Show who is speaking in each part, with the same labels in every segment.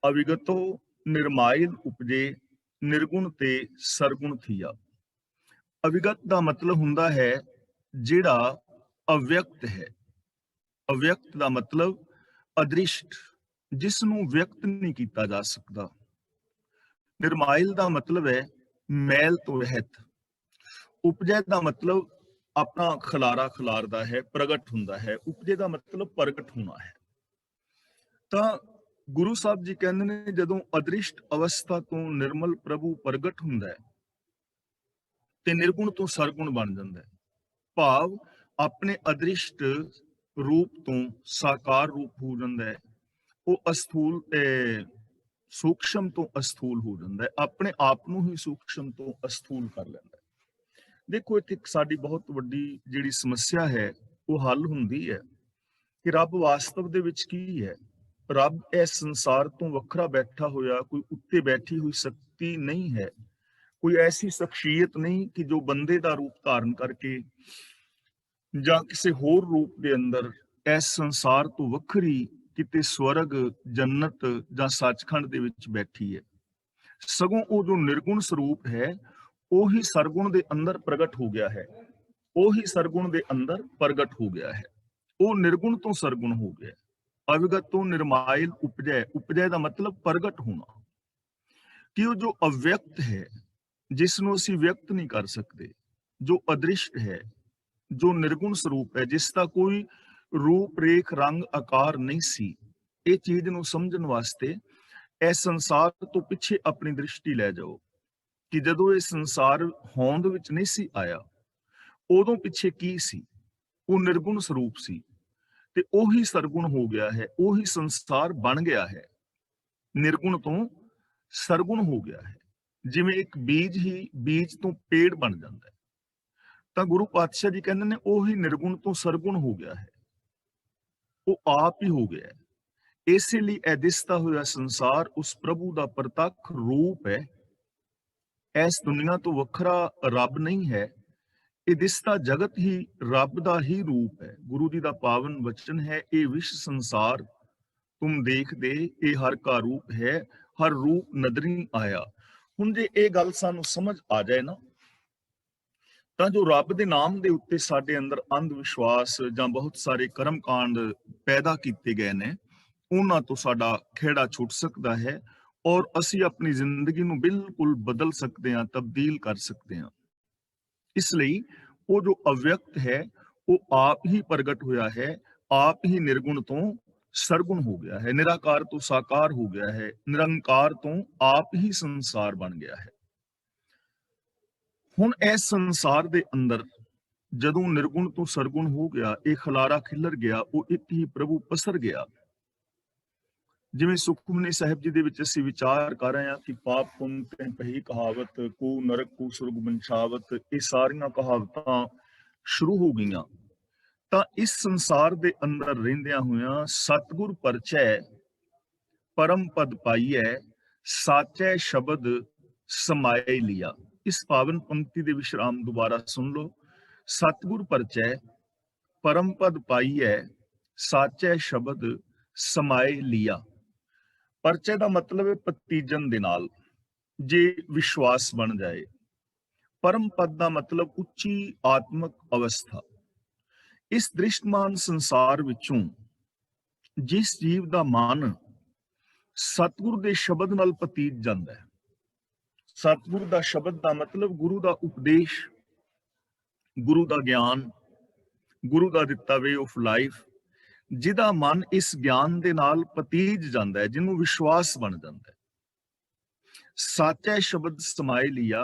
Speaker 1: अविगतो निर्माइल उपजे निर्गुण ते सरगुण थीया। अविगत ਦਾ ਮਤਲਬ ਹੁੰਦਾ ਹੈ ਜਿਹੜਾ ਅਵਿਅਕਤ ਹੈ। ਅਵਿਅਕਤ ਦਾ ਮਤਲਬ ਅਦ੍ਰਿਸ਼ਟ, ਜਿਸ ਨੂੰ ਵਿਅਕਤ ਨਹੀਂ ਕੀਤਾ ਜਾ ਸਕਦਾ। ਨਿਰਮਾਇਲ ਦਾ ਮਤਲਬ ਹੈ ਮੈਲ ਤੋਂ ਰਹਿਤ। ਉਪਜੈ ਦਾ ਮਤਲਬ ਆਪਣਾ ਖਲਾਰਾ ਖਲਾਰਦਾ ਹੈ, ਪ੍ਰਗਟ ਹੁੰਦਾ ਹੈ। ਉਪਜੇ ਦਾ ਮਤਲਬ ਪ੍ਰਗਟ ਹੋਣਾ ਹੈ। ਤਾਂ ਗੁਰੂ ਸਾਹਿਬ ਜੀ ਕਹਿੰਦੇ ਨੇ ਜਦੋਂ ਅਦ੍ਰਿਸ਼ਟ ਅਵਸਥਾ ਤੋਂ ਨਿਰਮਲ ਪ੍ਰਭੂ ਪ੍ਰਗਟ ਹੁੰਦਾ ਹੈ ਤੇ ਨਿਰਗੁਣ ਤੋਂ ਸਰਗੁਣ ਬਣ ਜਾਂਦਾ ਹੈ। ਭਾਵ ਆਪਣੇ ਅਦ੍ਰਿਸ਼ਟ ਰੂਪ ਤੋਂ ਸਾਕਾਰ ਰੂਪ ਹੋ ਜਾਂਦਾ ਹੈ। ਉਹ ਅਸਥੂਲ ਸੂਖਸ਼ਮ ਤੋਂ ਅਸਥੂਲ ਹੋ ਜਾਂਦਾ ਹੈ, ਆਪਣੇ ਆਪ ਨੂੰ ਹੀ ਸੂਖਸ਼ਮ ਤੋਂ ਅਸਥੂਲ ਕਰ ਲੈਂਦਾ ਹੈ। ਦੇਖੋ ਇੱਥੇ ਇੱਕ ਸਾਡੀ ਬਹੁਤ ਵੱਡੀ ਜਿਹੜੀ ਸਮੱਸਿਆ ਹੈ ਉਹ ਹੱਲ ਹੁੰਦੀ ਹੈ ਕਿ ਰੱਬ ਵਾਸਤਵ ਦੇ ਵਿੱਚ ਕੀ ਹੈ। ਰੱਬ ਇਸ ਸੰਸਾਰ ਤੋਂ ਵੱਖਰਾ ਬੈਠਾ ਹੋਇਆ ਕੋਈ ਉੱਤੇ ਬੈਠੀ ਹੋਈ ਸ਼ਕਤੀ ਨਹੀਂ ਹੈ, ਕੋਈ ਐਸੀ ਸ਼ਖਸੀਅਤ ਨਹੀਂ ਕਿ ਜੋ ਬੰਦੇ ਦਾ ਰੂਪ ਧਾਰਨ ਕਰਕੇ ਜਾਂ ਕਿਸੇ ਹੋਰ ਰੂਪ ਦੇ ਅੰਦਰ ਇਸ ਸੰਸਾਰ ਤੋਂ ਵੱਖਰੀ ਕਿਤੇ ਸਵਰਗ, ਜੰਨਤ ਜਾਂ ਸੱਚਖੰਡ ਦੇ ਵਿੱਚ ਬੈਠੀ ਹੈ। ਸਗੋਂ ਉਹ ਜੋ ਨਿਰਗੁਣ ਸਰੂਪ ਹੈ ਉਹੀ ਸਰਗੁਣ ਦੇ ਅੰਦਰ ਪ੍ਰਗਟ ਹੋ ਗਿਆ ਹੈ। ਉਹੀ ਸਰਗੁਣ ਦੇ ਅੰਦਰ ਪ੍ਰਗਟ ਹੋ ਗਿਆ ਹੈ। ਉਹ ਨਿਰਗੁਣ ਤੋਂ ਸਰਗੁਣ ਹੋ ਗਿਆ। ਅਵਿਗਤ ਤੋਂ ਨਿਰਮਾਇਲ ਉਪਜੈ। ਉਪਜੈ ਦਾ ਮਤਲਬ ਪ੍ਰਗਟ ਹੋਣਾ, ਕਿ ਉਹ ਜੋ ਅਵਿਅਕਤ ਹੈ, ਜਿਸ ਨੂੰ ਅਸੀਂ ਵਿਅਕਤ ਨਹੀਂ ਕਰ ਸਕਦੇ, ਜੋ ਅਦ੍ਰਿਸ਼ਟ ਹੈ, ਜੋ ਨਿਰਗੁਣ ਸਰੂਪ ਹੈ, ਜਿਸ ਦਾ ਕੋਈ ਰੂਪ ਰੇਖ ਰੰਗ ਆਕਾਰ ਨਹੀਂ ਸੀ। ਇਹ ਚੀਜ਼ ਨੂੰ ਸਮਝਣ ਵਾਸਤੇ ਇਸ ਸੰਸਾਰ ਤੋਂ ਪਿੱਛੇ ਆਪਣੀ ਦ੍ਰਿਸ਼ਟੀ ਲੈ ਜਾਓ ਕਿ ਜਦੋਂ ਇਹ ਸੰਸਾਰ ਹੋਂਦ ਵਿੱਚ ਨਹੀਂ ਸੀ ਆਇਆ ਉਦੋਂ ਪਿੱਛੇ ਕੀ ਸੀ। ਉਹ ਨਿਰਗੁਣ ਸਰੂਪ ਸੀ ਤੇ ਉਹੀ ਸਰਗੁਣ ਹੋ ਗਿਆ ਹੈ। ਉਹੀ ਸੰਸਾਰ ਬਣ ਗਿਆ ਹੈ, ਨਿਰਗੁਣ ਤੋਂ ਸਰਗੁਣ ਹੋ ਗਿਆ ਹੈ। ਜਿਵੇਂ ਇੱਕ ਬੀਜ ਹੀ ਬੀਜ ਤੋਂ ਪੇੜ ਬਣ ਜਾਂਦਾ ਹੈ, ਤਾਂ ਗੁਰੂ ਪਾਤਸ਼ਾਹ ਜੀ ਕਹਿੰਦੇ ਨੇ ਉਹੀ ਨਿਰਗੁਣ ਤੋਂ ਸਰਗੁਣ ਹੋ ਗਿਆ ਹੈ। ਉਹ ਆਪ ਹੀ ਹੋ ਗਿਆ ਹੈ। ਇਸੇ ਲਈ ਇਹ ਦਿਸਦਾ ਹੋਇਆ ਸੰਸਾਰ ਉਸ ਪ੍ਰਭੂ ਦਾ ਪ੍ਰਤੱਖ ਰੂਪ ਹੈ। ਇਸ ਦੁਨੀਆ ਤੋਂ ਵੱਖਰਾ ਰੱਬ ਨਹੀਂ ਹੈ। ਇਹ ਦਿਸਦਾ ਜਗਤ ਹੀ ਰੱਬ ਦਾ ਹੀ ਰੂਪ ਹੈ। ਗੁਰੂ ਜੀ ਦਾ ਪਾਵਨ ਵਚਨ ਹੈ, ਇਹ ਵਿਸ਼ ਸੰਸਾਰ ਤੁਮ ਦੇਖਦੇ, ਇਹ ਹਰ ਕਾ ਰੂਪ ਹੈ, ਹਰ ਰੂਪ ਨਦਰੀ ਆਇਆ। ਹੁਣ ਜੇ ਇਹ ਗੱਲ ਸਾਨੂੰ ਸਮਝ ਆ ਜਾਏ ਨਾ, ਤਾਂ ਜੋ ਰੱਬ ਦੇ ਨਾਮ ਦੇ ਉੱਤੇ ਸਾਡੇ ਅੰਦਰ ਅੰਧ ਵਿਸ਼ਵਾਸ ਜਾਂ ਬਹੁਤ ਸਾਰੇ ਕਰਮ ਕਾਂਡ ਪੈਦਾ ਕੀਤੇ ਗਏ ਨੇ, ਉਹਨਾਂ ਤੋਂ ਸਾਡਾ ਖਹਿੜਾ ਛੁੱਟ ਸਕਦਾ ਹੈ ਔਰ ਅਸੀਂ ਆਪਣੀ ਜ਼ਿੰਦਗੀ ਨੂੰ ਬਿਲਕੁਲ ਬਦਲ ਸਕਦੇ ਹਾਂ, ਤਬਦੀਲ ਕਰ ਸਕਦੇ ਹਾਂ। ਇਸ ਲਈ ਉਹ ਜੋ ਅਵਿਅਕਤ ਹੈ ਉਹ ਆਪ ਹੀ ਪ੍ਰਗਟ ਹੋਇਆ ਹੈ, ਆਪ ਹੀ ਨਿਰਗੁਣ ਤੋਂ ਸਰਗੁਣ ਹੋ ਗਿਆ ਹੈ, ਨਿਰਾਕਾਰ ਤੋਂ ਸਾਕਾਰ ਹੋ ਗਿਆ ਹੈ, ਨਿਰੰਕਾਰ ਤੋਂ ਆਪ ਹੀ ਸੰਸਾਰ ਬਣ ਗਿਆ ਹੈ। ਹੁਣ ਇਸ ਸੰਸਾਰ ਦੇ ਅੰਦਰ ਜਦੋਂ ਨਿਰਗੁਣ ਤੋਂ ਸਰਗੁਣ ਹੋ ਗਿਆ, ਇਹ ਖਲਾਰਾ ਖਿਲਰ ਗਿਆ, ਉਹ ਇੱਕ ਹੀ ਪ੍ਰਭੂ ਪਸਰ ਗਿਆ। ਜਿਵੇਂ ਸੁਖਮਨੀ ਸਾਹਿਬ ਜੀ ਦੇ ਵਿੱਚ ਅਸੀਂ ਵਿਚਾਰ ਕਰ ਰਹੇ ਹਾਂ ਕਿ ਪਾਪ ਪੁੰਨ ਤੇ ਪਹੀ ਕਹਾਵਤ, ਕੂ ਨਰਕ ਕੂ ਸੁਰਗ ਬੰਛਾਵਤ, ਇਹ ਸਾਰੀਆਂ ਕਹਾਵਤਾਂ ਸ਼ੁਰੂ ਹੋ ਗਈਆਂ। ਤਾਂ ਇਸ ਸੰਸਾਰ ਦੇ ਅੰਦਰ ਰਹਿੰਦਿਆਂ ਹੋਇਆਂ ਸਤਿਗੁਰ ਪਰਚੈ ਪਰਮ ਪਦ ਪਾਈਐ, ਸਾਚੈ ਸ਼ਬਦ ਸਮਾਏ ਲਿਆ। ਇਸ ਪਾਵਨ ਪੰਕਤੀ ਦੇ ਵਿਸ਼ਰਾਮ ਦੁਬਾਰਾ ਸੁਣ ਲਓ। ਸਤਿਗੁਰ ਪਰਚੈ ਪਰਮ ਪਦ ਪਾਈਐ, ਸਾਚੈ ਸ਼ਬਦ ਸਮਾਏ ਲਿਆ। ਪਰਚੇ ਦਾ ਮਤਲਬ ਹੈ ਪਤੀਜਨ ਦੇ ਨਾਲ, ਜੇ ਵਿਸ਼ਵਾਸ ਬਣ ਜਾਏ। ਪਰਮ ਪਦ ਦਾ ਮਤਲਬ ਉੱਚੀ ਆਤਮਕ ਅਵਸਥਾ। ਇਸ ਦ੍ਰਿਸ਼ਟਮਾਨ ਸੰਸਾਰ ਵਿੱਚੋਂ ਜਿਸ ਜੀਵ ਦਾ ਮਨ ਸਤਿਗੁਰ ਦੇ ਸ਼ਬਦ ਨਾਲ ਪਤੀਜ ਜਾਂਦਾ ਹੈ, ਸਤਿਗੁਰ ਦਾ ਸ਼ਬਦ ਦਾ ਮਤਲਬ ਗੁਰੂ ਦਾ ਉਪਦੇਸ਼, ਗੁਰੂ ਦਾ ਗਿਆਨ, ਗੁਰੂ ਦਾ ਦਿੱਤਾ ਵੇ ਆਫ ਲਾਈਫ, ਜਿਹਦਾ ਮਨ ਇਸ ਗਿਆਨ ਦੇ ਨਾਲ ਪਤੀਜ ਜਾਂਦਾ ਹੈ, ਜਿਹਨੂੰ ਵਿਸ਼ਵਾਸ ਬਣ ਜਾਂਦਾ ਹੈ। ਸਾਚੈ ਸ਼ਬਦ ਸਮਾਏ ਲਿਆ,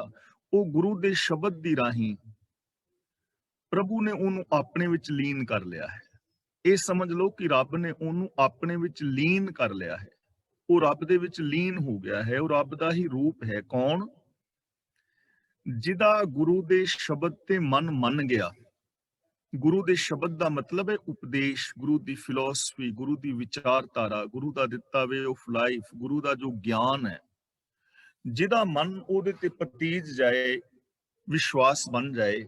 Speaker 1: ਉਹ ਗੁਰੂ ਦੇ ਸ਼ਬਦ ਦੀ ਰਾਹੀਂ ਪ੍ਰਭੂ ਨੇ ਉਹਨੂੰ ਆਪਣੇ ਵਿੱਚ ਲੀਨ ਕਰ ਲਿਆ ਹੈ। ਇਹ ਸਮਝ ਲਓ ਕਿ ਰੱਬ ਨੇ ਉਹਨੂੰ ਆਪਣੇ ਵਿੱਚ ਲੀਨ ਕਰ ਲਿਆ ਹੈ। ਉਹ ਰੱਬ ਦੇ ਵਿੱਚ ਲੀਨ ਹੋ ਗਿਆ ਹੈ। ਉਹ ਰੱਬ ਦਾ ਹੀ ਰੂਪ ਹੈ। ਕੌਣ? ਜਿਹਦਾ ਗੁਰੂ ਦੇ ਸ਼ਬਦ ਤੇ ਮਨ ਮੰਨ ਗਿਆ। ਗੁਰੂ ਦੇ ਸ਼ਬਦ ਦਾ ਮਤਲਬ ਹੈ ਉਪਦੇਸ਼, ਗੁਰੂ ਦੀ ਫਿਲਾਸਫੀ, ਗੁਰੂ ਦੀ ਵਿਚਾਰਧਾਰਾ, ਗੁਰੂ ਦਾ ਦਿੱਤਾ ਵੇ ਆਫ ਲਾਈਫ, ਗੁਰੂ ਦਾ ਜੋ ਗਿਆਨ ਹੈ। ਜਿਹਦਾ ਮਨ ਉਹਦੇ ਤੇ ਪਤੀਜ ਜਾਏ, ਵਿਸ਼ਵਾਸ ਬਣ ਜਾਏ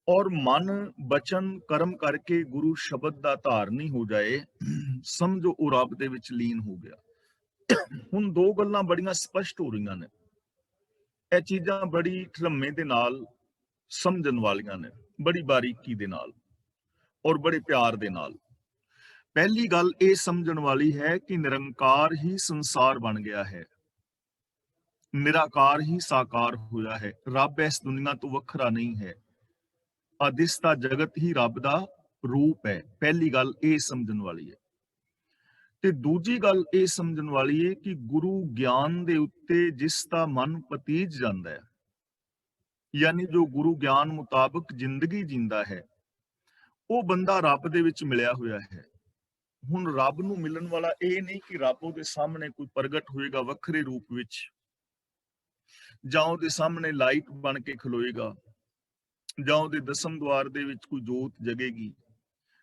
Speaker 1: ਔਰ ਮਨ ਬਚਨ ਕਰਮ ਕਰਕੇ ਗੁਰੂ ਸ਼ਬਦ ਦਾ ਧਾਰਨੀ ਹੋ ਜਾਏ, ਸਮਝੋ ਉਹ ਰੱਬ ਦੇ ਵਿੱਚ ਲੀਨ ਹੋ ਗਿਆ। ਹੁਣ ਦੋ ਗੱਲਾਂ ਬੜੀਆਂ ਸਪਸ਼ਟ ਹੋ ਰਹੀਆਂ ਨੇ। ਇਹ ਚੀਜ਼ਾਂ ਬੜੀ ਧਰਮੇ ਦੇ ਨਾਲ ਸਮਝਣ ਵਾਲੀਆਂ ਨੇ, ਬੜੀ ਬਾਰੀਕੀ ਦੇ ਨਾਲ ਔਰ ਬੜੇ ਪਿਆਰ ਦੇ ਨਾਲ। ਪਹਿਲੀ ਗੱਲ ਇਹ ਸਮਝਣ ਵਾਲੀ ਹੈ ਕਿ ਨਿਰੰਕਾਰ ਹੀ ਸੰਸਾਰ ਬਣ ਗਿਆ ਹੈ, ਨਿਰਾਕਾਰ ਹੀ ਸਾਕਾਰ ਹੋਇਆ ਹੈ। ਰੱਬ ਇਸ ਦੁਨੀਆ ਤੋਂ ਵੱਖਰਾ ਨਹੀਂ ਹੈ। ਅਦਿਸਤਾ ਜਗਤ ਹੀ ਰੱਬ ਦਾ ਰੂਪ ਹੈ। ਪਹਿਲੀ ਗੱਲ ਇਹ ਸਮਝਣ ਵਾਲੀ ਹੈ। ਤੇ ਦੂਜੀ ਗੱਲ ਇਹ ਸਮਝਣ ਵਾਲੀ ਹੈ ਕਿ ਗੁਰੂ ਗਿਆਨ ਦੇ ਉੱਤੇ ਜਿਸ ਦਾ ਮਨ ਪਤੀਜ ਜਾਂਦਾ ਹੈ, ਯਾਨੀ ਜੋ ਗੁਰੂ ਗਿਆਨ ਮੁਤਾਬਕ ਜ਼ਿੰਦਗੀ ਜਿੰਦਾ ਹੈ, ਉਹ ਬੰਦਾ ਰੱਬ ਦੇ ਵਿੱਚ ਮਿਲਿਆ ਹੋਇਆ ਹੈ। ਹੁਣ ਰੱਬ ਨੂੰ ਮਿਲਣ ਵਾਲਾ ਇਹ ਨਹੀਂ ਕਿ ਰੱਬ ਉਹਦੇ ਸਾਹਮਣੇ ਕੋਈ ਪ੍ਰਗਟ ਹੋਏਗਾ ਵੱਖਰੇ ਰੂਪ ਵਿੱਚ, ਜਾਂ ਉਹਦੇ ਸਾਹਮਣੇ ਲਾਈਟ ਬਣ ਕੇ ਖਲੋਏਗਾ, ਜਾਂ ਉਹਦੇ ਦਸਮ ਦੁਆਰ ਦੇ ਵਿੱਚ ਕੋਈ ਜੋਤ ਜਗੇਗੀ,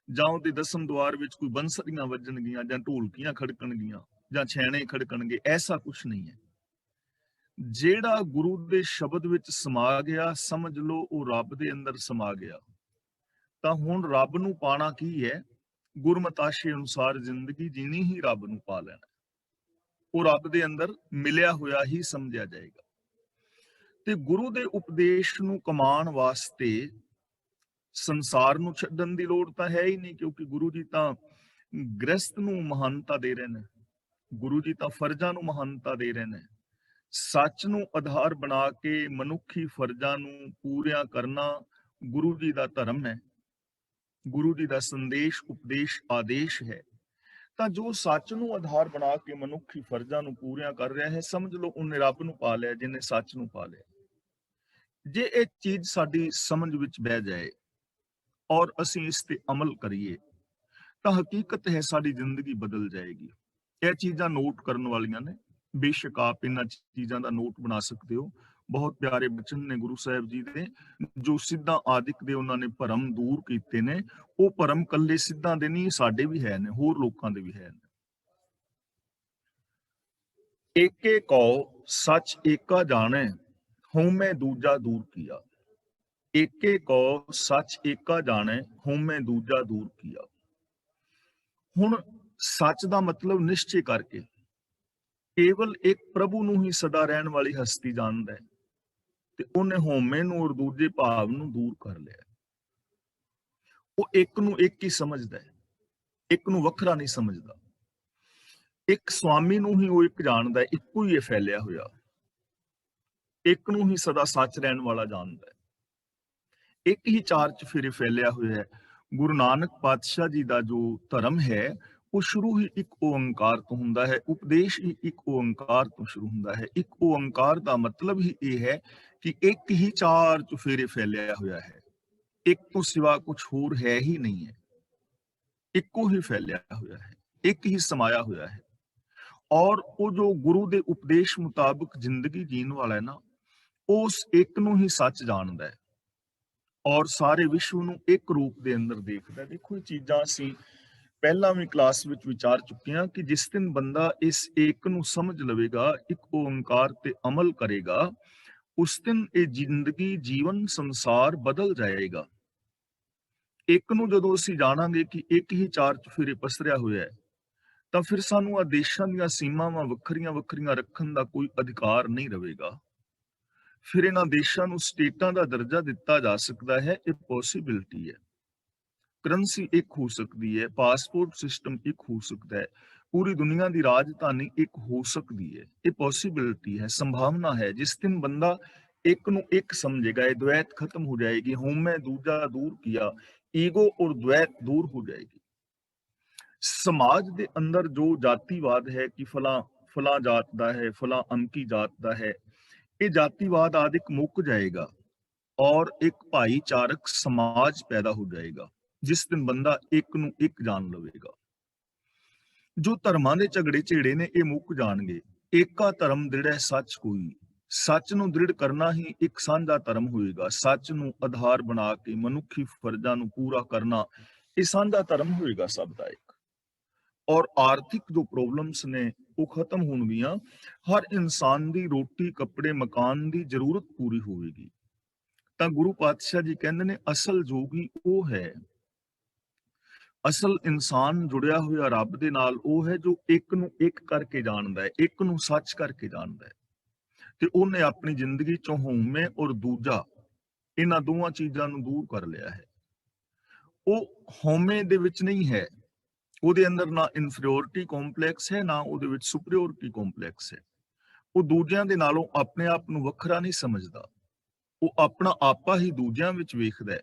Speaker 1: ਜਾਂ ਉਹਦੇ ਦਸਮ ਦੁਆਰ ਵਿੱਚ ਕੋਈ ਬੰਸਰੀਆਂ ਵੱਜਣਗੀਆਂ, ਜਾਂ ਢੋਲਕੀਆਂ ਖੜਕਣਗੀਆਂ, ਜਾਂ ਛੈਣੇ ਖੜਕਣਗੇ। ਐਸਾ ਕੁਝ ਨਹੀਂ ਹੈ। ਜਿਹੜਾ ਗੁਰੂ ਦੇ ਸ਼ਬਦ ਵਿੱਚ ਸਮਾ ਗਿਆ, ਸਮਝ ਲਓ ਉਹ ਰੱਬ ਦੇ ਅੰਦਰ ਸਮਾ ਗਿਆ। ਤਾਂ ਹੁਣ ਰੱਬ ਨੂੰ ਪਾਣਾ ਕੀ ਹੈ? ਗੁਰਮਤਾਸ਼ੇ ਅਨੁਸਾਰ ਜ਼ਿੰਦਗੀ ਜੀਣੀ ਹੀ ਰੱਬ ਨੂੰ ਪਾ ਲੈਣਾ। ਉਹ ਰੱਬ ਦੇ ਅੰਦਰ ਮਿਲਿਆ ਹੋਇਆ ਹੀ ਸਮਝਿਆ ਜਾਏਗਾ। ਤੇ ਗੁਰੂ ਦੇ ਉਪਦੇਸ਼ ਨੂੰ ਕਮਾਉਣ ਵਾਸਤੇ ਸੰਸਾਰ ਨੂੰ ਛੱਡਣ ਦੀ ਲੋੜ ਤਾਂ ਹੈ ਹੀ ਨਹੀਂ, ਕਿਉਂਕਿ ਗੁਰੂ ਜੀ ਤਾਂ ਗ੍ਰਸਥ ਨੂੰ ਮਹਾਨਤਾ ਦੇ ਰਹੇ ਨੇ, ਗੁਰੂ ਜੀ ਤਾਂ ਫਰਜ਼ਾਂ ਨੂੰ ਮਹਾਨਤਾ ਦੇ ਰਹੇ ਨੇ। ਸੱਚ ਨੂੰ ਆਧਾਰ ਬਣਾ ਕੇ ਮਨੁੱਖੀ ਫਰਜ਼ਾਂ ਨੂੰ ਪੂਰਿਆਂ ਕਰਨਾ ਗੁਰੂ ਜੀ ਦਾ ਧਰਮ ਹੈ, ਗੁਰੂ ਜੀ ਦਾ ਸੰਦੇਸ਼, ਉਪਦੇਸ਼, ਆਦੇਸ਼ ਹੈ। ਤਾਂ ਜੋ ਸੱਚ ਨੂੰ ਆਧਾਰ ਬਣਾ ਕੇ ਮਨੁੱਖੀ ਫਰਜ਼ਾਂ ਨੂੰ ਪੂਰਿਆਂ ਕਰ ਰਿਹਾ ਹੈ, ਸਮਝ ਲਓ ਉਹਨੇ ਰੱਬ ਨੂੰ ਪਾ ਲਿਆ, ਜਿਹਨੇ ਸੱਚ ਨੂੰ ਪਾ ਲਿਆ। ਜੇ ਇਹ ਚੀਜ਼ ਸਾਡੀ ਸਮਝ ਵਿੱਚ ਬਹਿ ਜਾਏ ਔਰ ਅਸੀਂ ਇਸ ਤੇ ਅਮਲ ਕਰੀਏ ਤਾਂ ਹਕੀਕਤ ਹੈ ਸਾਡੀ ਜ਼ਿੰਦਗੀ ਬਦਲ ਜਾਏਗੀ। ਇਹ ਚੀਜ਼ਾਂ ਨੋਟ ਕਰਨ ਵਾਲੀਆਂ ਨੇ। ਬੇਸ਼ੱਕ ਆਪ ਇਹਨਾਂ ਚੀਜ਼ਾਂ ਦਾ ਨੋਟ ਬਣਾ ਸਕਦੇ ਹੋ। ਬਹੁਤ ਪਿਆਰੇ ਬਚਨ ਨੇ ਗੁਰੂ ਸਾਹਿਬ ਜੀ ਦੇ, ਜੋ ਸਿੱਧਾਂ ਆਦਿਕ ਦੇ ਉਹਨਾਂ ਨੇ ਭਰਮ ਦੂਰ ਕੀਤੇ ਨੇ। ਉਹ ਭਰਮ ਕੱਲੇ ਸਿੱਧਾਂ ਦੇ ਨਹੀਂ, ਸਾਡੇ ਵੀ ਹੈ ਨੇ, ਹੋਰ ਲੋਕਾਂ ਦੇ ਵੀ ਹੈ ਨੇ। ਏਕੇ ਕਉ ਸੱਚ ਏਕਾ ਜਾਣੈ, ਹਉਮੈ ਦੂਜਾ ਦੂਰ ਕੀਆ। ਏਕੇ ਕਉ ਸੱਚ ਏਕਾ ਜਾਣੈ, ਹਉਮੈ ਦੂਜਾ ਦੂਰ ਕੀਆ। ਹੁਣ ਸੱਚ ਦਾ ਮਤਲਬ ਨਿਸ਼ਚੈ ਕਰਕੇ ਕੇਵਲ ਇੱਕ ਪ੍ਰਭੂ ਨੂੰ ਹੀ ਸਦਾ ਰਹਿਣ ਵਾਲੀ ਹਸਤੀ ਜਾਣਦਾ ਹੈ, ਤੇ ਉਹਨੇ ਹਉਮੈ ਨੂੰ ਔਰ ਦੂਜੇ ਭਾਵ ਨੂੰ ਦੂਰ ਕਰ ਲਿਆ। ਉਹ ਇੱਕ ਨੂੰ ਇੱਕ ਹੀ ਸਮਝਦਾ ਹੈ, ਇੱਕ ਨੂੰ ਵੱਖਰਾ ਨਹੀਂ ਸਮਝਦਾ। ਇੱਕ ਸੁਆਮੀ ਨੂੰ ਹੀ ਉਹ ਇੱਕ ਜਾਣਦਾ ਹੈ, ਇੱਕੋ ਹੀ ਇਹ ਫੈਲਿਆ ਹੋਇਆ। ਇੱਕ ਨੂੰ ਹੀ ਸਦਾ ਸੱਚ ਰਹਿਣ ਵਾਲਾ ਜਾਣਦਾ ਹੈ, ਇੱਕ ਹੀ ਚਾਰ ਚੁਫੇਰੇ ਫੈਲਿਆ ਹੋਇਆ ਹੈ। ਗੁਰੂ ਨਾਨਕ ਪਾਤਸ਼ਾਹ ਜੀ ਦਾ ਜੋ ਧਰਮ ਹੈ ਉਹ ਸ਼ੁਰੂ ਹੀ ਇੱਕ ਓੰਕਾਰ ਤੋਂ ਹੁੰਦਾ ਹੈ, ਉਪਦੇਸ਼ ਹੀ ਇੱਕ ਓੰਕਾਰ ਤੋਂ ਸ਼ੁਰੂ ਹੁੰਦਾ ਹੈ। ਇੱਕ ਓੰਕਾਰ ਦਾ ਮਤਲਬ ਹੀ ਇਹ ਹੈ ਕਿ ਇੱਕ ਹੀ ਚਾਰ ਚੁਫੇਰੇ ਫੈਲਿਆ ਹੋਇਆ ਹੈ, ਇੱਕ ਤੋਂ ਸਿਵਾ ਕੁਝ ਹੋਰ ਹੈ ਹੀ ਨਹੀਂ ਹੈ, ਇੱਕੋ ਹੀ ਫੈਲਿਆ ਹੋਇਆ ਹੈ, ਇੱਕ ਹੀ ਸਮਾਇਆ ਹੋਇਆ ਹੈ। ਔਰ ਉਹ ਜੋ ਗੁਰੂ ਦੇ ਉਪਦੇਸ਼ ਮੁਤਾਬਕ ਜ਼ਿੰਦਗੀ ਜੀਣ ਵਾਲਾ ਹੈ ਨਾ, ਉਸ ਇੱਕ ਨੂੰ ਹੀ ਸੱਚ ਜਾਣਦਾ ਹੈ ਔਰ ਸਾਰੇ ਵਿਸ਼ਵ ਨੂੰ ਇੱਕ ਰੂਪ ਦੇ ਅੰਦਰ ਦੇਖਦਾ ਹੈ। ਦੇਖੋ ਇਹ ਚੀਜ਼ਾਂ ਅਸੀਂ ਪਹਿਲਾਂ ਵੀ ਕਲਾਸ ਵਿੱਚ ਵਿਚਾਰ ਚੁੱਕੇ ਹਾਂ ਕਿ ਜਿਸ ਦਿਨ ਬੰਦਾ ਇਸ ਇੱਕ ਨੂੰ ਸਮਝ ਲਵੇਗਾ, ਇੱਕ ਓੰਕਾਰ ਤੇ ਅਮਲ ਕਰੇਗਾ, ਉਸ ਦਿਨ ਇਹ ਜ਼ਿੰਦਗੀ, ਜੀਵਨ, ਸੰਸਾਰ ਬਦਲ ਜਾਏਗਾ। ਇੱਕ ਨੂੰ ਜਦੋਂ ਅਸੀਂ ਜਾਣਾਂਗੇ ਕਿ ਇੱਕ ਹੀ ਚਾਰ ਚੁਫੇਰੇ ਪਸਰਿਆ ਹੋਇਆ ਹੈ, ਤਾਂ ਫਿਰ ਸਾਨੂੰ ਆਦੇਸ਼ਾਂ ਦੀਆਂ ਸੀਮਾਵਾਂ ਵੱਖਰੀਆਂ ਵੱਖਰੀਆਂ ਰੱਖਣ ਦਾ ਕੋਈ ਅਧਿਕਾਰ ਨਹੀਂ ਰਹੇਗਾ। ਫਿਰ ਇਹਨਾਂ ਦੇਸ਼ਾਂ ਨੂੰ ਸਟੇਟਾਂ ਦਾ ਦਰਜਾ ਦਿੱਤਾ ਜਾ ਸਕਦਾ ਹੈ, ਇਹ ਪੋਸੀਬਿਲਿਟੀ ਹੈ। ਕਰੰਸੀ ਇੱਕ ਹੋ ਸਕਦੀ ਹੈ, ਪਾਸਪੋਰਟ ਸਿਸਟਮ ਇੱਕ ਹੋ ਸਕਦਾ ਹੈ, ਪੂਰੀ ਦੁਨੀਆ ਦੀ ਰਾਜਧਾਨੀ ਇੱਕ ਹੋ ਸਕਦੀ ਹੈ। ਇਹ ਪੋਸੀਬਿਲਿਟੀ ਹੈ, ਸੰਭਾਵਨਾ ਹੈ। ਜਿਸ ਦਿਨ ਬੰਦਾ ਇੱਕ ਨੂੰ ਇੱਕ ਸਮਝੇਗਾ, ਇਹ द्वैत ਖਤਮ ਹੋ ਜਾਏਗੀ। ਹਉਮੈ ਦੂਜਾ ਦੂਰ ਕੀਆ, ਈਗੋ ਔਰ द्वैत ਦੂਰ ਹੋ ਜਾਏਗੀ। ਸਮਾਜ ਦੇ ਅੰਦਰ ਜੋ ਜਾਤੀਵਾਦ ਹੈ ਕਿ ਫਲਾਂ ਜਾਤ ਦਾ ਹੈ, ਫਲਾਂ ਅਮਕੀ ਜਾਤ ਦਾ ਹੈ, ਇਹ ਜਾਤੀਵਾਦ ਆਦਿਕ ਮੁੱਕ ਜਾਏਗਾ ਔਰ ਇੱਕ ਭਾਈਚਾਰਕ ਸਮਾਜ ਪੈਦਾ ਹੋ ਜਾਏਗਾ, ਜਿਸ ਦਿਨ ਬੰਦਾ ਇੱਕ ਨੂੰ ਇੱਕ ਜਾਣ ਲਵੇਗਾ। ਜੋ ਧਰਮਾਂ ਦੇ ਝਗੜੇ ਝੇੜੇ ਨੇ ਇਹ ਮੁੱਕ ਜਾਣਗੇ। ਏਕਾ ਧਰਮ ਦ੍ਰਿੜੈ ਸੱਚ ਕੋਈ, ਸੱਚ ਨੂੰ ਦ੍ਰਿੜ ਕਰਨਾ ਹੀ ਇੱਕ ਸਾਂਝਾ ਧਰਮ ਹੋਏਗਾ। ਸੱਚ ਨੂੰ ਆਧਾਰ ਬਣਾ ਕੇ ਮਨੁੱਖੀ ਫਰਜ਼ਾਂ ਨੂੰ ਪੂਰਾ ਕਰਨਾ, ਇਹ ਸਾਂਝਾ ਧਰਮ ਹੋਏਗਾ ਸਭ ਦਾ ਇੱਕ। ਔਰ ਆਰਥਿਕ ਜੋ ਪ੍ਰੋਬਲਮਸ ਨੇ ਉਹ ਖਤਮ ਹੋਣਗੀਆਂ। ਹਰ ਇਨਸਾਨ ਦੀ ਰੋਟੀ, ਕੱਪੜੇ, ਮਕਾਨ ਦੀ ਜ਼ਰੂਰਤ ਪੂਰੀ ਹੋਵੇਗੀ। ਤਾਂ ਗੁਰੂ ਪਾਤਸ਼ਾਹ ਜੀ ਕਹਿੰਦੇ ਨੇ ਅਸਲ ਜੋਗੀ ਉਹ ਹੈ, ਅਸਲ ਇਨਸਾਨ ਜੁੜਿਆ ਹੋਇਆ ਰੱਬ ਦੇ ਨਾਲ ਉਹ ਹੈ ਜੋ ਇੱਕ ਨੂੰ ਇੱਕ ਕਰਕੇ ਜਾਣਦਾ ਹੈ, ਇੱਕ ਨੂੰ ਸੱਚ ਕਰਕੇ ਜਾਣਦਾ ਹੈ, ਤੇ ਉਹਨੇ ਆਪਣੀ ਜ਼ਿੰਦਗੀ ਚੋਂ ਹਉਮੈ ਔਰ ਦੂਜਾ ਇਹਨਾਂ ਦੋਵਾਂ ਚੀਜ਼ਾਂ ਨੂੰ ਦੂਰ ਕਰ ਲਿਆ ਹੈ। ਉਹ ਹਉਮੈ ਦੇ ਵਿੱਚ ਨਹੀਂ ਹੈ, ਉਹਦੇ ਅੰਦਰ ਨਾ ਇਨਫੀਰੀਓਰਿਟੀ ਕੰਪਲੈਕਸ ਹੈ, ਨਾ ਉਹਦੇ ਵਿੱਚ ਸੁਪਰੀਓਰਿਟੀ ਕੰਪਲੈਕਸ ਹੈ। ਉਹ ਦੂਜਿਆਂ ਦੇ ਨਾਲੋਂ ਆਪਣੇ ਆਪ ਨੂੰ ਵੱਖਰਾ ਨਹੀਂ ਸਮਝਦਾ, ਉਹ ਆਪਣਾ ਆਪਾ ਹੀ ਦੂਜਿਆਂ ਵਿੱਚ ਵੇਖਦਾ ਹੈ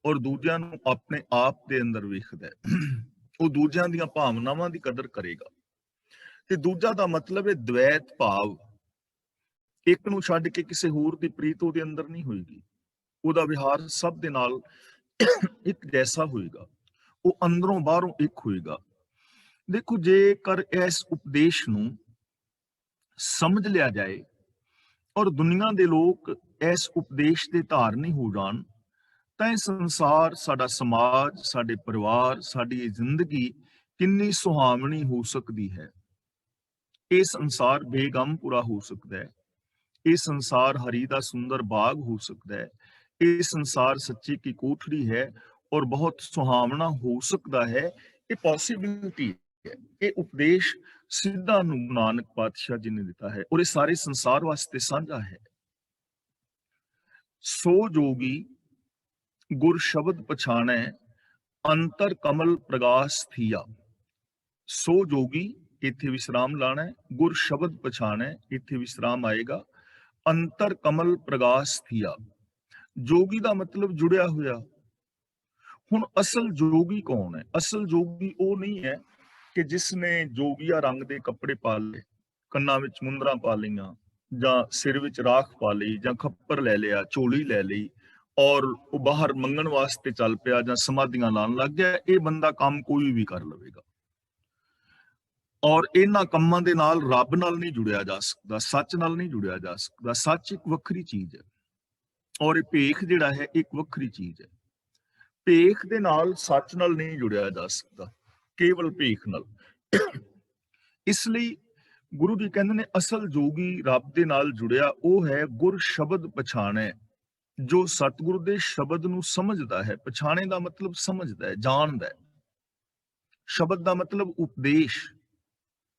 Speaker 1: ਔਰ ਦੂਜਿਆਂ ਨੂੰ ਆਪਣੇ ਆਪ ਦੇ ਅੰਦਰ ਵੇਖਦਾ ਹੈ। ਉਹ ਦੂਜਿਆਂ ਦੀਆਂ ਭਾਵਨਾਵਾਂ ਦੀ ਕਦਰ ਕਰੇਗਾ। ਤੇ ਦੂਜਾ ਦਾ ਮਤਲਬ ਹੈ ਦ્વੈਤ ਭਾਵ, ਇੱਕ ਨੂੰ ਛੱਡ ਕੇ ਕਿਸੇ ਹੋਰ ਦੀ ਪ੍ਰੀਤ ਉਹਦੇ ਅੰਦਰ ਨਹੀਂ ਹੋਏਗੀ। ਉਹਦਾ ਵਿਹਾਰ ਸਭ ਦੇ ਨਾਲ ਇੱਕ ਜੈਸਾ ਹੋਏਗਾ, ਉਹ ਅੰਦਰੋਂ ਬਾਹਰੋਂ ਇੱਕ ਹੋਏਗਾ। ਦੇਖੋ, ਜੇਕਰ ਇਸ ਉਪਦੇਸ਼ ਨੂੰ ਸਮਝ ਲਿਆ ਜਾਏ ਔਰ ਦੁਨੀਆ ਦੇ ਲੋਕ ਇਸ ਉਪਦੇਸ਼ ਦੇ ਧਾਰਨੀ ਹੋ ਜਾਣ, ਤਾਂ ਇਹ ਸੰਸਾਰ, ਸਾਡਾ ਸਮਾਜ, ਸਾਡੇ ਪਰਿਵਾਰ, ਸਾਡੀ ਇਹ ਜ਼ਿੰਦਗੀ ਕਿੰਨੀ ਸੁਹਾਵਣੀ ਹੋ ਸਕਦੀ ਹੈ। ਇਹ ਸੰਸਾਰ ਬੇਗਮ ਪੂਰਾ ਹੋ ਸਕਦਾ ਹੈ, ਇਹ ਸੰਸਾਰ ਹਰੀ ਦਾ ਸੁੰਦਰ ਬਾਗ ਹੋ ਸਕਦਾ ਹੈ, ਇਹ ਸੰਸਾਰ ਸੱਚੀ ਕੀ ਕੋਠੜੀ ਹੈ ਔਰ ਬਹੁਤ ਸੁਹਾਵਣਾ ਹੋ ਸਕਦਾ ਹੈ। ਇਹ ਪੋਸੀਬਿਲਿਟੀ ਹੈ। ਇਹ ਉਪਦੇਸ਼ ਸਿੱਧਾ ਨੂੰ ਨਾਨਕ ਪਾਤਸ਼ਾਹ ਜੀ ਨੇ ਦਿੱਤਾ ਹੈ ਔਰ ਇਹ ਸਾਰੇ ਸੰਸਾਰ ਵਾਸਤੇ ਸਾਂਝਾ ਹੈ। ਸੋ ਜੋਗੀ ਗੁਰ ਸ਼ਬਦ ਪਛਾਣੈ, ਅੰਤਰ ਕਮਲ ਪ੍ਰਗਾਸ ਥੀਆ। ਸੋ ਜੋਗੀ, ਇੱਥੇ ਵਿਸਰਾਮ ਲਾਣਾ, ਗੁਰ ਸ਼ਬਦ ਪਛਾਣੈ, ਇੱਥੇ ਵਿਸਰਾਮ ਆਏਗਾ, ਅੰਤਰ ਕਮਲ ਪ੍ਰਗਾਸ ਥੀਆ। ਜੋਗੀ ਦਾ ਮਤਲਬ ਜੁੜਿਆ ਹੋਇਆ। ਹੁਣ ਅਸਲ ਜੋਗੀ ਕੌਣ ਹੈ? ਅਸਲ ਜੋਗੀ ਉਹ ਨਹੀਂ ਹੈ ਕਿ ਜਿਸ ਨੇ ਜੋਗੀਆ ਰੰਗ ਦੇ ਕੱਪੜੇ ਪਾ ਲਏ, ਕੰਨਾਂ ਵਿੱਚ ਮੁੰਦਰਾਂ ਪਾ ਲਈਆਂ, ਜਾਂ ਸਿਰ ਵਿੱਚ ਰਾਖ ਪਾ ਲਈ, ਜਾਂ ਖੱਪਰ ਲੈ ਲਿਆ, ਝੋਲੀ ਲੈ ਲਈ ਔਰ ਉਹ ਬਾਹਰ ਮੰਗਣ ਵਾਸਤੇ ਚੱਲ ਪਿਆ ਜਾਂ ਸਮਾਧੀਆਂ ਲਾਉਣ ਲੱਗ ਗਿਆ। ਇਹ ਬੰਦਾ ਕੰਮ ਕੋਈ ਵੀ ਕਰ ਲਵੇਗਾ ਔਰ ਇਹਨਾਂ ਕੰਮਾਂ ਦੇ ਨਾਲ ਰੱਬ ਨਾਲ ਨਹੀਂ ਜੁੜਿਆ ਜਾ ਸਕਦਾ, ਸੱਚ ਨਾਲ ਨਹੀਂ ਜੁੜਿਆ ਜਾ ਸਕਦਾ। ਸੱਚ ਇੱਕ ਵੱਖਰੀ ਚੀਜ਼ ਹੈ ਔਰ ਇਹ ਭੇਖ ਜਿਹੜਾ ਹੈ ਇੱਕ ਵੱਖਰੀ ਚੀਜ਼ ਹੈ। ਭੇਖ ਦੇ ਨਾਲ ਸੱਚ ਨਾਲ ਨਹੀਂ ਜੁੜਿਆ ਜਾ ਸਕਦਾ, ਕੇਵਲ ਭੇਖ ਨਾਲ। ਇਸ ਲਈ ਗੁਰੂ ਜੀ ਕਹਿੰਦੇ ਨੇ ਅਸਲ ਜੋਗੀ ਰੱਬ ਦੇ ਨਾਲ ਜੁੜਿਆ ਉਹ ਹੈ ਗੁਰ ਸ਼ਬਦ ਪਛਾਣੈ, ਜੋ ਸਤਿਗੁਰੂ ਦੇ ਸ਼ਬਦ ਨੂੰ ਸਮਝਦਾ ਹੈ। ਪਛਾਣੇ ਦਾ ਮਤਲਬ ਸਮਝਦਾ ਹੈ, ਜਾਣਦਾ ਹੈ। ਸ਼ਬਦ ਦਾ ਮਤਲਬ ਉਪਦੇਸ਼,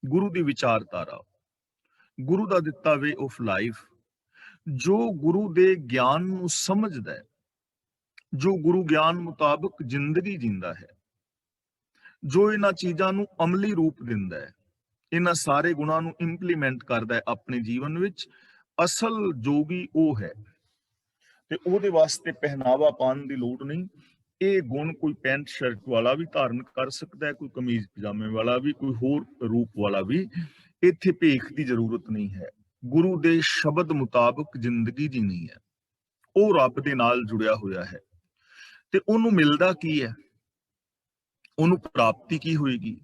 Speaker 1: ਗੁਰੂ ਦੀ ਵਿਚਾਰਧਾਰਾ, ਗੁਰੂ ਦਾ ਦਿੱਤਾ ਵੇ ਆਫ ਲਾਈਫ। ਜੋ ਗੁਰੂ ਦੇ ਗਿਆਨ ਨੂੰ ਸਮਝਦਾ ਹੈ, ਜੋ ਗੁਰੂ ਗਿਆਨ ਮੁਤਾਬਕ ਜ਼ਿੰਦਗੀ ਜਿੰਦਾ ਹੈ, ਜੋ ਇਹਨਾਂ ਚੀਜ਼ਾਂ ਨੂੰ ਅਮਲੀ ਰੂਪ ਦਿੰਦਾ ਹੈ, ਇਹਨਾਂ ਸਾਰੇ ਗੁਣਾਂ ਨੂੰ ਇੰਪਲੀਮੈਂਟ ਕਰਦਾ ਹੈ ਆਪਣੇ ਜੀਵਨ ਵਿੱਚ, ਅਸਲ ਜੋਗੀ ਉਹ ਹੈ। ਤੇ ਉਹਦੇ ਵਾਸਤੇ ਪਹਿਨਾਵਾ ਪਾਉਣ ਦੀ ਲੋੜ ਨਹੀਂ। ਇਹ ਗੁਣ ਕੋਈ ਪੈਂਟ ਸ਼ਰਟ ਵਾਲਾ ਵੀ ਧਾਰਨ ਕਰ ਸਕਦਾ ਹੈ, ਕੋਈ ਕਮੀਜ਼ ਪਜਾਮੇ ਵਾਲਾ ਵੀ, ਕੋਈ ਹੋਰ ਰੂਪ ਵਾਲਾ ਵੀ। ਇੱਥੇ ਭੇਖ ਦੀ ਜ਼ਰੂਰਤ ਨਹੀਂ ਹੈ। ਗੁਰੂ ਦੇ ਸ਼ਬਦ ਮੁਤਾਬਕ ਜ਼ਿੰਦਗੀ ਜੀਣੀ ਹੈ। ਉਹ ਰੱਬ ਦੇ ਨਾਲ ਜੁੜਿਆ ਹੋਇਆ ਹੈ ਤੇ ਉਹਨੂੰ ਮਿਲਦਾ ਕੀ ਹੈ, ਉਹਨੂੰ ਪ੍ਰਾਪਤੀ ਕੀ ਹੋਏਗੀ?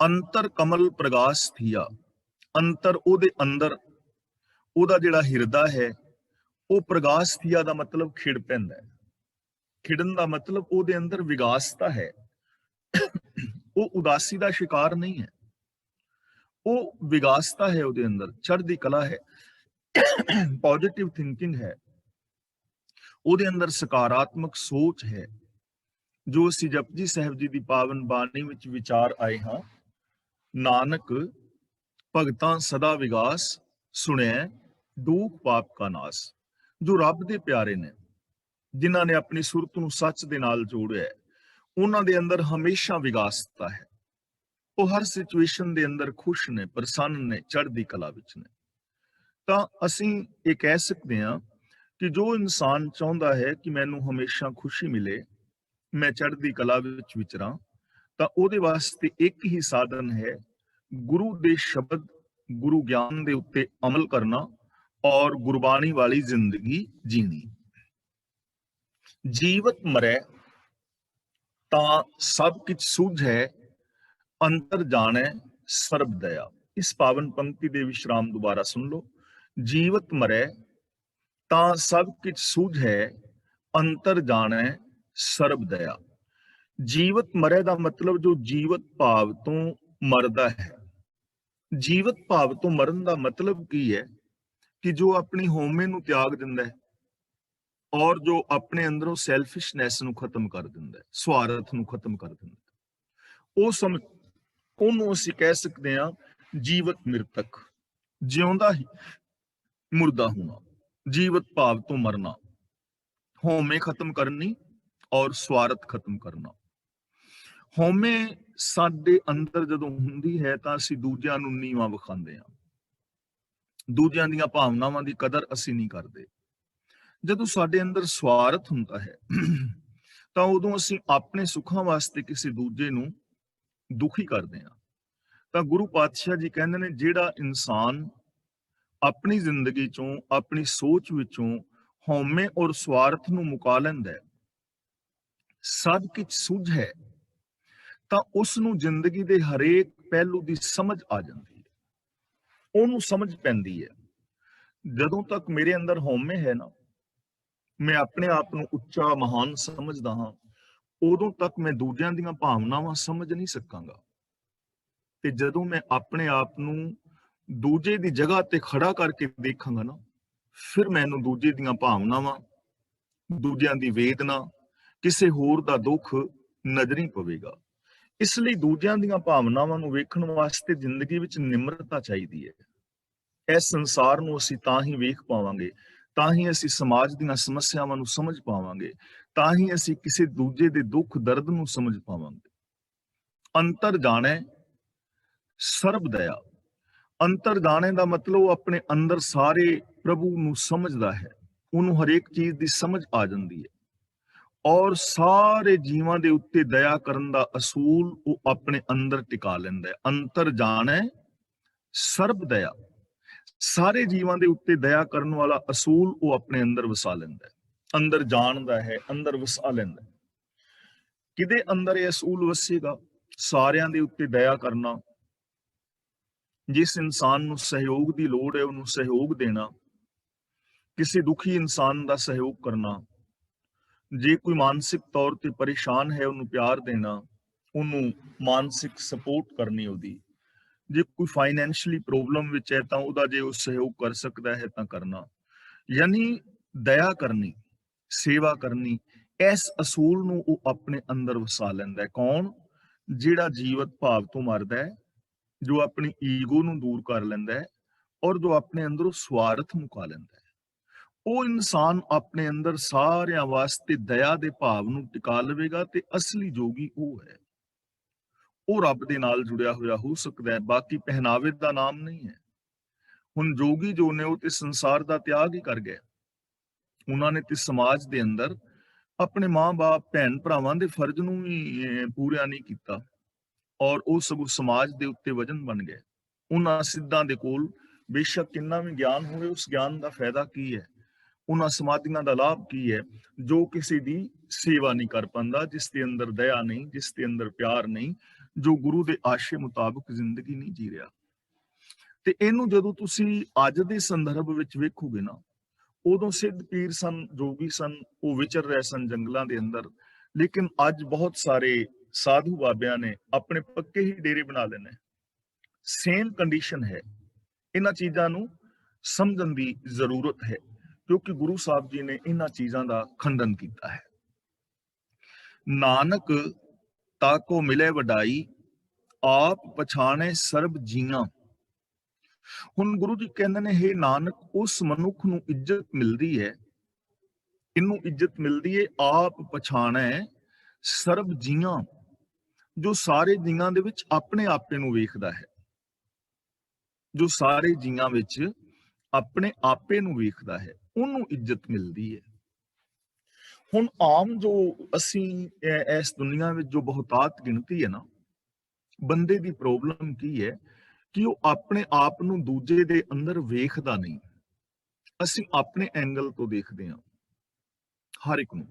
Speaker 1: ਅੰਤਰ ਕਮਲ ਪ੍ਰਗਾਸ ਥੀਆ। ਅੰਤਰ ਉਹਦੇ ਅੰਦਰ, ਉਹਦਾ ਜਿਹੜਾ ਹਿਰਦਾ ਹੈ ਉਹ ਪ੍ਰਗਾਸ ਥੀਆ ਦਾ ਮਤਲਬ ਖਿੜ ਪੈਂਦਾ ਹੈ। ਖਿੜਨ ਦਾ ਮਤਲਬ ਉਹਦੇ ਅੰਦਰ ਵਿਗਾਸਤਾ ਹੈ। ਉਹ ਉਦਾਸੀ ਦਾ ਸ਼ਿਕਾਰ ਨਹੀਂ ਹੈ, ਉਹ ਵਿਗਾਸਤਾ ਹੈ, ਉਹਦੇ ਅੰਦਰ ਚੜ੍ਹਦੀ ਕਲਾ ਹੈ, ਪੋਜ਼ਿਟਿਵ ਥਿੰਕਿੰਗ ਹੈ, ਉਹਦੇ ਅੰਦਰ ਸਕਾਰਾਤਮਕ ਸੋਚ ਹੈ। ਜੋ ਅਸੀਂ ਜਪਜੀ ਸਾਹਿਬ ਜੀ ਦੀ ਪਾਵਨ ਬਾਣੀ ਵਿੱਚ ਵਿਚਾਰ ਆਏ ਹਾਂ, ਨਾਨਕ ਭਗਤਾਂ ਸਦਾ ਵਿਗਾਸ, ਸੁਣਿਆ ਦੁਖ ਪਾਪ ਕਾ ਨਾਸ। ਜੋ ਰੱਬ ਦੇ ਪਿਆਰੇ ਨੇ, ਜਿਨ੍ਹਾਂ ਨੇ ਆਪਣੀ ਸੁਰਤ ਨੂੰ ਸੱਚ ਦੇ ਨਾਲ ਜੋੜਿਆ, ਉਹਨਾਂ ਦੇ ਅੰਦਰ ਹਮੇਸ਼ਾ ਵਿਗਾਸਤਾ ਹੈ। ਉਹ ਹਰ ਸਿਚੁਏਸ਼ਨ ਦੇ ਅੰਦਰ ਖੁਸ਼ ਨੇ, ਪ੍ਰਸੰਨ ਨੇ, ਚੜ੍ਹਦੀ ਕਲਾ ਵਿੱਚ ਨੇ। ਤਾਂ ਅਸੀਂ ਇਹ ਕਹਿ ਸਕਦੇ ਹਾਂ ਕਿ ਜੋ ਇਨਸਾਨ ਚਾਹੁੰਦਾ ਹੈ ਕਿ ਮੈਨੂੰ ਹਮੇਸ਼ਾ ਖੁਸ਼ੀ ਮਿਲੇ, ਮੈਂ ਚੜ੍ਹਦੀ ਕਲਾ ਵਿੱਚ ਵਿਚਰਾਂ, ਤਾਂ ਉਹਦੇ ਵਾਸਤੇ ਇੱਕ ਹੀ ਸਾਧਨ ਹੈ, ਗੁਰੂ ਦੇ ਸ਼ਬਦ, ਗੁਰੂ ਗਿਆਨ ਦੇ ਉੱਤੇ ਅਮਲ ਕਰਨਾ ਔਰ ਗੁਰਬਾਣੀ ਵਾਲੀ ਜ਼ਿੰਦਗੀ ਜੀਣੀ। ਜੀਵਤ ਮਰੈ ਤਾਂ ਸਭ ਕਿਛ ਸੂਝੈ, ਅੰਤਰ ਜਾਣੈ ਸਰਬ ਦਇਆ। ਇਸ ਪਾਵਨ ਪੰਕਤੀ ਦੇ ਵਿਸ਼ਰਾਮ ਦੁਬਾਰਾ ਸੁਣ ਲਓ। ਜੀਵਤ ਮਰੈ ਤਾਂ ਸਭ ਕਿਛ ਸੂਝੈ, ਅੰਤਰ ਜਾਣੈ ਸਰਬ ਦਇਆ। ਜੀਵਤ ਮਰੈ ਦਾ ਮਤਲਬ ਜੋ ਜੀਵਤ ਭਾਵ ਤੋਂ ਮਰਦਾ ਹੈ। ਜੀਵਤ ਭਾਵ ਤੋਂ ਮਰਨ ਦਾ ਮਤਲਬ ਕੀ ਹੈ? ਕਿ ਜੋ ਆਪਣੀ ਹਉਮੈ ਨੂੰ ਤਿਆਗ ਦਿੰਦਾ ਹੈ ਔਰ ਜੋ ਆਪਣੇ ਅੰਦਰੋਂ ਸੈਲਫਿਸ਼ਨੈਸ ਨੂੰ ਖਤਮ ਕਰ ਦਿੰਦਾ ਹੈ, ਸਵਾਰਥ ਨੂੰ ਖਤਮ ਕਰ ਦਿੰਦਾ ਹੈ। ਉਹ ਸਮਝ ਉਹਨੂੰ ਅਸੀਂ ਕਹਿ ਸਕਦੇ ਹਾਂ ਜੀਵਤ ਮ੍ਰਿਤਕ, ਜਿਉਂਦਾ ਹੀ ਮੁਰਦਾ ਹੋਣਾ, ਜੀਵਤ ਭਾਵ ਤੋਂ ਮਰਨਾ, ਹਉਮੈ ਖਤਮ ਕਰਨੀ ਔਰ ਸਵਾਰਥ ਖਤਮ ਕਰਨਾ। ਹਉਮੈ ਸਾਡੇ ਅੰਦਰ ਜਦੋਂ ਹੁੰਦੀ ਹੈ ਤਾਂ ਅਸੀਂ ਦੂਜਿਆਂ ਨੂੰ ਨੀਵਾਂ ਵਿਖਾਉਂਦੇ ਹਾਂ, ਦੂਜਿਆਂ ਦੀਆਂ ਭਾਵਨਾਵਾਂ ਦੀ ਕਦਰ ਅਸੀਂ ਨਹੀਂ ਕਰਦੇ। ਜਦੋਂ ਸਾਡੇ ਅੰਦਰ ਸਵਾਰਥ ਹੁੰਦਾ ਹੈ ਤਾਂ ਉਦੋਂ ਅਸੀਂ ਆਪਣੇ ਸੁੱਖਾਂ ਵਾਸਤੇ ਕਿਸੇ ਦੂਜੇ ਨੂੰ ਦੁਖੀ ਕਰਦੇ ਹਾਂ। ਤਾਂ ਗੁਰੂ ਪਾਤਸ਼ਾਹ ਜੀ ਕਹਿੰਦੇ ਨੇ, ਜਿਹੜਾ ਇਨਸਾਨ ਆਪਣੀ ਜ਼ਿੰਦਗੀ ਚੋਂ, ਆਪਣੀ ਸੋਚ ਵਿੱਚੋਂ ਹਉਮੈ ਔਰ ਸਵਾਰਥ ਨੂੰ ਮੁਕਾ ਲੈਂਦਾ ਹੈ, ਸਭ ਕੁਝ ਸੁਝ ਹੈ, ਤਾਂ ਉਸ ਨੂੰ ਜ਼ਿੰਦਗੀ ਦੇ ਹਰੇਕ ਪਹਿਲੂ ਦੀ ਸਮਝ ਆ ਜਾਂਦੀ ਹੈ, ਉਹਨੂੰ ਸਮਝ ਪੈਂਦੀ ਹੈ। ਜਦੋਂ ਤੱਕ ਮੇਰੇ ਅੰਦਰ ਹਉਮੈ ਹੈ ਨਾ, ਮੈਂ ਆਪਣੇ ਆਪ ਨੂੰ ਉੱਚਾ ਮਹਾਨ ਸਮਝਦਾ ਹਾਂ, ਉਦੋਂ ਤੱਕ ਮੈਂ ਦੂਜਿਆਂ ਦੀਆਂ ਭਾਵਨਾਵਾਂ ਸਮਝ ਨਹੀਂ ਸਕਾਂਗਾ। ਤੇ ਜਦੋਂ ਮੈਂ ਆਪਣੇ ਆਪ ਨੂੰ ਦੂਜੇ ਦੀ ਜਗ੍ਹਾ ਤੇ ਖੜਾ ਕਰਕੇ ਦੇਖਾਂਗਾ ਨਾ, ਫਿਰ ਮੈਨੂੰ ਦੂਜੇ ਦੀਆਂ ਭਾਵਨਾਵਾਂ, ਦੂਜਿਆਂ ਦੀ ਵੇਦਨਾ, ਕਿਸੇ ਹੋਰ ਦਾ ਦੁੱਖ ਨਜ਼ਰ ਨਹੀਂ ਪਵੇਗਾ। ਇਸ ਲਈ ਦੂਜਿਆਂ ਦੀਆਂ ਭਾਵਨਾਵਾਂ ਨੂੰ ਵੇਖਣ ਵਾਸਤੇ ਜ਼ਿੰਦਗੀ ਵਿੱਚ ਨਿਮਰਤਾ ਚਾਹੀਦੀ ਹੈ। ਇਸ ਸੰਸਾਰ ਨੂੰ ਅਸੀਂ ਤਾਂ ਹੀ ਵੇਖ ਪਾਵਾਂਗੇ, ਤਾਂ ਹੀ ਅਸੀਂ ਸਮਾਜ ਦੀਆਂ ਸਮੱਸਿਆਵਾਂ ਨੂੰ ਸਮਝ ਪਾਵਾਂਗੇ, ਤਾਂ ਹੀ ਅਸੀਂ ਕਿਸੇ ਦੂਜੇ ਦੇ ਦੁੱਖ ਦਰਦ ਨੂੰ ਸਮਝ ਪਾਵਾਂਗੇ। ਅੰਤਰ ਜਾਣੈ ਸਰਬ ਦਇਆ। ਅੰਤਰ ਜਾਣੇ ਦਾ ਮਤਲਬ ਉਹ ਆਪਣੇ ਅੰਦਰ ਸਾਰੇ ਪ੍ਰਭੂ ਨੂੰ ਸਮਝਦਾ ਹੈ, ਉਹਨੂੰ ਹਰੇਕ ਚੀਜ਼ ਦੀ ਸਮਝ ਆ ਜਾਂਦੀ ਹੈ, ਔਰ ਸਾਰੇ ਜੀਵਾਂ ਦੇ ਉੱਤੇ ਦਇਆ ਕਰਨ ਦਾ ਅਸੂਲ ਉਹ ਆਪਣੇ ਅੰਦਰ ਟਿਕਾ ਲੈਂਦਾ ਹੈ। ਅੰਤਰ ਜਾਣੈ ਸਰਬ ਦਇਆ, ਸਾਰੇ ਜੀਵਾਂ ਦੇ ਉੱਤੇ ਦਇਆ ਕਰਨ ਵਾਲਾ ਅਸੂਲ ਉਹ ਆਪਣੇ ਅੰਦਰ ਵਸਾ ਲੈਂਦਾ ਹੈ, ਅੰਦਰ ਜਾਣਦਾ ਹੈ, ਅੰਦਰ ਵਸਾ ਲੈਂਦਾ ਹੈ। ਕਿਹਦੇ ਅੰਦਰ ਇਹ ਅਸੂਲ ਵਸੇਗਾ? ਸਾਰਿਆਂ ਦੇ ਉੱਤੇ ਦਇਆ ਕਰਨਾ, ਜਿਸ ਇਨਸਾਨ ਨੂੰ ਸਹਿਯੋਗ ਦੀ ਲੋੜ ਹੈ ਉਹਨੂੰ ਸਹਿਯੋਗ ਦੇਣਾ, ਕਿਸੇ ਦੁਖੀ ਇਨਸਾਨ ਦਾ ਸਹਿਯੋਗ ਕਰਨਾ, ਜੇ ਕੋਈ ਮਾਨਸਿਕ ਤੌਰ ਤੇ ਪਰੇਸ਼ਾਨ ਹੈ ਉਹਨੂੰ ਪਿਆਰ ਦੇਣਾ, ਉਹਨੂੰ ਮਾਨਸਿਕ ਸਪੋਰਟ ਕਰਨੀ ਉਹਦੀ, ਜੇ ਕੋਈ ਫਾਈਨੈਂਸ਼ੀਅਲੀ ਪ੍ਰੋਬਲਮ ਵਿੱਚ ਹੈ ਤਾਂ ਉਹਦਾ ਜੇ ਉਹ ਸਹਿਯੋਗ ਕਰ ਸਕਦਾ ਹੈ ਤਾਂ ਕਰਨਾ, ਯਾਨੀ ਦਇਆ ਕਰਨੀ, ਸੇਵਾ ਕਰਨੀ। ਇਸ ਅਸੂਲ ਨੂੰ ਉਹ ਆਪਣੇ ਅੰਦਰ ਵਸਾ ਲੈਂਦਾ ਹੈ। ਕੌਣ? ਜਿਹੜਾ ਜੀਵਤ ਭਾਵ ਤੋਂ ਮਰਦਾ ਹੈ, ਜੋ ਆਪਣੀ ਈਗੋ ਨੂੰ ਦੂਰ ਕਰ ਲੈਂਦਾ ਹੈ ਔਰ ਜੋ ਆਪਣੇ ਅੰਦਰੋਂ ਸਵਾਰਥ ਮੁਕਾ ਲੈਂਦਾ ਹੈ। ਉਹ ਇਨਸਾਨ ਆਪਣੇ ਅੰਦਰ ਸਾਰਿਆਂ ਵਾਸਤੇ ਦਇਆ ਦੇ ਭਾਵ ਨੂੰ ਟਿਕਾ ਲਵੇਗਾ ਤੇ ਅਸਲੀ ਜੋਗੀ ਉਹ ਹੈ। ਉਹ ਰੱਬ ਦੇ ਨਾਲ ਜੁੜਿਆ ਹੋਇਆ ਹੋ ਸਕਦਾ ਹੈ, ਬਾਕੀ ਪਹਿਨਾਵੇ ਦਾ ਨਾਮ ਨਹੀਂ ਹੈ। ਹੁਣ ਜੋਗੀ ਜੋ ਨੇ ਉਹ ਤੇ ਸੰਸਾਰ ਦਾ ਤਿਆਗ ਹੀ ਕਰ ਗਏ, ਉਹਨਾਂ ਨੇ ਤੇ ਸਮਾਜ ਦੇ ਅੰਦਰ ਆਪਣੇ ਮਾਂ-ਬਾਪ, ਭੈਣ ਭਰਾਵਾਂ ਦੇ ਫਰਜ਼ ਨੂੰ ਵੀ ਪੂਰਾ ਨਹੀਂ ਕੀਤਾ, ਔਰ ਉਹ ਸਗੋਂ ਸਮਾਜ ਦੇ ਉੱਤੇ ਵਜਨ ਬਣ ਗਏ। ਉਹਨਾਂ ਸਿੱਧਾਂ ਦੇ ਕੋਲ ਬੇਸ਼ੱਕ ਕਿੰਨਾ ਵੀ ਗਿਆਨ ਹੋਵੇ, ਉਸ ਗਿਆਨ ਦਾ ਫਾਇਦਾ ਕੀ ਹੈ? ਉਹਨਾਂ ਸਮਾਧੀਆਂ ਦਾ ਲਾਭ ਕੀ ਹੈ ਜੋ ਕਿਸੇ ਦੀ ਸੇਵਾ ਨਹੀਂ ਕਰ ਪਾਉਂਦਾ, ਜਿਸ ਦੇ ਅੰਦਰ ਦਇਆ ਨਹੀਂ, ਜਿਸ ਦੇ ਅੰਦਰ ਪਿਆਰ ਨਹੀਂ, ਜੋ ਗੁਰੂ ਦੇ ਆਸ਼ੇ ਮੁਤਾਬਕ ਜ਼ਿੰਦਗੀ ਨਹੀਂ ਜੀ ਰਿਹਾ। ਤੇ ਇਹਨੂੰ ਜਦੋਂ ਤੁਸੀਂ ਅੱਜ ਦੇ ਸੰਦਰਭ ਵਿੱਚ ਵੇਖੋਗੇ ਨਾ, ਉਦੋਂ ਸਿੱਧ ਪੀਰ ਸਨ, ਜੋਗੀ ਸਨ, ਉਹ ਵਿਚਰ ਰਹੇ ਸਨ ਜੰਗਲਾਂ ਦੇ ਅੰਦਰ, ਲੇਕਿਨ ਅੱਜ ਬਹੁਤ ਸਾਰੇ ਸਾਧੂ ਬਾਬਿਆਂ ਨੇ ਆਪਣੇ ਪੱਕੇ ਹੀ ਡੇਰੇ ਬਣਾ ਲੈਣੇ। ਸੇਮ ਕੰਡੀਸ਼ਨ ਹੈ। ਇਹਨਾਂ ਚੀਜ਼ਾਂ ਨੂੰ ਸਮਝਣ ਦੀ ਜ਼ਰੂਰਤ ਹੈ, ਕਿਉਂਕਿ ਗੁਰੂ ਸਾਹਿਬ ਜੀ ਨੇ ਇਹਨਾਂ ਚੀਜ਼ਾਂ ਦਾ ਖੰਡਨ ਕੀਤਾ ਹੈ। ਨਾਨਕ ਤਾਕੋ ਮਿਲੇ ਵਡਾਈ, ਆਪ ਪਛਾਣੇ ਸਰਬ ਜੀਆਂ। ਹੁਣ ਗੁਰੂ ਜੀ ਕਹਿੰਦੇ ਨੇ, ਹੇ ਨਾਨਕ, ਉਸ ਮਨੁੱਖ ਨੂੰ ਇੱਜ਼ਤ ਮਿਲਦੀ ਹੈ, ਇਹਨੂੰ ਇੱਜ਼ਤ ਮਿਲਦੀ ਹੈ, ਆਪ ਪਛਾਣੇ ਸਰਬ ਜੀਆਂ, ਜੋ ਸਾਰੇ ਜੀਆਂ ਦੇ ਵਿੱਚ ਆਪਣੇ ਆਪੇ ਨੂੰ ਵੇਖਦਾ ਹੈ, ਜੋ ਸਾਰੇ ਜੀਆਂ ਵਿੱਚ ਆਪਣੇ ਆਪੇ ਨੂੰ ਵੇਖਦਾ ਹੈ, ਉਹਨੂੰ ਇੱਜ਼ਤ ਮਿਲਦੀ ਹੈ। ਹੁਣ ਆਮ ਜੋ ਅਸੀਂ ਇਸ ਦੁਨੀਆ ਵਿੱਚ ਜੋ ਬਹੁਤਾਤ ਗਿਣਤੀ ਹੈ ਨਾ, ਬੰਦੇ ਦੀ ਪ੍ਰੋਬਲਮ ਕੀ ਹੈ ਕਿ ਉਹ ਆਪਣੇ ਆਪ ਨੂੰ ਦੂਜੇ ਦੇ ਅੰਦਰ ਵੇਖਦਾ ਨਹੀਂ। ਅਸੀਂ ਆਪਣੇ ਐਂਗਲ ਤੋਂ ਦੇਖਦੇ ਹਾਂ ਹਰ ਇੱਕ ਨੂੰ।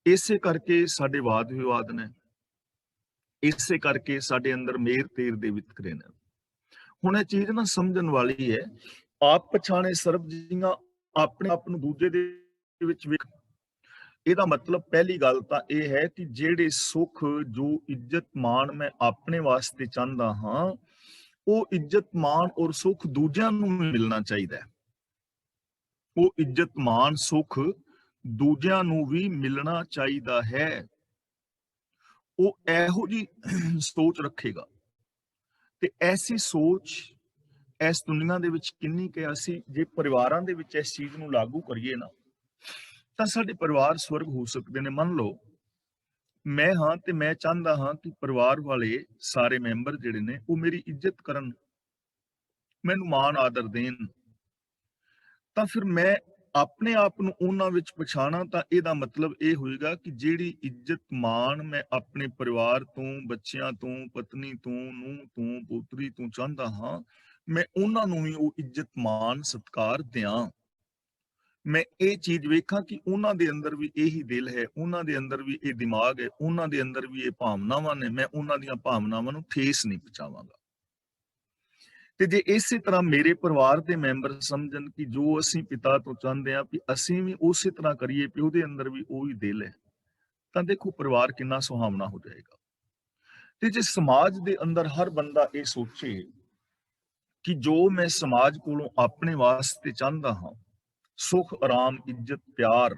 Speaker 1: ਇਸੇ ਕਰਕੇ ਸਾਡੇ ਵਾਦ ਵਿਵਾਦ ਨੇ, ਇਸੇ ਕਰਕੇ ਸਾਡੇ ਅੰਦਰ ਮੇਰ ਤੇਰ ਦੇ ਵਿਤਕਰੇ ਨੇ। ਹੁਣ ਇਹ ਚੀਜ਼ ਨਾ ਸਮਝਣ ਵਾਲੀ ਹੈ। ਆਪ ਪਛਾਣੇ ਸਰਬ ਜੀਆਂ, ਆਪਣੇ ਆਪ ਨੂੰ ਦੂਜੇ ਦੇ ਵਿੱਚ ਵੇਖ, ਇਹਦਾ ਮਤਲਬ ਪਹਿਲੀ ਗੱਲ ਤਾਂ ਇਹ ਹੈ ਕਿ ਜਿਹੜੇ ਸੁੱਖ, ਜੋ ਇੱਜ਼ਤ ਮਾਣ ਮੈਂ ਆਪਣੇ ਵਾਸਤੇ ਚਾਹੁੰਦਾ ਹਾਂ, ਉਹ ਇੱਜ਼ਤ ਮਾਣ ਔਰ ਸੁੱਖ ਦੂਜਿਆਂ ਨੂੰ ਵੀ ਮਿਲਣਾ ਚਾਹੀਦਾ ਹੈ। ਉਹ ਇੱਜ਼ਤ ਮਾਣ ਸੁੱਖ ਦੂਜਿਆਂ ਨੂੰ ਵੀ ਮਿਲਣਾ ਚਾਹੀਦਾ ਹੈ, ਉਹ ਇਹੋ ਜੀ ਸੋਚ ਰੱਖੇਗਾ। ਤੇ ਐਸੀ ਸੋਚ ਇਸ ਦੁਨੀਆ ਦੇ ਵਿੱਚ ਕਿੰਨੀ ਕਿ ਅਸੀਂ ਜੇ ਪਰਿਵਾਰਾਂ ਦੇ ਵਿੱਚ ਇਸ ਚੀਜ਼ ਨੂੰ ਲਾਗੂ ਕਰੀਏ ਨਾ, ਤਾਂ ਸਾਡੇ ਪਰਿਵਾਰ ਸਵਰਗ ਹੋ ਸਕਦੇ ਨੇ। ਮੰਨ ਲਓ ਮੈਂ ਹਾਂ ਤੇ ਮੈਂ ਚਾਹੁੰਦਾ ਹਾਂ ਕਿ ਪਰਿਵਾਰ ਵਾਲੇ ਸਾਰੇ ਮੈਂਬਰ ਜਿਹੜੇ ਨੇ ਉਹ ਮੇਰੀ ਇੱਜ਼ਤ ਕਰਨ, ਮੈਨੂੰ ਮਾਣ ਆਦਰ ਦੇਣ, ਤਾਂ ਫਿਰ ਮੈਂ ਆਪਣੇ ਆਪ ਨੂੰ ਉਹਨਾਂ ਵਿੱਚ ਪਛਾਣਾ। ਤਾਂ ਇਹਦਾ ਮਤਲਬ ਇਹ ਹੋਏਗਾ ਕਿ ਜਿਹੜੀ ਇੱਜ਼ਤ ਮਾਣ ਮੈਂ ਆਪਣੇ ਪਰਿਵਾਰ ਤੋਂ, ਬੱਚਿਆਂ ਤੋਂ, ਪਤਨੀ ਤੋਂ, ਨੂੰਹ ਤੋਂ, ਪੋਤਰੀ ਤੋਂ ਚਾਹੁੰਦਾ ਹਾਂ, ਮੈਂ ਉਹਨਾਂ ਨੂੰ ਵੀ ਉਹ ਇੱਜ਼ਤ ਮਾਣ ਸਤਿਕਾਰ ਦਿਆਂ। ਮੈਂ ਇਹ ਚੀਜ਼ ਵੇਖਾਂ ਕਿ ਉਹਨਾਂ ਦੇ ਅੰਦਰ ਵੀ ਇਹੀ ਦਿਲ ਹੈ, ਉਹਨਾਂ ਦੇ ਅੰਦਰ ਵੀ ਇਹ ਦਿਮਾਗ ਹੈ, ਉਹਨਾਂ ਦੇ ਅੰਦਰ ਵੀ ਇਹ ਭਾਵਨਾਵਾਂ ਨੇ, ਮੈਂ ਉਹਨਾਂ ਦੀਆਂ ਭਾਵਨਾਵਾਂ ਨੂੰ ਠੇਸ ਨਹੀਂ ਪਹੁੰਚਾਵਾਂਗਾ। ਤੇ ਜੇ ਇਸੇ ਤਰ੍ਹਾਂ ਮੇਰੇ ਪਰਿਵਾਰ ਦੇ ਮੈਂਬਰ ਸਮਝਣ ਕਿ ਜੋ ਅਸੀਂ ਪਿਤਾ ਤੋਂ ਚਾਹੁੰਦੇ ਹਾਂ ਵੀ ਅਸੀਂ ਵੀ ਉਸੇ ਤਰ੍ਹਾਂ ਕਰੀਏ, ਵੀ ਉਹਦੇ ਅੰਦਰ ਵੀ ਉਹੀ ਦਿਲ ਹੈ, ਤਾਂ ਦੇਖੋ ਪਰਿਵਾਰ ਕਿੰਨਾ ਸੁਹਾਵਣਾ ਹੋ ਜਾਏਗਾ। ਤੇ ਜੇ ਸਮਾਜ ਦੇ ਅੰਦਰ ਹਰ ਬੰਦਾ ਇਹ ਸੋਚੇ ਕਿ ਜੋ ਮੈਂ ਸਮਾਜ ਕੋਲੋਂ ਆਪਣੇ ਵਾਸਤੇ ਚਾਹੁੰਦਾ ਹਾਂ, ਸੁਖ, ਆਰਾਮ, ਇੱਜ਼ਤ, ਪਿਆਰ,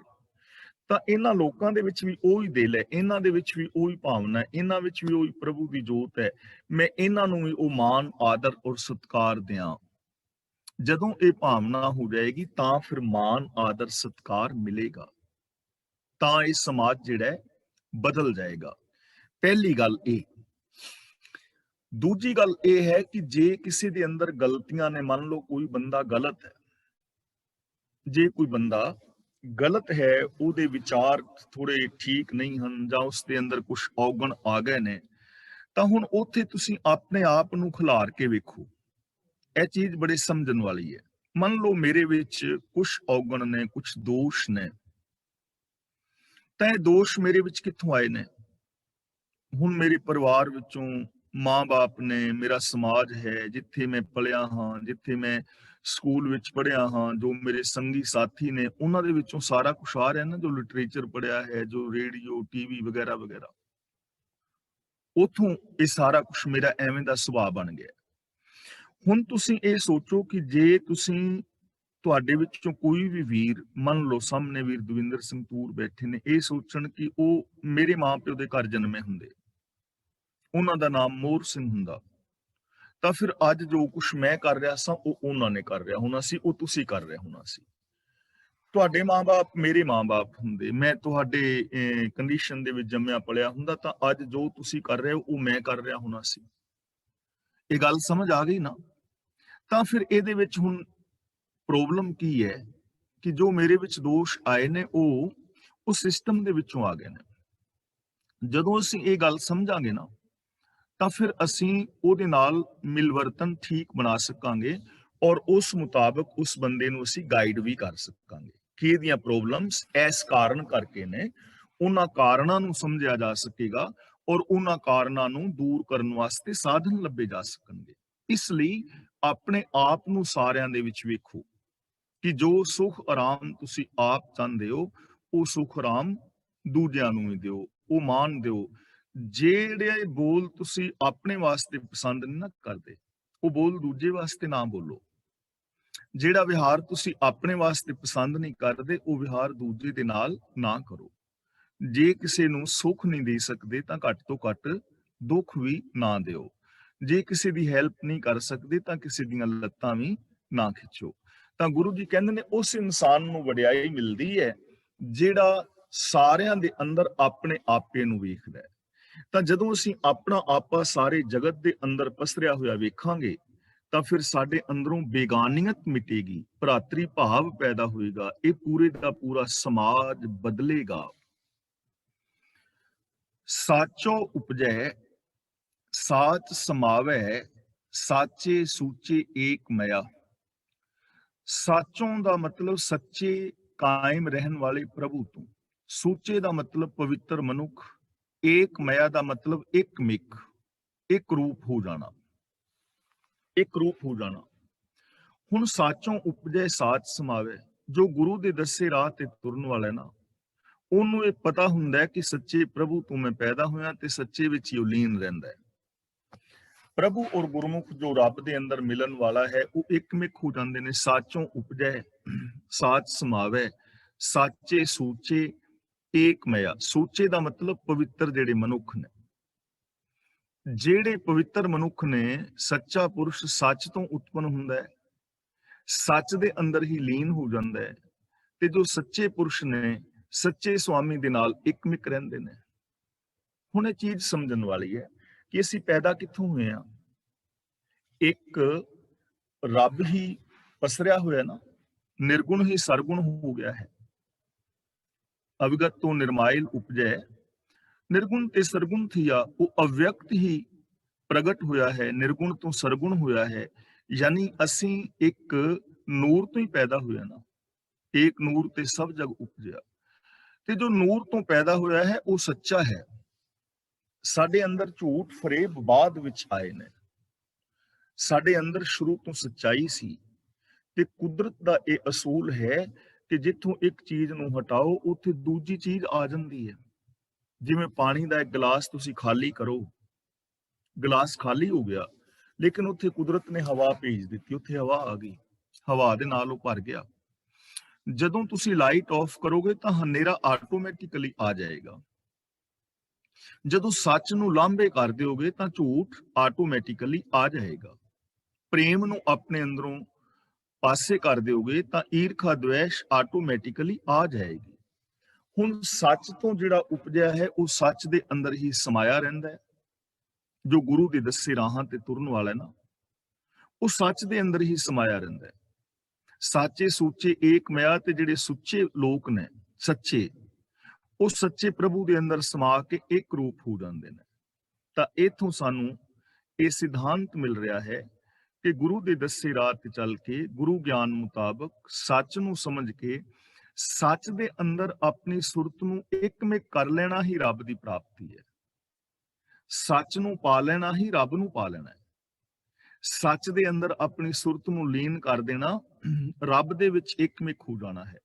Speaker 1: ਤਾਂ ਇਹਨਾਂ ਲੋਕਾਂ ਦੇ ਵਿੱਚ ਵੀ ਉਹੀ ਦਿਲ ਹੈ, ਇਹਨਾਂ ਦੇ ਵਿੱਚ ਵੀ ਉਹੀ ਭਾਵਨਾ ਹੈ, ਇਹਨਾਂ ਵਿੱਚ ਵੀ ਉਹੀ ਪ੍ਰਭੂ ਦੀ ਜੋਤ ਹੈ, ਮੈਂ ਇਹਨਾਂ ਨੂੰ ਵੀ ਉਹ ਮਾਣ, ਆਦਰ ਔਰ ਸਤਿਕਾਰ ਦਿਆਂ। ਜਦੋਂ ਇਹ ਭਾਵਨਾ ਹੋ ਜਾਏਗੀ ਤਾਂ ਫਿਰ ਮਾਣ, ਆਦਰ, ਸਤਿਕਾਰ ਮਿਲੇਗਾ, ਤਾਂ ਇਹ ਸਮਾਜ ਜਿਹੜਾ ਹੈ ਬਦਲ ਜਾਏਗਾ। ਪਹਿਲੀ ਗੱਲ ਇਹ। ਦੂਜੀ ਗੱਲ ਇਹ ਹੈ ਕਿ ਜੇ ਕਿਸੇ ਦੇ ਅੰਦਰ ਗਲਤੀਆਂ ਨੇ, ਮੰਨ ਲਓ ਕੋਈ ਬੰਦਾ ਗਲਤ ਹੈ, ਜੇ ਕੋਈ ਬੰਦਾ ਗਲਤ ਹੈ, ਉਹਦੇ ਵਿਚਾਰ ਥੋੜੇ ਠੀਕ ਨਹੀਂ ਹਨ ਜਾਂ ਉਸ ਦੇ ਅੰਦਰ ਕੁਝ ਔਗਣ ਆ ਗਏ ਨੇ, ਤਾਂ ਹੁਣ ਉੱਥੇ ਤੁਸੀਂ ਆਪਣੇ ਆਪ ਨੂੰ ਖਿਲਾਰ ਕੇ ਵੇਖੋ। ਇਹ ਚੀਜ਼ ਬੜੀ ਸਮਝਣ ਵਾਲੀ ਹੈ। ਮੰਨ ਲਓ ਮੇਰੇ ਵਿੱਚ ਕੁਝ ਔਗਣ ਨੇ, ਕੁਝ ਦੋਸ਼ ਨੇ, ਤਾਂ ਇਹ ਦੋਸ਼ ਮੇਰੇ ਵਿੱਚ ਕਿੱਥੋਂ ਆਏ ਨੇ? ਹੁਣ ਮੇਰੇ ਪਰਿਵਾਰ ਵਿੱਚੋਂ, ਮਾਂ-ਬਾਪ ਨੇ, ਮੇਰਾ ਸਮਾਜ ਹੈ, ਜਿੱਥੇ ਮੈਂ ਪਲਿਆ ਹਾਂ, ਜਿੱਥੇ ਮੈਂ ਸਕੂਲ ਵਿੱਚ ਪੜ੍ਹਿਆ ਹਾਂ, ਜੋ ਮੇਰੇ ਸੰਗੀ ਸਾਥੀ ਨੇ, ਉਹਨਾਂ ਦੇ ਵਿੱਚੋਂ ਸਾਰਾ ਕੁਛ ਆ ਰਿਹਾ ਨਾ, ਜੋ ਲਿਟਰੇਚਰ ਪੜ੍ਹਿਆ ਹੈ, ਜੋ ਰੇਡੀਓ, ਟੀਵੀ ਵਗੈਰਾ ਵਗੈਰਾ, ਉੱਥੋਂ ਇਹ ਸਾਰਾ ਕੁਛ ਮੇਰਾ ਐਵੇਂ ਦਾ ਸੁਭਾਅ ਬਣ ਗਿਆ। ਹੁਣ ਤੁਸੀਂ ਇਹ ਸੋਚੋ ਕਿ ਜੇ ਤੁਸੀਂ, ਤੁਹਾਡੇ ਵਿੱਚੋਂ ਕੋਈ ਵੀ ਵੀਰ, ਮੰਨ ਲਓ ਸਾਹਮਣੇ ਵੀਰ ਦਵਿੰਦਰ ਸਿੰਘ ਤੂਰ ਬੈਠੇ ਨੇ, ਇਹ ਸੋਚਣ ਕਿ ਉਹ ਮੇਰੇ ਮਾਂ-ਪਿਓ ਦੇ ਘਰ ਜਨਮੇ ਹੁੰਦੇ, ਉਹਨਾਂ ਦਾ ਨਾਮ ਮੋਹਰ ਸਿੰਘ ਹੁੰਦਾ, ਤਾਂ ਫਿਰ ਅੱਜ ਜੋ ਕੁਛ ਮੈਂ ਕਰ ਰਿਹਾ ਸਾਂ ਉਹ ਉਹਨਾਂ ਨੇ ਕਰ ਰਿਹਾ ਹੋਣਾ ਸੀ, ਉਹ ਤੁਸੀਂ ਕਰ ਰਿਹਾ ਹੋਣਾ ਸੀ। ਤੁਹਾਡੇ ਮਾਂ-ਬਾਪ ਮੇਰੇ ਮਾਂ-ਬਾਪ ਹੁੰਦੇ, ਮੈਂ ਤੁਹਾਡੇ ਕੰਡੀਸ਼ਨ ਦੇ ਵਿੱਚ ਜੰਮਿਆ ਪਲਿਆ ਹੁੰਦਾ, ਤਾਂ ਅੱਜ ਜੋ ਤੁਸੀਂ ਕਰ ਰਹੇ ਹੋ ਉਹ ਮੈਂ ਕਰ ਰਿਹਾ ਹੋਣਾ ਸੀ। ਇਹ ਗੱਲ ਸਮਝ ਆ ਗਈ ਨਾ? ਤਾਂ ਫਿਰ ਇਹਦੇ ਵਿੱਚ ਹੁਣ ਪ੍ਰੋਬਲਮ ਕੀ ਹੈ ਕਿ ਜੋ ਮੇਰੇ ਵਿੱਚ ਦੋਸ਼ ਆਏ ਨੇ ਉਹ ਸਿਸਟਮ ਦੇ ਵਿੱਚੋਂ ਆ ਗਏ ਨੇ। ਜਦੋਂ ਅਸੀਂ ਇਹ ਗੱਲ ਸਮਝਾਂਗੇ ਨਾ, ਤਾਂ ਫਿਰ ਅਸੀਂ ਉਹਦੇ ਨਾਲ ਮਿਲਵਰਤਨ ਠੀਕ ਬਣਾ ਸਕਾਂਗੇ ਔਰ ਉਸ ਮੁਤਾਬਕ ਉਸ ਬੰਦੇ ਨੂੰ ਅਸੀਂ ਗਾਈਡ ਵੀ ਕਰ ਸਕਾਂਗੇ ਕਿ ਇਹਦੀਆਂ ਪ੍ਰੋਬਲਮਸ ਇਸ ਕਾਰਨ ਕਰਕੇ ਨੇ। ਉਹਨਾਂ ਕਾਰਨਾਂ ਨੂੰ ਸਮਝਿਆ ਜਾ ਸਕੇਗਾ ਔਰ ਉਹਨਾਂ ਕਾਰਨਾਂ ਨੂੰ ਦੂਰ ਕਰਨ ਵਾਸਤੇ ਸਾਧਨ ਲੱਭੇ ਜਾ ਸਕਣਗੇ। ਇਸ ਲਈ ਆਪਣੇ ਆਪ ਨੂੰ ਸਾਰਿਆਂ ਦੇ ਵਿੱਚ ਵੇਖੋ ਕਿ ਜੋ ਸੁਖ ਆਰਾਮ ਤੁਸੀਂ ਆਪ ਚਾਹੁੰਦੇ ਹੋ, ਉਹ ਸੁਖ ਆਰਾਮ ਦੂਜਿਆਂ ਨੂੰ ਵੀ ਦਿਓ, ਉਹ ਮਾਣ ਦਿਓ। ਜਿਹੜੇ ਬੋਲ ਤੁਸੀਂ ਆਪਣੇ ਵਾਸਤੇ ਪਸੰਦ ਨਹੀਂ ਨਾ ਕਰਦੇ, ਉਹ ਬੋਲ ਦੂਜੇ ਵਾਸਤੇ ਨਾ ਬੋਲੋ। ਜਿਹੜਾ ਵਿਹਾਰ ਤੁਸੀਂ ਆਪਣੇ ਵਾਸਤੇ ਪਸੰਦ ਨਹੀਂ ਕਰਦੇ, ਉਹ ਵਿਹਾਰ ਦੂਜੇ ਦੇ ਨਾਲ ਨਾ ਕਰੋ। ਜੇ ਕਿਸੇ ਨੂੰ ਸੁੱਖ ਨਹੀਂ ਦੇ ਸਕਦੇ ਤਾਂ ਘੱਟ ਤੋਂ ਘੱਟ ਦੁੱਖ ਵੀ ਨਾ ਦਿਓ। ਜੇ ਕਿਸੇ ਦੀ ਹੈਲਪ ਨਹੀਂ ਕਰ ਸਕਦੇ ਤਾਂ ਕਿਸੇ ਦੀਆਂ ਲੱਤਾਂ ਵੀ ਨਾ ਖਿੱਚੋ। ਤਾਂ ਗੁਰੂ ਜੀ ਕਹਿੰਦੇ ਨੇ ਉਸ ਇਨਸਾਨ ਨੂੰ ਵਡਿਆਈ ਮਿਲਦੀ ਹੈ ਜਿਹੜਾ ਸਾਰਿਆਂ ਦੇ ਅੰਦਰ ਆਪਣੇ ਆਪੇ ਨੂੰ ਵੇਖਦਾ ਹੈ। ਤਾਂ ਜਦੋਂ ਅਸੀਂ ਆਪਣਾ ਆਪਾ ਸਾਰੇ ਜਗਤ ਦੇ ਅੰਦਰ ਪਸਰਿਆ ਹੋਇਆ ਵੇਖਾਂਗੇ ਤਾਂ ਫਿਰ ਸਾਡੇ ਅੰਦਰੋਂ ਬੇਗਾਨੀਅਤ ਮਿਟੇਗੀ, ਭਰਾਤਰੀ ਭਾਵ ਪੈਦਾ ਹੋਏਗਾ, ਇਹ ਪੂਰੇ ਦਾ ਪੂਰਾ ਸਮਾਜ ਬਦਲੇਗਾ। ਸਾਚੋ ਉਪਜੈ ਸਾਚ ਸਮਾਵੈ, ਸਾਚੇ ਸੂਚੇ ਏਕ ਮਇਆ। ਸਾਚੋਂ ਦਾ ਮਤਲਬ ਸੱਚੇ ਕਾਇਮ ਰਹਿਣ ਵਾਲੇ ਪ੍ਰਭੂ ਤੋਂ, ਸੂਚੇ ਦਾ ਮਤਲਬ ਪਵਿੱਤਰ ਮਨੁੱਖ, ਏਕ ਮਇਆ ਦਾ ਮਤਲਬ ਇੱਕ ਮਿਕ, ਇੱਕ ਰੂਪ ਹੋ ਜਾਣਾ, ਇੱਕ ਰੂਪ ਹੋ ਜਾਣਾ। ਹੁਣ ਸਾਚੋਂ ਉਪਜੈ ਸਾਚ ਸਮਾਵੈ, ਜੋ ਗੁਰੂ ਦੇ ਦੱਸੇ ਰਾਹ ਤੇ ਤੁਰਨ ਵਾਲਾ ਨਾ, ਉਹਨੂੰ ਇਹ ਪਤਾ ਹੁੰਦਾ ਹੈ ਕਿ ਸੱਚੇ ਪ੍ਰਭੂ ਤੋਂ ਮੈਂ ਪੈਦਾ ਹੋਇਆ ਤੇ ਸੱਚੇ ਵਿੱਚ ਹੀ ਉਹ ਲੀਨ ਰਹਿੰਦਾ ਹੈ। ਪ੍ਰਭੂ ਔਰ ਗੁਰਮੁਖ ਜੋ ਰੱਬ ਦੇ ਅੰਦਰ ਮਿਲਣ ਵਾਲਾ ਹੈ ਉਹ ਇੱਕਮਿਕ ਹੋ ਜਾਂਦੇ ਨੇ। ਸਾਚੋਂ ਉਪਜੈ ਸਾਚ ਸਮਾਵੈ, ਸਾਚੇ ਸੂਚੇ ਏਕ ਮਇਆ। ਸੂਚੇ ਦਾ ਮਤਲਬ ਪਵਿੱਤਰ ਜਿਹੜੇ ਮਨੁੱਖ ਨੇ। ਜਿਹੜੇ ਪਵਿੱਤਰ ਮਨੁੱਖ ਨੇ, ਸੱਚਾ ਪੁਰਸ਼ ਸੱਚ ਤੋਂ ਉਤਪੰਨ ਹੁੰਦਾ ਹੈ, ਸੱਚ ਦੇ ਅੰਦਰ ਹੀ ਲੀਨ ਹੋ ਜਾਂਦਾ ਹੈ, ਤੇ ਜੋ ਸੱਚੇ ਪੁਰਸ਼ ਨੇ ਸੱਚੇ ਸੁਆਮੀ ਦੇ ਨਾਲ ਇੱਕਮਿਕ ਰਹਿੰਦੇ ਨੇ। ਹੁਣ ਇਹ ਚੀਜ਼ ਸਮਝਣ ਵਾਲੀ ਹੈ ਕਿ ਅਸੀਂ ਪੈਦਾ ਕਿੱਥੋਂ ਹੋਏ ਆ। ਇੱਕ ਰੱਬ ਹੀ ਪਸਰਿਆ ਹੋਇਆ ਨਾ, ਨਿਰਗੁਣ ਹੀ ਸਰਗੁਣ ਹੋ ਗਿਆ ਹੈ। ਅਵਿਗਤ ਤੋਂ ਨਿਰਮਾਇਲ ਉਪਜੈ, ਨਿਰਗੁਣ ਤੇ ਸਰਗੁਣ ਥੀਆ। ਉਹ ਅਵਿਅਕਤ ਹੀ ਪ੍ਰਗਟ ਹੋਇਆ ਹੈ, ਨਿਰਗੁਣ ਤੋਂ ਸਰਗੁਣ ਹੋਇਆ ਹੈ। ਯਾਨੀ ਅਸੀਂ ਇੱਕ ਨੂਰ ਤੋਂ ਹੀ ਪੈਦਾ ਹੋਇਆ ਨਾ। ਏਕ ਨੂਰ ਤੇ ਸਭ ਜਗ ਉਪਜਿਆ। ਤੇ ਜੋ ਨੂਰ ਤੋਂ ਪੈਦਾ ਹੋਇਆ ਹੈ ਉਹ ਸੱਚਾ ਹੈ। ਸਾਡੇ ਅੰਦਰ ਝੂਠ ਫਰੇਬ ਬਾਅਦ ਵਿੱਚ ਆਏ ਨੇ। ਸਾਡੇ ਅੰਦਰ ਸ਼ੁਰੂ ਤੋਂ ਸੱਚਾਈ ਸੀ। ਤੇ ਕੁਦਰਤ ਦਾ ਇਹ ਅਸੂਲ ਹੈ ਕਿ ਜਿੱਥੋਂ ਇੱਕ ਚੀਜ਼ ਨੂੰ ਹਟਾਓ ਉੱਥੇ ਦੂਜੀ ਚੀਜ਼ ਆ ਜਾਂਦੀ ਹੈ। ਜਿਵੇਂ ਪਾਣੀ ਦਾ ਇੱਕ ਗਲਾਸ ਤੁਸੀਂ ਖਾਲੀ ਕਰੋ, ਗਲਾਸ ਖਾਲੀ ਹੋ ਗਿਆ, ਲੇਕਿਨ ਉੱਥੇ ਕੁਦਰਤ ਨੇ ਹਵਾ ਭੇਜ ਦਿੱਤੀ, ਉੱਥੇ ਹਵਾ ਆ ਗਈ, ਹਵਾ ਦੇ ਨਾਲ ਉਹ ਭਰ ਗਿਆ। ਜਦੋਂ ਤੁਸੀਂ ਲਾਈਟ ਆਫ ਕਰੋਗੇ ਤਾਂ ਹਨੇਰਾ ਆਟੋਮੈਟਿਕਲੀ ਆ ਜਾਏਗਾ। ਜਦੋਂ ਸੱਚ ਨੂੰ ਲਾਂਭੇ ਕਰ ਦਿਓਗੇ ਤਾਂ ਝੂਠ ਆਟੋਮੈਟਿਕਲੀ ਆ ਜਾਏਗਾ। ਪ੍ਰੇਮ ਨੂੰ ਆਪਣੇ ਅੰਦਰੋਂ ਪਾਸੇ ਕਰ ਦਿਓਗੇ ਤਾਂ ਈਰਖਾ ਦਵੇਸ਼ ਆਟੋਮੈਟਿਕਲੀ ਆ ਜਾਏਗੀ। ਹੁਣ ਸੱਚ ਤੋਂ ਜਿਹੜਾ ਉਪਜਿਆ ਹੈ ਉਹ ਸੱਚ ਦੇ ਅੰਦਰ ਹੀ ਸਮਾਇਆ ਰਹਿੰਦਾ ਹੈ। ਜੋ ਗੁਰੂ ਦੇ ਦੱਸੇ ਰਾਹਾਂ ਤੇ ਤੁਰਨ ਵਾਲਾ ਹੈ ਨਾ, ਉਹ ਸੱਚ ਦੇ ਅੰਦਰ ਹੀ ਸਮਾਇਆ ਰਹਿੰਦਾ ਹੈ। ਸਾਚੇ ਸੂਚੇ ਏਕ ਮਇਆ। ਤੇ ਜਿਹੜੇ ਸੁੱਚੇ ਲੋਕ ਨੇ, ਸੱਚੇ, ਉਹ ਸੱਚੇ ਪ੍ਰਭੂ ਦੇ ਅੰਦਰ ਸਮਾ ਕੇ ਇੱਕ ਰੂਪ ਹੋ ਜਾਂਦੇ ਨੇ। ਤਾਂ ਇਥੋਂ ਸਾਨੂੰ ਇਹ ਸਿਧਾਂਤ ਮਿਲ ਰਿਹਾ ਹੈ ਕਿ ਗੁਰੂ ਦੇ ਦੱਸੇ ਰਾਹ ਤੇ ਚੱਲ ਕੇ, ਗੁਰੂ ਗਿਆਨ ਮੁਤਾਬਕ ਸੱਚ ਨੂੰ ਸਮਝ ਕੇ, ਸੱਚ ਦੇ ਅੰਦਰ ਆਪਣੀ ਸੁਰਤ ਨੂੰ ਇੱਕਮਿਕ ਕਰ ਲੈਣਾ ਹੀ ਰੱਬ ਦੀ ਪ੍ਰਾਪਤੀ ਹੈ। ਸੱਚ ਨੂੰ ਪਾ ਲੈਣਾ ਹੀ ਰੱਬ ਨੂੰ ਪਾ ਲੈਣਾ ਹੈ। ਸੱਚ ਦੇ ਅੰਦਰ ਆਪਣੀ ਸੁਰਤ ਨੂੰ ਲੀਨ ਕਰ ਦੇਣਾ, ਰੱਬ ਦੇ ਵਿੱਚ ਇੱਕਮਿਕ ਹੋ ਜਾਣਾ ਹੈ।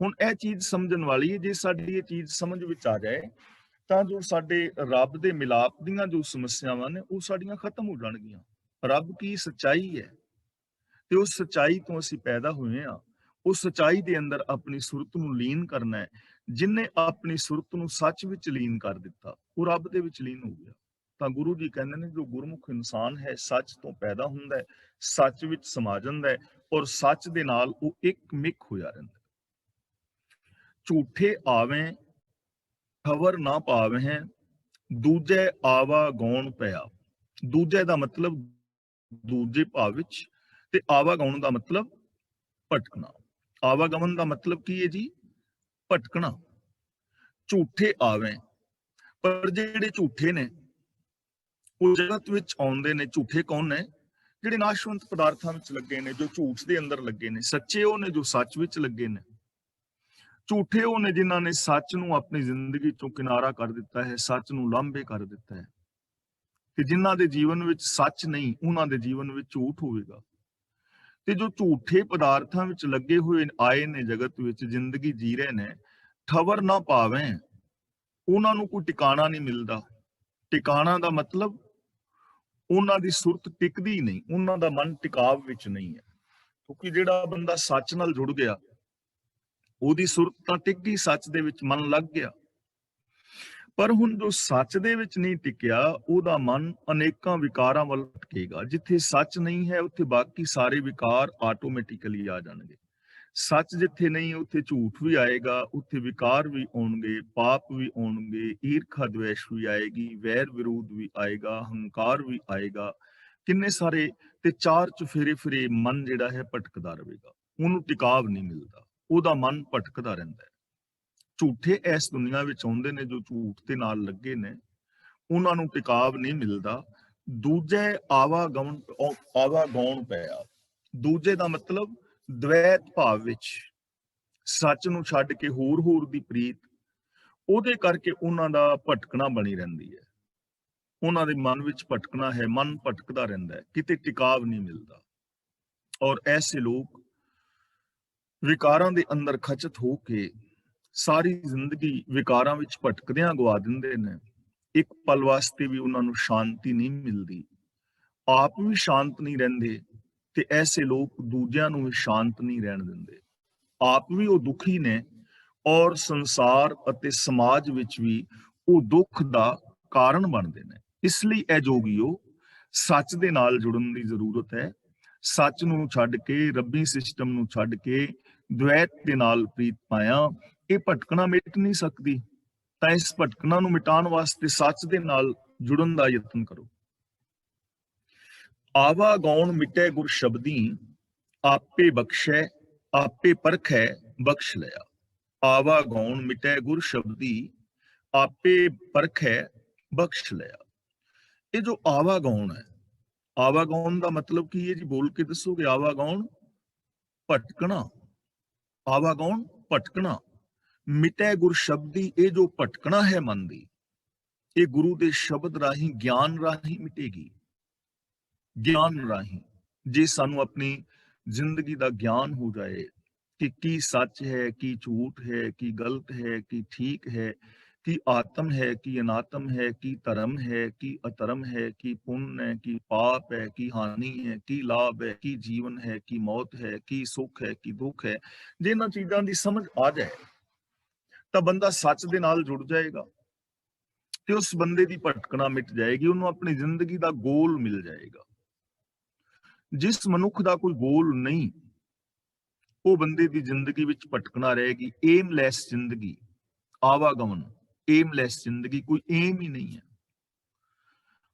Speaker 1: ਹੁਣ ਇਹ ਚੀਜ਼ ਸਮਝਣ ਵਾਲੀ ਹੈ। ਜੇ ਸਾਡੀ ਇਹ ਚੀਜ਼ ਸਮਝ ਵਿੱਚ ਆ ਜਾਏ ਤਾਂ ਜੋ ਸਾਡੇ ਰੱਬ ਦੇ ਮਿਲਾਪ ਦੀਆਂ ਜੋ ਸਮੱਸਿਆਵਾਂ ਨੇ ਉਹ ਸਾਡੀਆਂ ਖਤਮ ਹੋ ਜਾਣਗੀਆਂ। ਰੱਬ ਕੀ ਸੱਚਾਈ ਹੈ ਤੇ ਉਸ ਸੱਚਾਈ ਤੋਂ ਅਸੀਂ ਪੈਦਾ ਹੋਏ ਆ। ਉਸ ਸੱਚਾਈ ਦੇ ਅੰਦਰ ਆਪਣੀ ਸੁਰਤ ਨੂੰ ਲੀਨ ਕਰਨਾ ਹੈ। ਜਿਨਨੇ ਆਪਣੀ ਸੁਰਤ ਨੂੰ ਸੱਚ ਵਿੱਚ ਲੀਨ ਕਰ ਦਿੱਤਾ ਉਹ ਰੱਬ ਦੇ ਵਿੱਚ ਲੀਨ ਹੋ ਗਿਆ। ਤਾਂ ਗੁਰੂ ਜੀ ਕਹਿੰਦੇ ਨੇ ਜੋ ਗੁਰਮੁਖ ਇਨਸਾਨ ਹੈ ਸੱਚ ਤੋਂ ਪੈਦਾ ਹੁੰਦਾ ਹੈ, ਸੱਚ ਵਿੱਚ ਸਮਾ ਜਾਂਦਾ ਹੈ ਔਰ ਸੱਚ ਦੇ ਨਾਲ ਉਹ ਇੱਕ ਮਿਕ ਹੋਇਆ ਰਹਿੰਦਾ। ਝੂਠੇ ਆਵੇਂ ਖਬਰ ਨਾ ਪਾਵਹਿ, ਦੂਜੇ ਆਵਾ ਗੌਣ ਪਿਆ। ਦੂਜੇ ਦਾ ਮਤਲਬ ਦੂਜੇ ਭਾਵ ਵਿੱਚ, ਤੇ ਆਵਾਗਾਉਣ ਦਾ ਮਤਲਬ ਭਟਕਣਾ। ਆਵਾਗਮਨ ਦਾ ਮਤਲਬ ਕੀ ਹੈ ਜੀ? ਭਟਕਣਾ। ਝੂਠੇ ਆਵੇਂ, ਪਰ ਜਿਹੜੇ ਝੂਠੇ ਨੇ ਉਹ ਜਗਤ ਵਿੱਚ ਆਉਂਦੇ ਨੇ। ਝੂਠੇ ਕੌਣ ਨੇ? ਜਿਹੜੇ ਨਾਸ਼ਵੰਤ ਪਦਾਰਥਾਂ ਵਿੱਚ ਲੱਗੇ ਨੇ, ਜੋ ਝੂਠ ਦੇ ਅੰਦਰ ਲੱਗੇ ਨੇ। ਸੱਚੇ ਉਹ ਨੇ ਜੋ ਸੱਚ ਵਿੱਚ ਲੱਗੇ ਨੇ। ਝੂਠੇ ਉਹ ਨੇ ਜਿਨ੍ਹਾਂ ਨੇ ਸੱਚ ਨੂੰ ਆਪਣੀ ਜ਼ਿੰਦਗੀ ਚੋਂ ਕਿਨਾਰਾ ਕਰ ਦਿੱਤਾ ਹੈ, ਸੱਚ ਨੂੰ ਲਾਂਭੇ ਕਰ ਦਿੱਤਾ ਹੈ। ਤੇ ਜਿਨ੍ਹਾਂ ਦੇ ਜੀਵਨ ਵਿੱਚ ਸੱਚ ਨਹੀਂ, ਉਹਨਾਂ ਦੇ ਜੀਵਨ ਵਿੱਚ ਝੂਠ ਹੋਵੇਗਾ। ਤੇ ਜੋ ਝੂਠੇ ਪਦਾਰਥਾਂ ਵਿੱਚ ਲੱਗੇ ਹੋਏ ਆਏ ਨੇ, ਜਗਤ ਵਿੱਚ ਜ਼ਿੰਦਗੀ ਜੀ ਰਹੇ ਨੇ, ਠਵਰ ਨਾ ਪਾਵੇਂ, ਉਹਨਾਂ ਨੂੰ ਕੋਈ ਟਿਕਾਣਾ ਨਹੀਂ ਮਿਲਦਾ। ਟਿਕਾਣਾ ਦਾ ਮਤਲਬ ਉਹਨਾਂ ਦੀ ਸੁਰਤ ਟਿਕਦੀ ਨਹੀਂ, ਉਹਨਾਂ ਦਾ ਮਨ ਟਿਕਾਵ ਵਿੱਚ ਨਹੀਂ ਹੈ। ਕਿਉਂਕਿ ਜਿਹੜਾ ਬੰਦਾ ਸੱਚ ਨਾਲ ਜੁੜ ਗਿਆ ਉਹਦੀ ਸੁਰਤ ਤਾਂ ਟਿਕ ਗਈ, ਸੱਚ ਦੇ ਵਿੱਚ ਮਨ ਲੱਗ ਗਿਆ। ਪਰ ਹੁਣ ਜੋ ਸੱਚ ਦੇ ਵਿੱਚ ਨਹੀਂ ਟਿਕਿਆ ਉਹਦਾ ਮਨ ਅਨੇਕਾਂ ਵਿਕਾਰਾਂ ਵੱਲ ਭਟਕੇਗਾ। ਜਿੱਥੇ ਸੱਚ ਨਹੀਂ ਹੈ ਉੱਥੇ ਬਾਕੀ ਸਾਰੇ ਵਿਕਾਰ ਆਟੋਮੈਟਿਕਲੀ ਆ ਜਾਣਗੇ। ਸੱਚ ਜਿੱਥੇ ਨਹੀਂ ਉੱਥੇ ਝੂਠ ਵੀ ਆਏਗਾ, ਉੱਥੇ ਵਿਕਾਰ ਵੀ ਆਉਣਗੇ, ਪਾਪ ਵੀ ਆਉਣਗੇ, ਈਰਖਾ ਦਵੇਸ਼ ਵੀ ਆਏਗੀ, ਵੈਰ ਵਿਰੋਧ ਵੀ ਆਏਗਾ, ਹੰਕਾਰ ਵੀ ਆਏਗਾ, ਕਿੰਨੇ ਸਾਰੇ। ਤੇ ਚਾਰ ਚੁਫੇਰੇ ਫਿਰੇ ਮਨ ਜਿਹੜਾ ਹੈ ਭਟਕਦਾ ਰਹੇਗਾ, ਉਹਨੂੰ ਟਿਕਾਵ ਨਹੀਂ ਮਿਲਦਾ, ਉਹਦਾ ਮਨ ਭਟਕਦਾ ਰਹਿੰਦਾ ਹੈ। ਝੂਠੇ ਇਸ ਦੁਨੀਆ ਵਿੱਚ ਆਉਂਦੇ ਨੇ, ਜੋ ਝੂਠ ਦੇ ਨਾਲ ਲੱਗੇ ਨੇ, ਉਹਨਾਂ ਨੂੰ ਟਿਕਾਵ ਨਹੀਂ ਮਿਲਦਾ। ਦੂਜੇ ਆਵਾਗਾਉਣ ਪਿਆ। ਦੂਜੇ ਦਾ ਮਤਲਬ ਦ્વੈਤ ਭਾਵ ਵਿੱਚ, ਸੱਚ ਨੂੰ ਛੱਡ ਕੇ ਹੋਰ ਦੀ ਪ੍ਰੀਤ, ਉਹਦੇ ਕਰਕੇ ਉਹਨਾਂ ਦਾ ਭਟਕਣਾ ਬਣੀ ਰਹਿੰਦੀ ਹੈ। ਉਹਨਾਂ ਦੇ ਮਨ ਵਿੱਚ ਭਟਕਣਾ ਹੈ, ਮਨ ਭਟਕਦਾ ਰਹਿੰਦਾ ਹੈ, ਕਿਤੇ ਟਿਕਾਵ ਨਹੀਂ ਮਿਲਦਾ। ਔਰ ਐਸੇ ਲੋਕ ਵਿਕਾਰਾਂ ਦੇ ਅੰਦਰ ਖਚਤ ਹੋ ਕੇ ਸਾਰੀ ਜ਼ਿੰਦਗੀ ਵਿਕਾਰਾਂ ਵਿੱਚ ਭਟਕਦਿਆਂ ਗਵਾ ਦਿੰਦੇ ਨੇ। ਇੱਕ ਪਲ ਵਾਸਤੇ ਵੀ ਉਹਨਾਂ ਨੂੰ ਸ਼ਾਂਤੀ ਨਹੀਂ ਮਿਲਦੀ, ਆਪ ਵੀ ਸ਼ਾਂਤ ਨਹੀਂ ਰਹਿੰਦੇ, ਤੇ ਐਸੇ ਲੋਕ ਦੂਜਿਆਂ ਨੂੰ ਵੀ ਸ਼ਾਂਤ ਨਹੀਂ ਰਹਿਣ ਦਿੰਦੇ। ਆਪ ਵੀ ਉਹ ਦੁਖੀ ਨੇ ਔਰ ਸੰਸਾਰ ਅਤੇ ਸਮਾਜ ਵਿੱਚ ਵੀ ਉਹ ਦੁੱਖ ਦਾ ਕਾਰਨ ਬਣਦੇ ਨੇ। ਇਸ ਲਈ ਇਹ ਜੋਗੀਓ, ਸੱਚ ਦੇ ਨਾਲ ਜੁੜਨ ਦੀ ਜ਼ਰੂਰਤ ਹੈ। ਸੱਚ ਨੂੰ ਛੱਡ ਕੇ, ਰੱਬੀ ਸਿਸਟਮ ਨੂੰ ਛੱਡ ਕੇ ਦੁਐਤ ਦੇ ਨਾਲ ਪ੍ਰੀਤ ਪਾਇਆ, ਇਹ ਭਟਕਣਾ ਮਿਟ ਨਹੀਂ ਸਕਦੀ। ਤਾਂ ਇਸ ਭਟਕਣਾ ਨੂੰ ਮਿਟਾਉਣ ਵਾਸਤੇ ਸੱਚ ਦੇ ਨਾਲ ਜੁੜਨ ਦਾ ਯਤਨ ਕਰੋ। ਆਵਾ ਗੌਣ ਮਿਟੇ ਗੁਰ ਸ਼ਬਦੀ, ਆਪੇ ਬਖਸ਼ੈ ਆਪੇ ਪਰਖੈ ਬਖਸ਼ ਲਿਆ। ਆਵਾ ਗੌਣ ਮਿਟੇ ਗੁਰ ਸ਼ਬਦੀ, ਆਪੇ ਪਰਖੈ ਬਖਸ਼ ਲਿਆ। ਇਹ ਜੋ ਆਵਾ ਗੌਣ ਹੈ, ਆਵਾ ਗੌਣ ਦਾ ਮਤਲਬ ਕੀ ਹੈ ਜੀ? ਬੋਲ ਕੇ ਦੱਸੋਗੇ। ਆਵਾ ਗੌਣ ਭਟਕਣਾ, ਆਵਾ ਗੌਣ ਭਟਕਣਾ। ਮਿਟੈ ਗੁਰ ਸ਼ਬਦੀ, ਇਹ ਜੋ ਭਟਕਣਾ ਹੈ ਮਨ ਦੀ, ਇਹ ਗੁਰੂ ਦੇ ਸ਼ਬਦ ਰਾਹੀਂ, ਗਿਆਨ ਰਾਹੀਂ ਮਿਟੇਗੀ। ਗਿਆਨ ਰਾਹੀਂ, ਜੇ ਸਾਨੂੰ ਆਪਣੀ ਜ਼ਿੰਦਗੀ ਦਾ ਗਿਆਨ ਹੋ ਜਾਏ ਕਿ ਕੀ ਸੱਚ ਹੈ, ਕੀ ਝੂਠ ਹੈ, ਕੀ ਗਲਤ ਹੈ, ਕੀ ਠੀਕ ਹੈ, ਕੀ ਆਤਮ ਹੈ, ਕੀ ਅਨਾਤਮ ਹੈ, ਕੀ ਧਰਮ ਹੈ, ਕੀ ਅਧਰਮ ਹੈ, ਕੀ ਪੁੰਨ ਹੈ, ਕੀ ਪਾਪ ਹੈ, ਕੀ ਹਾਨੀ ਹੈ, ਕੀ ਲਾਭ ਹੈ, ਕੀ ਜੀਵਨ ਹੈ, ਕੀ ਮੌਤ ਹੈ, ਕੀ ਸੁੱਖ ਹੈ, ਕੀ ਦੁੱਖ ਹੈ, ਜੇ ਇਹਨਾਂ ਚੀਜ਼ਾਂ ਦੀ ਸਮਝ ਆ ਜਾਏ ਤਾਂ ਬੰਦਾ ਸੱਚ ਦੇ ਨਾਲ ਜੁੜ ਜਾਏਗਾ ਤੇ ਉਸ ਬੰਦੇ ਦੀ ਭਟਕਣਾ ਮਿਟ ਜਾਏਗੀ, ਉਹਨੂੰ ਆਪਣੀ ਜ਼ਿੰਦਗੀ ਦਾ ਗੋਲ ਮਿਲ ਜਾਏਗਾ। ਜਿਸ ਮਨੁੱਖ ਦਾ ਕੋਈ ਗੋਲ ਨਹੀਂ, ਉਹ ਬੰਦੇ ਦੀ ਜ਼ਿੰਦਗੀ ਵਿੱਚ ਭਟਕਣਾ ਰਹੇਗੀ। ਏਮਲੈਸ ਜ਼ਿੰਦਗੀ, ਆਵਾਗਮਨ, ਏਮਲੈਸ ਜ਼ਿੰਦਗੀ, ਕੋਈ ਏਮ ਹੀ ਨਹੀਂ ਹੈ।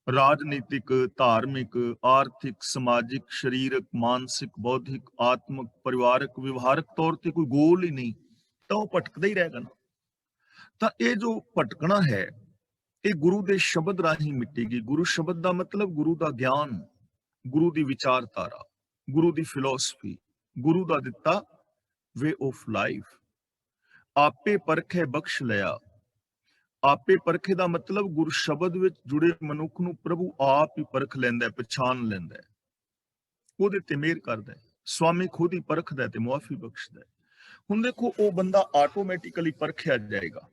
Speaker 1: ਰਾਜਨੀਤਿਕ, ਧਾਰਮਿਕ, ਆਰਥਿਕ, ਸਮਾਜਿਕ, ਸਰੀਰਕ, ਮਾਨਸਿਕ, ਬੌਧਿਕ, ਆਤਮਿਕ, ਪਰਿਵਾਰਕ, ਵਿਵਹਾਰਕ ਤੌਰ ਤੇ ਕੋਈ ਗੋਲ ਹੀ ਨਹੀਂ, ਤਾਂ ਉਹ ਭਟਕਦਾ ਹੀ ਰਹੇਗਾ ਨਾ। ਤਾਂ ਇਹ ਜੋ ਭਟਕਣਾ ਹੈ, ਇਹ ਗੁਰੂ ਦੇ ਸ਼ਬਦ ਰਾਹੀਂ ਮਿਟੇਗੀ। ਗੁਰੂ ਸ਼ਬਦ ਦਾ ਮਤਲਬ ਗੁਰੂ ਦਾ ਗਿਆਨ, ਗੁਰੂ ਦੀ ਵਿਚਾਰਧਾਰਾ, ਗੁਰੂ ਦੀ ਫਿਲਾਸਫੀ, ਗੁਰੂ ਦਾ ਦਿੱਤਾ ਵੇ ਆਫ ਲਾਈਫ। ਆਪੇ ਪਰਖੇ ਬਖਸ਼ ਲਿਆ। ਆਪੇ ਪਰਖੇ ਦਾ ਮਤਲਬ ਗੁਰੂ ਸ਼ਬਦ ਵਿੱਚ ਜੁੜੇ ਮਨੁੱਖ ਨੂੰ ਪ੍ਰਭੂ ਆਪ ਹੀ ਪਰਖ ਲੈਂਦਾ, ਪਛਾਣ ਲੈਂਦਾ, ਉਹਦੇ ਤੇ ਮਿਹਰ ਕਰਦਾ। ਸਵਾਮੀ ਖੁਦ ਹੀ ਪਰਖਦਾ ਤੇ ਮੁਆਫੀ ਬਖਸ਼ਦਾ। ਹੁਣ ਦੇਖੋ, ਉਹ ਬੰਦਾ ਆਟੋਮੈਟਿਕਲੀ ਪਰਖਿਆ ਜਾਏਗਾ।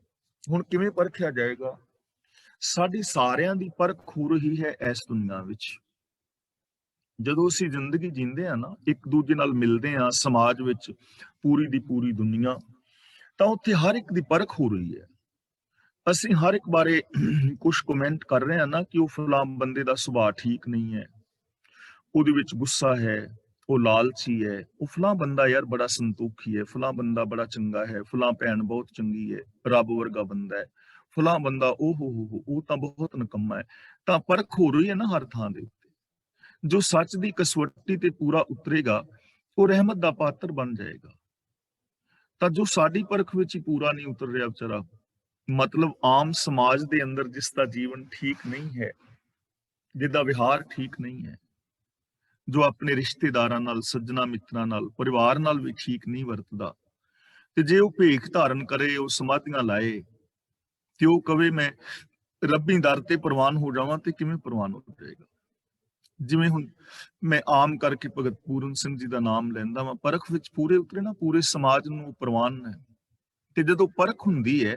Speaker 1: ਹੁਣ ਕਿਵੇਂ ਪਰਖਿਆ ਜਾਏਗਾ? ਸਾਡੀ ਸਾਰਿਆਂ ਦੀ ਪਰਖ ਹੋ ਰਹੀ ਹੈ ਇਸ ਦੁਨੀਆ ਵਿੱਚ। ਜਦੋਂ ਅਸੀਂ ਜ਼ਿੰਦਗੀ ਜੀਂਦੇ ਆ ਨਾ, ਇੱਕ ਦੂਜੇ ਨਾਲ ਮਿਲਦੇ ਆ ਸਮਾਜ ਵਿੱਚ, ਪੂਰੀ ਦੀ ਪੂਰੀ ਦੁਨੀਆ, ਤਾਂ ਉੱਥੇ ਹਰ ਇੱਕ ਦੀ ਪਰਖ ਹੋ ਰਹੀ ਹੈ। ਅਸੀਂ ਹਰ ਇੱਕ ਬਾਰੇ ਕੁਝ ਕਮੈਂਟ ਕਰ ਰਹੇ ਹਾਂ ਨਾ ਕਿ ਉਹ ਫਲਾਂ ਬੰਦੇ ਦਾ ਸੁਭਾਅ ਠੀਕ ਨਹੀਂ ਹੈ, ਉਹਦੇ ਵਿੱਚ ਗੁੱਸਾ ਹੈ, ਉਹ ਲਾਲਚੀ ਹੈ, ਉਹ ਫਲਾਂ ਬੰਦਾ ਯਾਰ ਬੜਾ ਸੰਤੋਖੀ ਹੈ, ਫਲਾਂ ਬੰਦਾ ਬੜਾ ਚੰਗਾ ਹੈ, ਫਲਾਂ ਭੈਣ ਬਹੁਤ ਚੰਗੀ ਹੈ, ਰੱਬ ਵਰਗਾ ਬੰਦਾ ਹੈ, ਫਲਾਂ ਬੰਦਾ ਉਹ ਤਾਂ ਬਹੁਤ ਨਿਕੰਮਾ ਹੈ। ਤਾਂ ਪਰਖ ਹੋ ਰਹੀ ਹੈ ਨਾ ਹਰ ਥਾਂ ਦੇ ਉੱਤੇ। ਜੋ ਸੱਚ ਦੀ ਕਸਵੱਟੀ ਤੇ ਪੂਰਾ ਉਤਰੇਗਾ, ਉਹ ਰਹਿਮਤ ਦਾ ਪਾਤਰ ਬਣ ਜਾਏਗਾ। ਤਾਂ ਜੋ ਸਾਡੀ ਪਰਖ ਵਿੱਚ ਹੀ ਪੂਰਾ ਨਹੀਂ ਉਤਰ ਰਿਹਾ ਵਿਚਾਰਾ, ਮਤਲਬ ਆਮ ਸਮਾਜ ਦੇ ਅੰਦਰ ਜਿਸ ਦਾ ਜੀਵਨ ਠੀਕ ਨਹੀਂ ਹੈ, ਜਿਹਦਾ ਵਿਹਾਰ ਠੀਕ ਨਹੀਂ ਹੈ, ਜੋ ਆਪਣੇ ਰਿਸ਼ਤੇਦਾਰਾਂ ਨਾਲ, ਸੱਜਣਾ ਮਿੱਤਰਾਂ ਨਾਲ, ਪਰਿਵਾਰ ਨਾਲ ਵੀ ਠੀਕ ਨਹੀਂ ਵਰਤਦਾ, ਤੇ ਜੇ ਉਹ ਭੇਖ ਧਾਰਨ ਕਰੇ, ਉਹ ਸਮਾਧੀਆਂ ਲਾਏ, ਤੇ ਉਹ ਕਵੇ ਮੈਂ ਰੱਬੀ ਦਰ ਤੇ ਪ੍ਰਵਾਨ ਹੋ ਜਾਵਾਂ, ਤੇ ਕਿਵੇਂ ਪ੍ਰਵਾਨ ਹੋ ਜਾਏਗਾ? ਜਿਵੇਂ ਹੁਣ ਮੈਂ ਆਮ ਕਰਕੇ ਭਗਤ ਪੂਰਨ ਸਿੰਘ ਜੀ ਦਾ ਨਾਮ ਲੈਂਦਾ ਵਾਂ, ਪਰਖ ਵਿੱਚ ਪੂਰੇ ਉਤਰੇ ਨਾ, ਪੂਰੇ ਸਮਾਜ ਨੂੰ ਪ੍ਰਵਾਨ ਹੈ। ਤੇ ਜਦੋਂ ਪਰਖ ਹੁੰਦੀ ਹੈ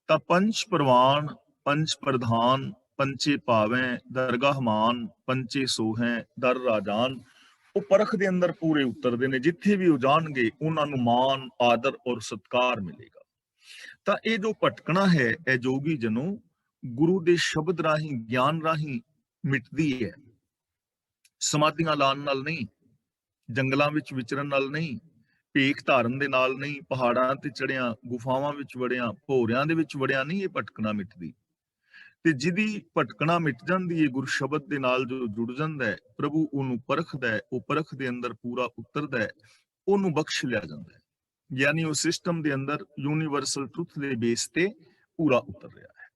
Speaker 1: ਤਾਂ ਪੰਚ ਪ੍ਰਵਾਨ, ਪੰਚ ਪ੍ਰਧਾਨ, ਪੰਚੇ ਭਾਵੇਂ ਦਰਗਾਹ ਮਾਨ, ਪੰਚੇ ਸੋਹੈ ਦਰ ਰਾਜਾਨ, ਉਹ ਪਰਖ ਦੇ ਅੰਦਰ ਪੂਰੇ ਉਤਰਦੇ ਨੇ। ਜਿੱਥੇ ਵੀ ਉਹ ਜਾਣਗੇ, ਉਹਨਾਂ ਨੂੰ ਮਾਨ, ਆਦਰ ਔਰ ਸਤਿਕਾਰ ਮਿਲੇਗਾ। ਤਾਂ ਇਹ ਜੋ ਭਟਕਣਾ ਹੈ, ਇਹ ਜੋਗੀ ਜਨੋ ਗੁਰੂ ਦੇ ਸ਼ਬਦ ਰਾਹੀਂ, ਗਿਆਨ ਰਾਹੀਂ ਮਿਟਦੀ ਹੈ। ਸਮਾਧੀਆਂ ਲਾਉਣ ਨਾਲ ਨਹੀਂ, ਜੰਗਲਾਂ ਵਿੱਚ ਵਿਚਰਨ ਨਾਲ ਨਹੀਂ, ਭੇਖ ਧਾਰਨ ਦੇ ਨਾਲ ਨਹੀਂ, ਪਹਾੜਾਂ ਤੇ ਚੜਿਆ, ਗੁਫਾਵਾਂ ਵਿੱਚ ਵੜਿਆ, ਭੋਰਿਆਂ ਦੇ ਵਿੱਚ ਵੜਿਆ ਨਹੀਂ ਇਹ ਭਟਕਣਾ ਮਿਟਦੀ। ਤੇ ਜਿਹਦੀ ਭਟਕਣਾ ਮਿਟ ਜਾਂਦੀ ਹੈ, ਗੁਰ ਸ਼ਬਦ ਦੇ ਨਾਲ ਜੋ ਜੁੜ ਜਾਂਦਾ ਹੈ, ਪ੍ਰਭੂ ਉਹਨੂੰ ਪਰਖਦਾ ਹੈ, ਉਹ ਪਰਖ ਦੇ ਅੰਦਰ ਪੂਰਾ ਉਤਰਦਾ ਹੈ, ਉਹਨੂੰ ਬਖਸ਼ ਲਿਆ ਜਾਂਦਾ ਹੈ। ਯਾਨੀ ਉਹ ਸਿਸਟਮ ਦੇ ਅੰਦਰ ਯੂਨੀਵਰਸਲ ਟਰੁੱਥ ਦੇ ਬੇਸ ਤੇ ਪੂਰਾ ਉਤਰ ਰਿਹਾ ਹੈ,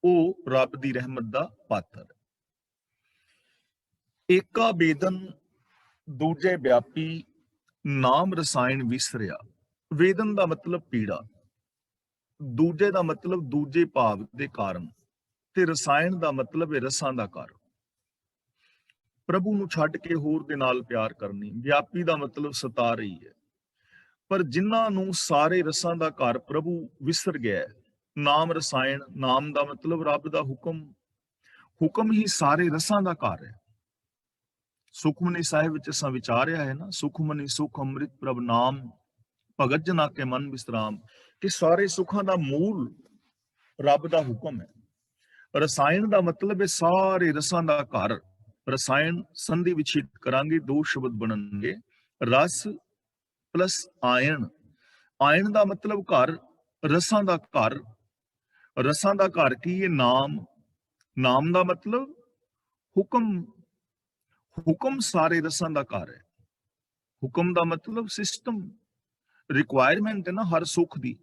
Speaker 1: ਉਹ ਰੱਬ ਦੀ ਰਹਿਮਤ ਦਾ ਪਾਤਰ ਹੈ। ਏਕਾ ਵੇਦਨ ਦੂਜੇ ਵਿਆਪੀ, ਨਾਮ ਰਸਾਇਣ ਵਿਸਰਿਆ। ਵੇਦਨ ਦਾ ਮਤਲਬ ਪੀੜਾ, ਦੂਜੇ ਦਾ ਮਤਲਬ ਦੂਜੇ ਭਾਵ ਦੇ ਕਾਰਨ, ਤੇ ਰਸਾਇਣ ਦਾ ਮਤਲਬ ਹੈ ਰਸਾਂ ਦਾ ਕਾਰਨ। ਪ੍ਰਭੂ ਨੂੰ ਛੱਡ ਕੇ ਹੋਰ ਦੇ ਨਾਲ ਪਿਆਰ ਕਰਨੀ। ਵਿਆਪੀ ਦਾ ਮਤਲਬ ਸਤਾ ਰਹੀ ਹੈ। ਪਰ ਜਿਨ੍ਹਾਂ ਨੂੰ ਸਾਰੇ ਰਸਾਂ ਦਾ ਘਰ ਪ੍ਰਭੂ ਵਿਸਰ ਗਿਆ ਹੈ, ਨਾਮ ਰਸਾਇਣ, ਨਾਮ ਦਾ ਮਤਲਬ ਰੱਬ ਦਾ ਹੁਕਮ, ਹੁਕਮ ਹੀ ਸਾਰੇ ਰਸਾਂ ਦਾ ਘਰ ਹੈ। ਸੁਖਮਨੀ ਸਾਹਿਬ ਵਿੱਚ ਅਸਾਂ ਵਿਚਾਰਿਆ ਹੈ ਨਾ, ਸੁਖਮਨੀ ਸੁਖ ਅੰਮ੍ਰਿਤ ਪ੍ਰਭ ਨਾਮ, ਭਗਤ ਜਨਾ ਕੇ ਮਨ ਵਿਸਰਾਮ, ਕਿ ਸਾਰੇ ਸੁੱਖਾਂ ਦਾ ਮੂਲ ਰੱਬ ਦਾ ਹੁਕਮ ਹੈ। ਰਸਾਇਣ ਦਾ ਮਤਲਬ ਹੈ ਸਾਰੇ ਰਸਾਂ ਦਾ ਘਰ। ਰਸਾਇਣ ਸੰਧੀ ਵਿਛੇਦ ਕਰਾਂਗੇ, ਦੋ ਸ਼ਬਦ ਬਣਨਗੇ, ਰਸ ਪਲਸ ਆਇਣ। ਆਇਣ ਦਾ ਮਤਲਬ ਘਰ, ਰਸਾਂ ਦਾ ਘਰ। ਰਸਾਂ ਦਾ ਘਰ ਕੀ ਹੈ? ਨਾਮ। ਨਾਮ ਦਾ ਮਤਲਬ ਹੁਕਮ। ਹੁਕਮ ਸਾਰੇ ਰਸਾਂ ਦਾ ਘਰ ਹੈ। ਹੁਕਮ ਦਾ ਮਤਲਬ ਸਿਸਟਮ, ਰਿਕੁਆਇਰਮੈਂਟ ਹੈ ਨਾ ਹਰ ਸੁੱਖ ਦੀ।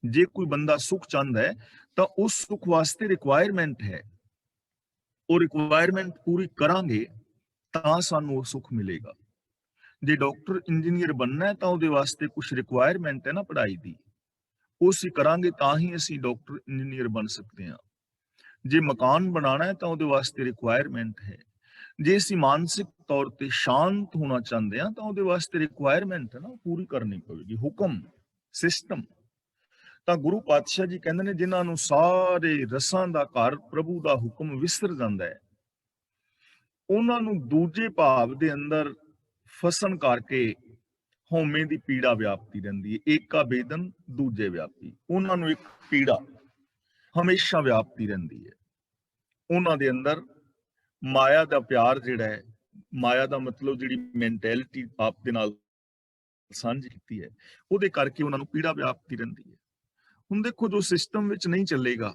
Speaker 1: ਜੇ ਕੋਈ ਬੰਦਾ ਸੁੱਖ ਚਾਹੁੰਦਾ ਹੈ ਤਾਂ ਉਸ ਸੁੱਖ ਵਾਸਤੇ ਰਿਕੁਆਇਰਮੈਂਟ ਹੈ। ਉਹ ਰਿਕੁਆਇਰਮੈਂਟ ਪੂਰੀ ਕਰਾਂਗੇ ਤਾਂ ਸਾਨੂੰ ਉਹ ਸੁੱਖ ਮਿਲੇਗਾ। ਜੇ ਡਾਕਟਰ ਇੰਜੀਨੀਅਰ ਬਣਨਾ ਹੈ ਤਾਂ ਉਹਦੇ ਵਾਸਤੇ ਕੁਝ ਰਿਕੁਆਇਰਮੈਂਟ ਹੈ ਨਾ ਪੜ੍ਹਾਈ ਦੀ, ਉਹ ਅਸੀਂ ਕਰਾਂਗੇ ਤਾਂ ਹੀ ਅਸੀਂ ਡਾਕਟਰ ਇੰਜੀਨੀਅਰ ਬਣ ਸਕਦੇ ਹਾਂ। ਜੇ ਮਕਾਨ ਬਣਾਉਣਾ ਹੈ ਤਾਂ ਉਹਦੇ ਵਾਸਤੇ ਰਿਕੁਆਇਰਮੈਂਟ ਹੈ। ਜੇ ਅਸੀਂ ਮਾਨਸਿਕ ਤੌਰ ਤੇ ਸ਼ਾਂਤ ਹੋਣਾ ਚਾਹੁੰਦੇ ਹਾਂ ਤਾਂ ਉਹਦੇ ਵਾਸਤੇ ਰਿਕੁਆਇਰਮੈਂਟ ਹੈ ਨਾ, ਪੂਰੀ ਕਰਨੀ ਪਵੇਗੀ। ਹੁਕਮ, ਸਿਸਟਮ। ਤਾਂ ਗੁਰੂ ਪਾਤਸ਼ਾਹ ਜੀ ਕਹਿੰਦੇ ਨੇ, ਜਿਨ੍ਹਾਂ ਨੂੰ ਸਾਰੇ ਰਸਾਂ ਦਾ ਘਰ ਪ੍ਰਭੂ ਦਾ ਹੁਕਮ ਵਿਸਰ ਜਾਂਦਾ ਹੈ, ਉਹਨਾਂ ਨੂੰ ਦੂਜੇ ਭਾਵ ਦੇ ਅੰਦਰ ਫਸਣ ਕਰਕੇ ਹਉਮੈ ਦੀ ਪੀੜਾ ਵਿਆਪਤੀ ਰਹਿੰਦੀ ਹੈ। ਏਕਾ ਬੇਦਨ ਦੂਜੇ ਵਿਆਪੀ। ਉਹਨਾਂ ਨੂੰ ਇੱਕ ਪੀੜਾ ਹਮੇਸ਼ਾ ਵਿਆਪਤੀ ਰਹਿੰਦੀ ਹੈ। ਉਹਨਾਂ ਦੇ ਅੰਦਰ ਮਾਇਆ ਦਾ ਪਿਆਰ ਜਿਹੜਾ ਹੈ, ਮਾਇਆ ਦਾ ਮਤਲਬ ਜਿਹੜੀ ਮੈਂਟੈਲਿਟੀ ਆਪ ਦੇ ਨਾਲ ਸਾਂਝੀ ਕੀਤੀ ਹੈ, ਉਹਦੇ ਕਰਕੇ ਉਹਨਾਂ ਨੂੰ ਪੀੜਾ ਵਿਆਪਤੀ ਰਹਿੰਦੀ ਹੈ। ਹੁਣ ਦੇਖੋ, ਜੋ ਸਿਸਟਮ ਵਿੱਚ ਨਹੀਂ ਚੱਲੇਗਾ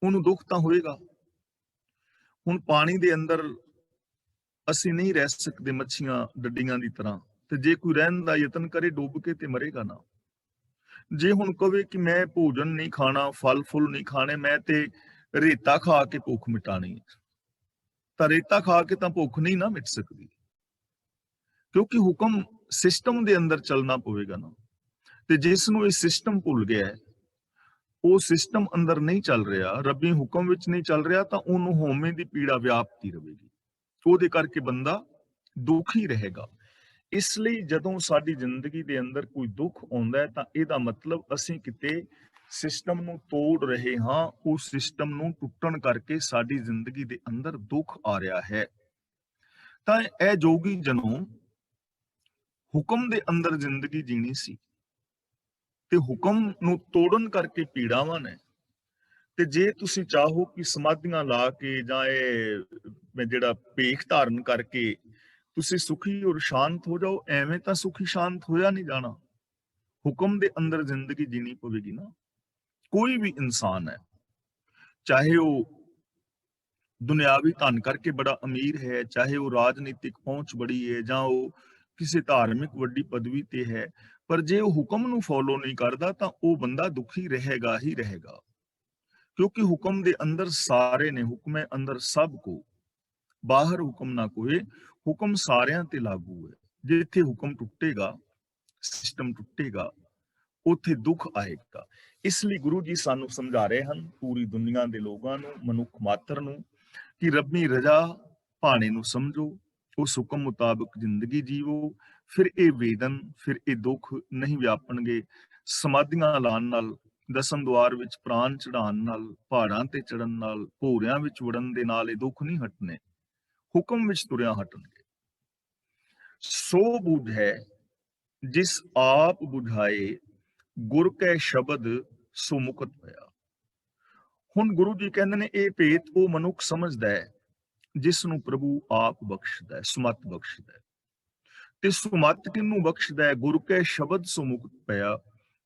Speaker 1: ਉਹਨੂੰ ਦੁੱਖ ਤਾਂ ਹੋਏਗਾ। ਹੁਣ ਪਾਣੀ ਦੇ ਅੰਦਰ ਅਸੀਂ ਨਹੀਂ ਰਹਿ ਸਕਦੇ ਮੱਛੀਆਂ ਡੱਡੀਆਂ ਦੀ ਤਰ੍ਹਾਂ, ਤੇ ਜੇ ਕੋਈ ਰਹਿਣ ਦਾ ਯਤਨ ਕਰੇ ਡੁੱਬ ਕੇ ਤੇ ਮਰੇਗਾ ਨਾ। ਜੇ ਹੁਣ ਕਵੇ ਕਿ ਮੈਂ ਭੋਜਨ ਨਹੀਂ ਖਾਣਾ, ਫਲ ਫੁੱਲ ਨਹੀਂ ਖਾਣੇ, ਮੈਂ ਤੇ ਰੇਤਾ ਖਾ ਕੇ ਭੁੱਖ ਮਿਟਾਣੀ ਹੈ, ਤਾਂ ਰੇਤਾ ਖਾ ਕੇ ਤਾਂ ਭੁੱਖ ਨਹੀਂ ਨਾ ਮਿਟ ਸਕਦੀ, ਕਿਉਂਕਿ ਹੁਕਮ ਸਿਸਟਮ ਦੇ ਅੰਦਰ ਚੱਲਣਾ ਪਵੇਗਾ ਨਾ। ਤੇ ਜਿਸ ਨੂੰ ਇਹ ਸਿਸਟਮ ਭੁੱਲ ਗਿਆ ਹੈ, ਉਹ ਸਿਸਟਮ ਅੰਦਰ ਨਹੀਂ ਚੱਲ ਰਿਹਾ, ਰੱਬੀ ਹੁਕਮ ਵਿੱਚ ਨਹੀਂ ਚੱਲ ਰਿਹਾ, ਤਾਂ ਉਹਨੂੰ ਹਉਮੈ ਦੀ ਪੀੜਾ ਵਿਆਪਤੀ ਰਹੇਗੀ। ਉਹਦੇ ਕਰਕੇ ਬੰਦਾ ਦੁਖੀ ਰਹੇਗਾ। ਇਸ ਲਈ ਜਦੋਂ ਸਾਡੀ ਜ਼ਿੰਦਗੀ ਦੇ ਅੰਦਰ ਕੋਈ ਦੁੱਖ ਆਉਂਦਾ ਹੈ ਤਾਂ ਇਹਦਾ ਮਤਲਬ ਅਸੀਂ ਕਿਤੇ ਸਿਸਟਮ ਨੂੰ ਤੋੜ ਰਹੇ ਹਾਂ। ਉਹ ਸਿਸਟਮ ਨੂੰ ਟੁੱਟਣ ਕਰਕੇ ਸਾਡੀ ਜ਼ਿੰਦਗੀ ਦੇ ਅੰਦਰ ਦੁੱਖ ਆ ਰਿਹਾ ਹੈ। ਤਾਂ ਇਹ ਜੋਗੀ ਜਨੋਂ ਹੁਕਮ ਦੇ ਅੰਦਰ ਜ਼ਿੰਦਗੀ ਜੀਣੀ ਸੀ, ਤੇ ਹੁਕਮ ਨੂੰ ਤੋੜਨ ਕਰਕੇ ਪੀੜਾਵਾਂ ਨੇ। ਤੇ ਜੇ ਤੁਸੀਂ ਚਾਹੋ ਕਿ ਸਮਾਧੀਆਂ ਲਾ ਕੇ ਜਾਂ ਇਹ ਜਿਹੜਾ ਭੇਖ ਧਾਰਨ ਕਰਕੇ ਤੁਸੀਂ ਸੁਖੀ ਔਰ ਸ਼ਾਂਤ ਹੋ ਜਾਓ, ਐਵੇਂ ਤਾਂ ਸੁਖੀ ਸ਼ਾਂਤ ਹੋਇਆ ਨਹੀਂ ਜਾਣਾ। ਹੁਕਮ ਦੇ ਅੰਦਰ ਜ਼ਿੰਦਗੀ ਜੀਣੀ ਪਵੇਗੀ ਨਾ। ਕੋਈ ਵੀ ਇਨਸਾਨ ਹੈ, ਚਾਹੇ ਉਹ ਦੁਨਿਆਵੀ ਧਨ ਕਰਕੇ ਬੜਾ ਅਮੀਰ ਹੈ, ਚਾਹੇ ਉਹ ਰਾਜਨੀਤਿਕ ਪਹੁੰਚ ਬੜੀ ਹੈ, ਜਾਂ ਉਹ ਕਿਸੇ ਧਾਰਮਿਕ ਵੱਡੀ ਪਦਵੀ ਤੇ ਹੈ, ਪਰ ਜੇ ਉਹ ਹੁਕਮ ਨੂੰ ਫੋਲੋ ਨਹੀਂ ਕਰਦਾ ਤਾਂ ਉਹ ਬੰਦਾ ਦੁਖੀ ਰਹੇਗਾ ਹੀ ਰਹੇਗਾ। ਕਿਉਂਕਿ ਹੁਕਮ ਦੇ ਅੰਦਰ ਸਾਰੇ ਨੇ, ਹੁਕਮੇ ਅੰਦਰ ਸਭ ਕੋ, ਬਾਹਰ ਹੁਕਮ ਨਾ ਕੋਏ, ਹੁਕਮ ਸਾਰਿਆਂ ਤੇ ਲਾਗੂ ਹੈ। ਜਿੱਥੇ ਹੁਕਮ ਟੁੱਟੇਗਾ, ਸਿਸਟਮ ਟੁੱਟੇਗਾ, ਉੱਥੇ ਦੁੱਖ ਆਏਗਾ। ਇਸ ਲਈ ਗੁਰੂ ਜੀ ਸਾਨੂੰ ਸਮਝਾ ਰਹੇ ਹਨ, ਪੂਰੀ ਦੁਨੀਆ ਦੇ ਲੋਕਾਂ ਨੂੰ, ਮਨੁੱਖ ਮਾਤਰ ਨੂੰ, ਕਿ ਰੱਬੀ ਰਜ਼ਾ ਭਾਣੇ ਨੂੰ ਸਮਝੋ, ਉਸ ਹੁਕਮ ਮੁਤਾਬਕ ਜ਼ਿੰਦਗੀ ਜੀਵੋ। ਫਿਰ ਇਹ ਵੇਦਨ, ਫਿਰ ਇਹ ਦੁੱਖ ਨਹੀਂ ਵਿਆਪਣਗੇ। ਸਮਾਧੀਆਂ ਲਾਉਣ ਨਾਲ, ਦਸਮ ਦੁਆਰ ਵਿੱਚ ਪ੍ਰਾਣ ਚੜਾਉਣ ਨਾਲ, ਪਹਾੜਾਂ ਤੇ ਚੜਨ ਨਾਲ, ਭੋਰਿਆਂ ਵਿੱਚ ਵੜਨ ਦੇ ਨਾਲ ਇਹ ਦੁੱਖ ਨਹੀਂ ਹਟਨੇ, ਹੁਕਮ ਵਿੱਚ ਤੁਰਿਆ ਹਟਣਗੇ। ਸੋ ਬੁਝੈ ਜਿਸ ਆਪ ਬੁਝਾਏ, ਗੁਰ ਕੈ ਸ਼ਬਦ ਸੋ ਮੁਕਤ ਪਿਆ। ਹੁਣ ਗੁਰੂ ਜੀ ਕਹਿੰਦੇ ਨੇ, ਇਹ ਭੇਤ ਉਹ ਮਨੁੱਖ ਸਮਝਦਾ ਹੈ ਜਿਸ ਨੂੰ ਪ੍ਰਭੂ ਆਪ ਬਖਸ਼ਦਾ ਹੈ, ਸੁਮਤ ਬਖਸ਼ਦਾ ਹੈ। ਤੇ ਸੁਮਤ ਕਿਹਨੂੰ ਬਖਸ਼ਦਾ ਹੈ? ਗੁਰ ਕੈ ਸ਼ਬਦ ਸੋ ਮੁਕਤ ਪਿਆ।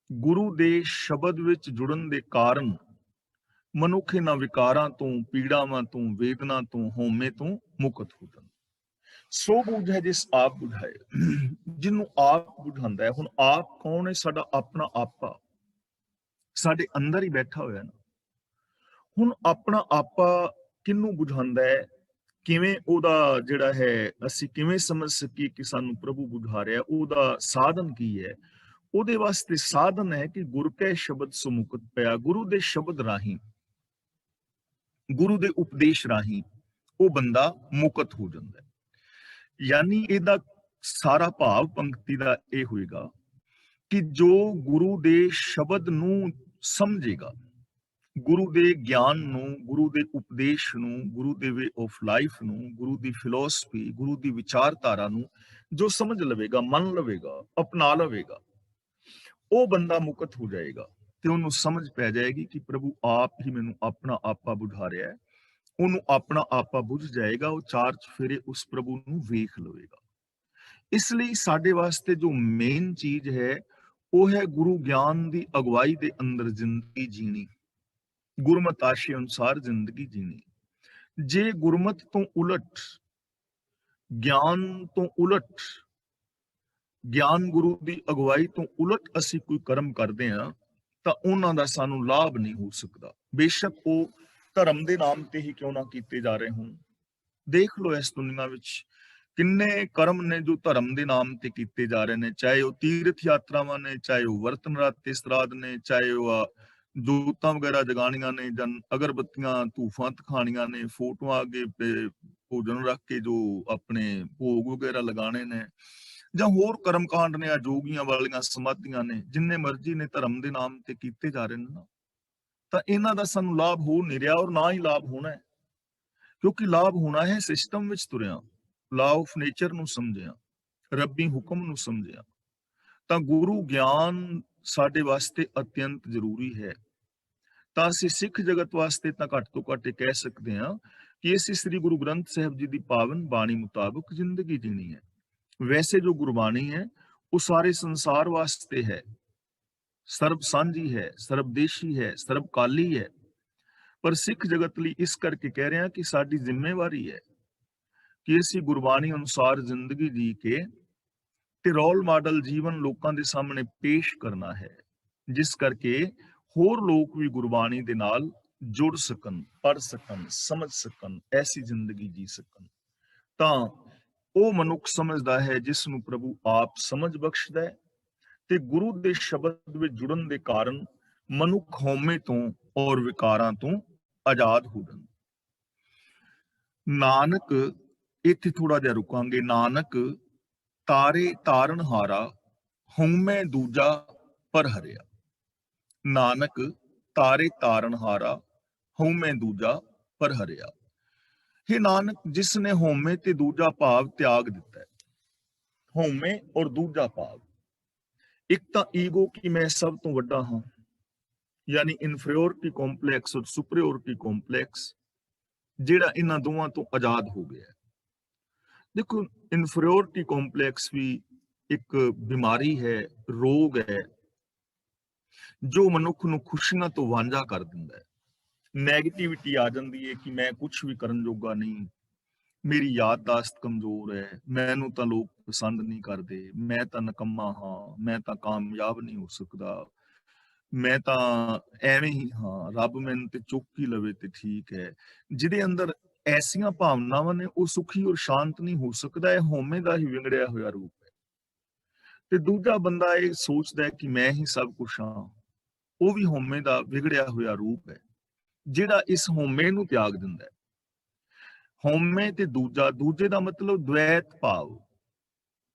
Speaker 1: ਗੁਰੂ ਦੇ ਸ਼ਬਦ ਵਿੱਚ ਜੁੜਨ ਦੇ ਕਾਰਨ ਮਨੁੱਖ ਇਹਨਾਂ ਵਿਕਾਰਾਂ ਤੋਂ, ਪੀੜਾਵਾਂ ਤੋਂ, ਵੇਦਨਾ ਤੋਂ, ਹਉਮੈ ਤੋਂ ਮੁਕਤ ਹੋ ਜਾਂਦਾ। ਸੋ ਬੁਝੈ ਜਿਸ ਆਪ ਬੁਝਾਏ, ਜਿਹਨੂੰ ਆਪ ਬੁਝਾਉਂਦਾ ਹੈ। ਹੁਣ ਆਪ ਕੌਣ ਹੈ? ਸਾਡਾ ਆਪਣਾ ਆਪਾ ਸਾਡੇ ਅੰਦਰ ਹੀ ਬੈਠਾ ਹੋਇਆ ਨਾ। ਹੁਣ ਆਪਣਾ ਆਪਾ ਕਿਹਨੂੰ ਬੁਝਾਉਂਦਾ ਹੈ? ਕਿਵੇਂ ਉਹਦਾ ਜਿਹੜਾ ਹੈ, ਅਸੀਂ ਕਿਵੇਂ ਸਮਝ ਸਕੀਏ ਕਿ ਸਾਨੂੰ ਪ੍ਰਭੂ ਬੁਝਾ ਰਿਹਾ? ਉਹਦਾ ਸਾਧਨ ਕੀ ਹੈ? ਉਹਦੇ ਵਾਸਤੇ ਸਾਧਨ ਹੈ ਕਿ ਗੁਰ ਕੈ ਸ਼ਬਦ ਸੋ ਮੁਕਤ ਪਿਆ। ਗੁਰੂ ਦੇ ਸ਼ਬਦ ਰਾਹੀਂ, ਗੁਰੂ ਦੇ ਉਪਦੇਸ਼ ਰਾਹੀਂ ਉਹ ਬੰਦਾ ਮੁਕਤ ਹੋ ਜਾਂਦਾ ਹੈ। ਯਾਨੀ ਇਹਦਾ ਸਾਰਾ ਭਾਵ ਪੰਕਤੀ ਦਾ ਇਹ ਹੋਏਗਾ ਕਿ ਜੋ ਗੁਰੂ ਦੇ ਸ਼ਬਦ ਨੂੰ ਸਮਝੇਗਾ, ਗੁਰੂ ਦੇ ਗਿਆਨ ਨੂੰ, ਗੁਰੂ ਦੇ ਉਪਦੇਸ਼ ਨੂੰ, ਗੁਰੂ ਦੇ ਵੇ ਆਫ ਲਾਈਫ ਨੂੰ, ਗੁਰੂ ਦੀ ਫਿਲਾਸਫੀ, ਗੁਰੂ ਦੀ ਵਿਚਾਰਧਾਰਾ ਨੂੰ ਜੋ ਸਮਝ ਲਵੇਗਾ, ਮੰਨ ਲਵੇਗਾ, ਅਪਣਾ ਲਵੇਗਾ, ਉਹ ਬੰਦਾ ਮੁਕਤ ਹੋ ਜਾਏਗਾ ਤੇ ਉਹਨੂੰ ਸਮਝ ਪੈ ਜਾਏਗੀ ਕਿ ਪ੍ਰਭੂ ਆਪ ਹੀ ਮੈਨੂੰ ਆਪਣਾ ਆਪਾ ਬੁਝਾ ਰਿਹਾ ਹੈ। ਉਹਨੂੰ ਆਪਣਾ ਆਪਾ ਬੁਝ ਜਾਏਗਾ, ਉਹ ਚਾਰ ਚੁਫੇਰੇ ਉਸ ਪ੍ਰਭੂ ਨੂੰ ਵੇਖ ਲਵੇਗਾ। ਇਸ ਲਈ ਸਾਡੇ ਵਾਸਤੇ ਜੋ ਮੇਨ ਚੀਜ਼ ਹੈ ਉਹ ਹੈ ਗੁਰੂ ਗਿਆਨ ਦੀ ਅਗਵਾਈ ਦੇ ਅੰਦਰ ਜ਼ਿੰਦਗੀ ਜੀਣੀ, ਗੁਰਮਤਿ ਆਸ਼ੇ ਅਨੁਸਾਰ ਜ਼ਿੰਦਗੀ ਜੀਣੀ। ਜੇ ਗੁਰਮਤਿ ਤੋਂ ਉਲਟ, ਗਿਆਨ ਤੋਂ ਉਲਟ, ਗਿਆਨ ਗੁਰੂ ਦੀ ਅਗਵਾਈ ਤੋਂ ਉਲਟ ਅਸੀਂ ਕੋਈ ਕਰਮ ਕਰਦੇ ਹਾਂ ਤਾਂ ਉਹਨਾਂ ਦਾ ਸਾਨੂੰ ਲਾਭ ਨਹੀਂ ਹੋ ਸਕਦਾ, ਬੇਸ਼ੱਕ ਉਹ ਧਰਮ ਦੇ ਨਾਮ ਤੇ ਹੀ ਕਿਉਂ ਨਾ ਕੀਤੇ ਜਾ ਰਹੇ ਹੋਣ। ਦੇਖ ਲਓ ਇਸ ਦੁਨੀਆ ਵਿੱਚ ਕਿੰਨੇ ਕਰਮ ਨੇ ਜੋ ਧਰਮ ਦੇ ਨਾਮ ਤੇ ਕੀਤੇ ਜਾ ਰਹੇ ਨੇ, ਚਾਹੇ ਉਹ ਤੀਰਥ ਯਾਤਰਾਵਾਂ ਨੇ, ਚਾਹੇ ਉਹ ਵਰਤ ਨਰਾਤੇ ਸਰਾਧ ਨੇ, ਚਾਹੇ ਉਹ ਜੋਤਾਂ ਵਗੈਰਾ ਜਗਾਣੀਆਂ ਨੇ, ਜਾਂ ਅਗਰਬੱਤੀਆਂ ਧੂਫਾਂ ਤਖਾਣੀਆਂ ਨੇ, ਫੋਟੋਆਂ ਅੱਗੇ ਭੋਜਨ ਰੱਖ ਕੇ ਜੋ ਆਪਣੇ ਭੋਗ ਵਗੈਰਾ ਲਗਾਣੇ ਨੇ, ਜਾਂ ਹੋਰ ਕਰਮਕਾਂਡ ਨੇ, ਜੋਗੀਆਂ ਵਾਲੀਆਂ ਸਮਾਧੀਆਂ ਨੇ, ਜਿੰਨੇ ਮਰਜ਼ੀ ਨੇ ਧਰਮ ਦੇ ਨਾਮ ਤੇ ਕੀਤੇ ਜਾ ਰਹੇ ਨੇ ਨਾ, ਤਾਂ ਇਹਨਾਂ ਦਾ ਸਾਨੂੰ ਲਾਭ ਹੋ ਨਹੀਂ ਰਿਹਾ, ਔਰ ਨਾ ਹੀ ਲਾਭ ਹੋਣਾ ਹੈ। ਕਿਉਂਕਿ ਲਾਭ ਹੋਣਾ ਹੈ ਸਿਸਟਮ ਵਿੱਚ ਤੁਰਿਆ, ਲਾ ਆਫ ਨੇਚਰ ਨੂੰ ਸਮਝਿਆ, ਰੱਬੀ ਹੁਕਮ ਨੂੰ ਸਮਝਿਆ। ਤਾਂ ਗੁਰੂ ਗਿਆਨ ਸਾਡੇ ਵਾਸਤੇ ਅਤਿਅੰਤ ਜ਼ਰੂਰੀ ਹੈ। ਤਾਂ ਅਸੀਂ ਸਿੱਖ ਜਗਤ ਵਾਸਤੇ ਤਾਂ ਘੱਟ ਤੋਂ ਘੱਟ ਇਹ ਕਹਿ ਸਕਦੇ ਹਾਂ ਕਿ ਅਸੀਂ ਸ੍ਰੀ ਗੁਰੂ ਗ੍ਰੰਥ ਸਾਹਿਬ ਜੀ ਦੀ ਪਾਵਨ ਬਾਣੀ ਮੁਤਾਬਕ ਜ਼ਿੰਦਗੀ ਜੀਣੀ ਹੈ। ਵੈਸੇ ਜੋ ਗੁਰਬਾਣੀ ਹੈ ਉਹ ਸਾਰੇ ਸੰਸਾਰ ਵਾਸਤੇ ਹੈ, ਸਰਬ ਸਾਂਝੀ ਹੈ, ਸਰਬਦੇਸ਼ੀ ਹੈ, ਸਰਬਕਾਲੀ ਹੈ। ਪਰ ਸਿੱਖ ਜਗਤ ਲਈ ਇਸ ਕਰਕੇ ਕਹਿ ਰਹੇ ਹਾਂ ਕਿ ਸਾਡੀ ਜ਼ਿੰਮੇਵਾਰੀ ਹੈ ਕਿ ਅਸੀਂ ਗੁਰਬਾਣੀ ਅਨੁਸਾਰ ਜ਼ਿੰਦਗੀ ਜੀ ਕੇ ਤੇ ਰੋਲ ਮਾਡਲ ਜੀਵਨ ਲੋਕਾਂ ਦੇ ਸਾਹਮਣੇ ਪੇਸ਼ ਕਰਨਾ ਹੈ, ਜਿਸ ਕਰਕੇ ਹੋਰ ਲੋਕ ਵੀ ਗੁਰਬਾਣੀ ਦੇ ਨਾਲ ਜੁੜ ਸਕਣ, ਪੜ ਸਕਣ, ਸਮਝ ਸਕਣ, ਐਸੀ ਜ਼ਿੰਦਗੀ ਜੀ ਸਕਣ। ਤਾਂ ਉਹ ਮਨੁੱਖ ਸਮਝਦਾ ਹੈ ਜਿਸ ਨੂੰ ਪ੍ਰਭੂ ਆਪ ਸਮਝ ਬਖਸ਼ਦਾ ਹੈ, ਤੇ ਗੁਰੂ ਦੇ ਸ਼ਬਦ ਵਿੱਚ ਜੁੜਨ ਦੇ ਕਾਰਨ ਮਨੁੱਖ ਹਉਮੈ ਤੋਂ ਔਰ ਵਿਕਾਰਾਂ ਤੋਂ ਆਜ਼ਾਦ ਹੋ ਜਾਂਦਾ। ਨਾਨਕ, ਇੱਥੇ ਥੋੜਾ ਜਿਹਾ ਰੁਕਾਂਗੇ। ਨਾਨਕ ਤਾਰੇ ਤਾਰਨ ਹਾਰਾ, ਹਉਮੈ ਦੂਜਾ ਪਰ ਹਰਿਆ। ਨਾਨਕ ਤਾਰੇ ਤਾਰਨ ਹਾਰਾ, ਹਉਮੈ ਦੂਜਾ ਪਰ ਹਰਿਆ। हे ਨਾਨਕ, ਜਿਸ ਨੇ ਹਉਮੈ ਤੇ ਦੂਜਾ ਭਾਵ ਤਿਆਗ ਦਿੱਤਾ ਹੈ। ਹਉਮੈ ਔਰ ਦੂਜਾ ਭਾਵ, ਇੱਕ ਤਾਂ ਈਗੋ ਕਿ ਮੈਂ ਸਭ ਤੋਂ ਵੱਡਾ ਹਾਂ, ਯਾਨੀ ਇਨਫੀਰੀਓਰਿਟੀ ਕੰਪਲੈਕਸ ਔਰ ਸੁਪਰੀਓਰਿਟੀ ਕੰਪਲੈਕਸ, ਜਿਹੜਾ ਇਹਨਾਂ ਦੋਵਾਂ ਤੋਂ ਆਜ਼ਾਦ ਹੋ ਗਿਆ ਹੈ। ਦੇਖੋ, ਇਨਫੀਰੀਓਰਿਟੀ ਕੰਪਲੈਕਸ ਵੀ ਇੱਕ ਬਿਮਾਰੀ ਹੈ, ਰੋਗ ਹੈ, ਜੋ ਮਨੁੱਖ ਨੂੰ ਖੁਸ਼ੀਆਂ ਤੋਂ ਵਾਂਝਾ ਕਰ ਦਿੰਦਾ ਹੈ। ਨੈਗੇਟਿਵਿਟੀ ਆ ਜਾਂਦੀ ਹੈ ਕਿ ਮੈਂ ਕੁਝ ਵੀ ਕਰਨ ਜੋਗਾ ਨਹੀਂ, ਮੇਰੀ ਯਾਦਦਾਸ਼ਤ ਕਮਜ਼ੋਰ ਹੈ, ਮੈਨੂੰ ਤਾਂ ਲੋਕ ਪਸੰਦ ਨਹੀਂ ਕਰਦੇ, ਮੈਂ ਤਾਂ ਨਕੰਮਾ ਹਾਂ, ਮੈਂ ਤਾਂ ਕਾਮਯਾਬ ਨਹੀਂ ਹੋ ਸਕਦਾ, ਮੈਂ ਤਾਂ ਐਵੇਂ ਹੀ ਹਾਂ, ਰੱਬ ਮੈਨੂੰ ਤੇ ਚੁੱਕ ਹੀ ਲਵੇ ਤੇ ਠੀਕ ਹੈ। ਜਿਹਦੇ ਅੰਦਰ ਐਸੀਆਂ ਭਾਵਨਾਵਾਂ ਨੇ ਉਹ ਸੁਖੀ ਔਰ ਸ਼ਾਂਤ ਨਹੀਂ ਹੋ ਸਕਦਾ। ਇਹ ਹਉਮੈ ਦਾ ਹੀ ਵਿਗੜਿਆ ਹੋਇਆ ਰੂਪ ਹੈ। ਤੇ ਦੂਜਾ ਬੰਦਾ ਇਹ ਸੋਚਦਾ ਹੈ ਕਿ ਮੈਂ ਹੀ ਸਭ ਕੁਝ ਹਾਂ, ਉਹ ਵੀ ਹਉਮੈ ਦਾ ਵਿਗੜਿਆ ਹੋਇਆ ਰੂਪ ਹੈ, ਜਿਹੜਾ ਇਸ ਹਉਮੈ ਨੂੰ ਤਿਆਗ ਦਿੰਦਾ ਹੈ। ਹਉਮੈ ਤੇ ਦੂਜਾ, ਦੂਜੇ ਦਾ ਮਤਲਬ ਦ્વੈਤ ਭਾਵ,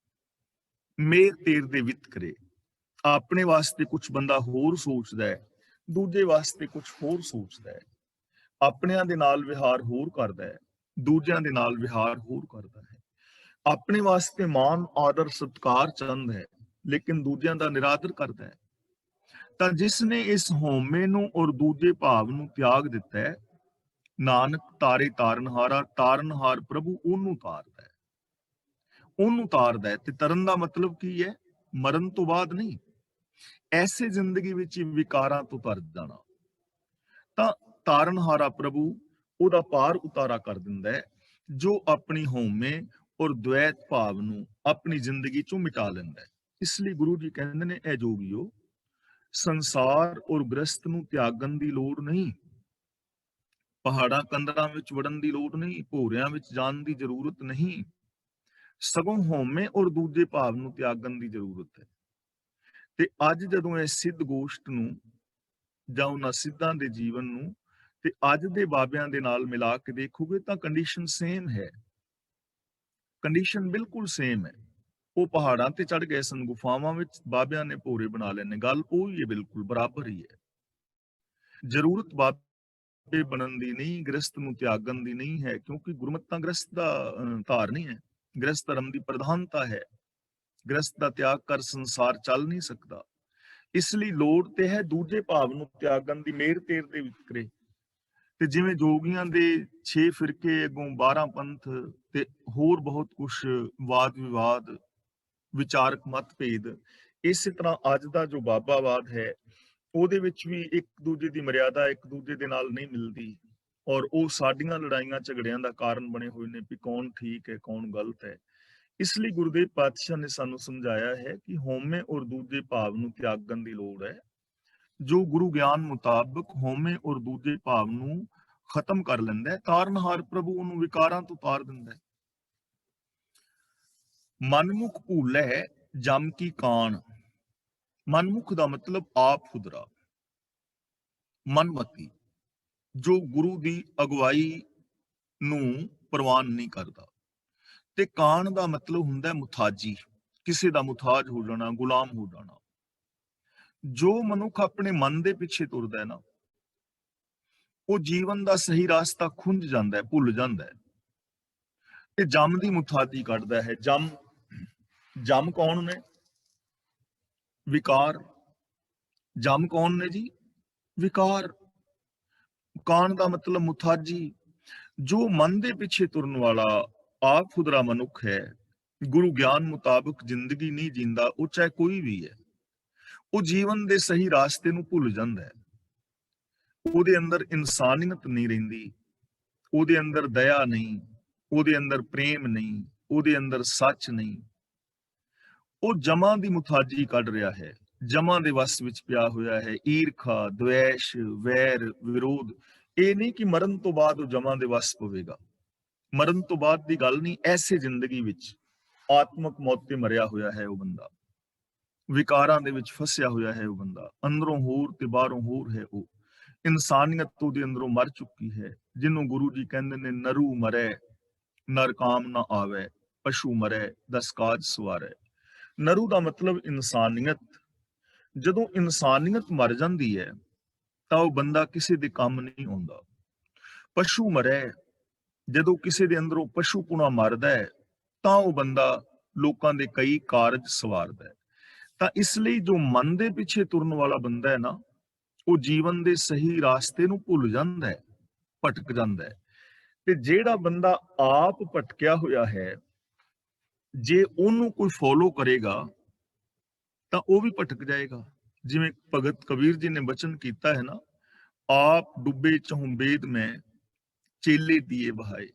Speaker 1: ਮੇਰ ਤੇਰ ਦੇ ਵਿਤਕਰੇ। ਆਪਣੇ ਵਾਸਤੇ ਕੁਝ ਬੰਦਾ ਹੋਰ ਸੋਚਦਾ ਹੈ, ਦੂਜੇ ਵਾਸਤੇ ਕੁਝ ਹੋਰ ਸੋਚਦਾ ਹੈ। ਆਪਣਿਆਂ ਦੇ ਨਾਲ ਵਿਹਾਰ ਹੋਰ ਕਰਦਾ ਹੈ, ਦੂਜਿਆਂ ਦੇ ਨਾਲ ਵਿਹਾਰ ਹੋਰ ਕਰਦਾ ਹੈ। ਆਪਣੇ ਵਾਸਤੇ ਮਾਨ ਆਦਰ ਸਤਿਕਾਰ ਚਾਹੁੰਦਾ ਹੈ, ਲੇਕਿਨ ਦੂਜਿਆਂ ਦਾ ਨਿਰਾਦਰ ਕਰਦਾ ਹੈ। ਤਾਂ ਜਿਸ ਨੇ ਇਸ ਹਉਮੈ ਨੂੰ ਔਰ ਦੂਜੇ ਭਾਵ ਨੂੰ ਤਿਆਗ ਦਿੱਤਾ ਹੈ, ਨਾਨਕ ਤਾਰੇ ਤਾਰਨਹਾਰਾ, ਤਾਰਨਹਾਰ ਪ੍ਰਭੂ ਉਹਨੂੰ ਤਾਰਦਾ ਹੈ, ਉਹਨੂੰ ਤਾਰਦਾ ਹੈ। ਤੇ ਤਰਨ ਦਾ ਮਤਲਬ ਕੀ ਹੈ? ਮਰਨ ਤੋਂ ਬਾਅਦ ਨਹੀਂ, ਐਸੇ ਜ਼ਿੰਦਗੀ ਵਿੱਚ ਵਿਕਾਰਾਂ ਤੋਂ ਤਰ ਜਾਣਾ। ਤਾਂ ਤਾਰਨਹਾਰਾ ਪ੍ਰਭੂ ਉਹਦਾ ਪਾਰ ਉਤਾਰਾ ਕਰ ਦਿੰਦਾ ਹੈ, ਜੋ ਆਪਣੀ ਹਉਮੈ ਔਰ ਦ્વੈਤ ਭਾਵ ਨੂੰ ਆਪਣੀ ਜ਼ਿੰਦਗੀ ਚੋਂ ਮਿਟਾ ਲੈਂਦਾ ਹੈ। ਇਸ ਲਈ ਗੁਰੂ ਜੀ ਕਹਿੰਦੇ ਨੇ, ਇਹ ਜੋਗੀਓ, ਸੰਸਾਰ ਔਰ ਗ੍ਰਸਤ ਨੂੰ ਤਿਆਗਣ ਦੀ ਲੋੜ ਨਹੀਂ, ਪਹਾੜਾਂ ਕੰਦਰਾਂ ਵਿੱਚ ਵੜਨ ਦੀ ਲੋੜ ਨਹੀਂ, ਭੋਰਿਆਂ ਵਿੱਚ ਜਾਣ ਦੀ ਜ਼ਰੂਰਤ ਨਹੀਂ, ਸਗੋਂ ਹਉਮੈ ਔਰ ਦੂਜੇ ਭਾਵ ਨੂੰ ਤਿਆਗਣ ਦੀ ਜ਼ਰੂਰਤ ਹੈ। ਤੇ ਅੱਜ ਜਦੋਂ ਇਹ ਸਿੱਧ ਗੋਸ਼ਟ ਨੂੰ ਜਾਂ ਉਹਨਾਂ ਸਿੱਧਾਂ ਦੇ ਜੀਵਨ ਨੂੰ ਤੇ ਅੱਜ ਦੇ ਬਾਬਿਆਂ ਦੇ ਨਾਲ ਮਿਲਾ ਕੇ ਦੇਖੋਗੇ ਤਾਂ ਕੰਡੀਸ਼ਨ ਸੇਮ ਹੈ, ਕੰਡੀਸ਼ਨ ਬਿਲਕੁਲ ਸੇਮ ਹੈ। ਉਹ ਪਹਾੜਾਂ ਤੇ ਚੜ ਗਏ ਸਨ, ਗੁਫਾਵਾਂ ਵਿੱਚ ਬਾਬਿਆਂ ਨੇ ਭੋਰੇ ਬਣਾ ਲੈਣੇ, ਗੱਲ ਉਹੀ ਹੈ, ਬਿਲਕੁਲ ਬਰਾਬਰ ਹੀ ਹੈ। ਜ਼ਰੂਰਤ ਬਾਬੇ ਬਣਨ ਦੀ ਨਹੀਂ, ਗ੍ਰਸਤ ਨੂੰ ਤਿਆਗਣ ਦੀ ਨਹੀਂ ਹੈ, ਕਿਉਂਕਿ ਗੁਰਮਤਿ ਤਾਂ ਗ੍ਰਸਤ ਦਾ ਧਾਰ ਨਹੀਂ ਹੈ, ਗ੍ਰਸਤ ਧਰਮ ਦੀ ਪ੍ਰਧਾਨਤਾ ਹੈ। ਗ੍ਰਸਤ ਦਾ ਤਿਆਗ ਕਰ ਸੰਸਾਰ ਚੱਲ ਨਹੀਂ ਸਕਦਾ। ਇਸ ਲਈ ਲੋੜ ਤੇ ਹੈ ਦੂਜੇ ਭਾਵ ਨੂੰ ਤਿਆਗਣ ਦੀ, ਮੇਰ ਤੇਰ ਦੇ ਵਿਤਕਰੇ। ਤੇ ਜਿਵੇਂ ਜੋਗੀਆਂ ਦੇ 6 ਫਿਰਕੇ ਅੱਗੋਂ 12 ਪੰਥ ਤੇ ਹੋਰ ਬਹੁਤ ਕੁਛ ਵਾਦ ਵਿਵਾਦ, ਵਿਚਾਰਕ ਮਤਭੇਦ, ਇਸੇ ਤਰ੍ਹਾਂ ਅੱਜ ਦਾ ਜੋ ਬਾਬਾਵਾਦ ਹੈ ਉਹਦੇ ਵਿੱਚ ਵੀ ਇੱਕ ਦੂਜੇ ਦੀ ਮਰਿਆਦਾ ਇੱਕ ਦੂਜੇ ਦੇ ਨਾਲ ਨਹੀਂ ਮਿਲਦੀ, ਔਰ ਉਹ ਸਾਡੀਆਂ ਲੜਾਈਆਂ ਝਗੜਿਆਂ ਦਾ ਕਾਰਨ ਬਣੇ ਹੋਏ ਨੇ ਵੀ ਕੌਣ ਠੀਕ ਹੈ ਕੌਣ ਗਲਤ ਹੈ। ਇਸ ਲਈ ਗੁਰਦੇਵ ਪਾਤਸ਼ਾਹ ਨੇ ਸਾਨੂੰ ਸਮਝਾਇਆ ਹੈ ਕਿ ਹਉਮੈ ਔਰ ਦੂਜੇ ਭਾਵ ਨੂੰ ਤਿਆਗਣ ਦੀ ਲੋੜ ਹੈ। ਜੋ ਗੁਰੂ ਗਿਆਨ ਮੁਤਾਬਕ ਹਉਮੈ ਔਰ ਦੂਜੇ ਭਾਵ ਨੂੰ ਖਤਮ ਕਰ ਲੈਂਦਾ ਹੈ, ਤਾਰਨਹਾਰ ਪ੍ਰਭੂ ਉਹਨੂੰ ਵਿਕਾਰਾਂ ਤੋਂ ਤਾਰ ਦਿੰਦਾ ਹੈ। ਮਨਮੁਖ ਭੂਲੈ ਜਮ ਕੀ ਕਾਣ। ਮਨਮੁਖ ਦਾ ਮਤਲਬ ਆਪ ਖੁਦਰਾ, ਮਨਮਤੀ, ਜੋ ਗੁਰੂ ਦੀ ਅਗਵਾਈ ਨੂੰ ਪ੍ਰਵਾਨ ਨਹੀਂ ਕਰਦਾ। ਤੇ ਕਾਣ ਦਾ ਮਤਲਬ ਹੁੰਦਾ ਮੁਥਾਜੀ, ਕਿਸੇ ਦਾ ਮੁਥਾਜ ਹੋ ਜਾਣਾ, ਗੁਲਾਮ ਹੋ ਜਾਣਾ। ਜੋ ਮਨੁੱਖ ਆਪਣੇ ਮਨ ਦੇ ਪਿੱਛੇ ਤੁਰਦਾ ਹੈ ਨਾ, ਉਹ ਜੀਵਨ ਦਾ ਸਹੀ ਰਾਸਤਾ ਖੁੰਝ ਜਾਂਦਾ ਹੈ, ਭੁੱਲ ਜਾਂਦਾ ਹੈ ਤੇ ਜਮ ਦੀ ਮੁਥਾਜੀ ਕੱਢਦਾ ਹੈ। ਜਮ ਕੌਣ ਨੇ? ਵਿਕਾਰ। ਜਮ ਕੌਣ ਨੇ ਜੀ? ਵਿਕਾਰ। ਕਾਣ ਦਾ ਮਤਲਬ ਮੁਥਾਜੀ। ਜੋ ਮਨ ਦੇ ਪਿੱਛੇ ਤੁਰਨ ਵਾਲਾ ਆਪ ਖੁਦਰਾ ਮਨੁੱਖ ਹੈ, ਗੁਰੂ ਗਿਆਨ ਮੁਤਾਬਕ ਜ਼ਿੰਦਗੀ ਨਹੀਂ ਜੀਂਦਾ, ਉਹ ਚਾਹੇ ਕੋਈ ਵੀ ਹੈ, ਉਹ ਜੀਵਨ ਦੇ ਸਹੀ ਰਾਸਤੇ ਨੂੰ ਭੁੱਲ ਜਾਂਦਾ ਹੈ। ਉਹਦੇ ਅੰਦਰ ਇਨਸਾਨੀਅਤ ਨਹੀਂ ਰਹਿੰਦੀ, ਉਹਦੇ ਅੰਦਰ ਦਇਆ ਨਹੀਂ, ਉਹਦੇ ਅੰਦਰ ਪ੍ਰੇਮ ਨਹੀਂ, ਉਹਦੇ ਅੰਦਰ ਸੱਚ ਨਹੀਂ। ਉਹ ਜਮਾਂ ਦੀ ਮੁਥਾਜੀ ਕੱਢ ਰਿਹਾ ਹੈ, ਜਮਾਂ ਦੇ ਵਸ ਵਿੱਚ ਪਿਆ ਹੋਇਆ ਹੈ। ਈਰਖਾ, ਦਵੇਸ਼, ਵੈਰ, ਵਿਰੋਧ। ਇਹ ਨਹੀਂ ਕਿ ਮਰਨ ਤੋਂ ਬਾਅਦ ਉਹ ਜਮਾਂ ਦੇ ਵਸ ਪਵੇਗਾ, ਮਰਨ ਤੋਂ ਬਾਅਦ ਦੀ ਗੱਲ ਨਹੀਂ, ਐਸੇ ਜ਼ਿੰਦਗੀ ਵਿੱਚ ਆਤਮਕ ਮੌਤ ਤੇ ਮਰਿਆ ਹੋਇਆ ਹੈ ਉਹ ਬੰਦਾ, ਵਿਕਾਰਾਂ ਦੇ ਵਿੱਚ ਫਸਿਆ ਹੋਇਆ ਹੈ ਉਹ ਬੰਦਾ, ਅੰਦਰੋਂ ਹੋਰ ਤੇ ਬਾਹਰੋਂ ਹੋਰ ਹੈ। ਉਹ ਇਨਸਾਨੀਅਤ ਉਹਦੇ ਅੰਦਰੋਂ ਮਰ ਚੁੱਕੀ ਹੈ, ਜਿਹਨੂੰ ਗੁਰੂ ਜੀ ਕਹਿੰਦੇ ਨੇ ਨਰੂ ਮਰੈ ਨਰ ਕਾਮ ਨਾ ਆਵੇ, ਪਸ਼ੂ ਮਰੈ ਦਸ ਕਾਜ ਸਵਾਰੈ। ਨਰੂ ਦਾ ਮਤਲਬ ਇਨਸਾਨੀਅਤ। ਜਦੋਂ ਇਨਸਾਨੀਅਤ ਮਰ ਜਾਂਦੀ ਹੈ ਤਾਂ ਉਹ ਬੰਦਾ ਕਿਸੇ ਦੇ ਕੰਮ ਨਹੀਂ ਆਉਂਦਾ। ਪਸ਼ੂ ਮਰੈ, ਜਦੋਂ ਕਿਸੇ ਦੇ ਅੰਦਰੋਂ ਪਸ਼ੂਪੁਣਾ ਮਰਦਾ ਹੈ ਤਾਂ ਉਹ ਬੰਦਾ ਲੋਕਾਂ ਦੇ ਕਈ ਕਾਰਜ ਸਵਾਰਦਾ ਹੈ। ਤਾਂ ਇਸ ਲਈ ਜੋ ਮਨ ਦੇ ਪਿੱਛੇ ਤੁਰਨ ਵਾਲਾ ਬੰਦਾ ਹੈ ਨਾ, ਉਹ ਜੀਵਨ ਦੇ ਸਹੀ ਰਾਸਤੇ ਨੂੰ ਭੁੱਲ ਜਾਂਦਾ ਹੈ, ਭਟਕ ਜਾਂਦਾ ਹੈ। ਤੇ ਜਿਹੜਾ ਬੰਦਾ ਆਪ ਭਟਕਿਆ ਹੋਇਆ ਹੈ, ਜੇ ਉਹਨੂੰ ਕੋਈ ਫੋਲੋ ਕਰੇਗਾ ਤਾਂ ਉਹ ਵੀ ਭਟਕ ਜਾਏਗਾ। ਜਿਵੇਂ ਭਗਤ ਕਬੀਰ ਜੀ ਨੇ ਬਚਨ ਕੀਤਾ ਹੈ ਨਾ, ਆਪ ਡੁੱਬੇ ਚਹੁੰ ਵੇਦ ਮੈਂ ਚੇਲੇ ਦੀਏ ਬਹਾਏ।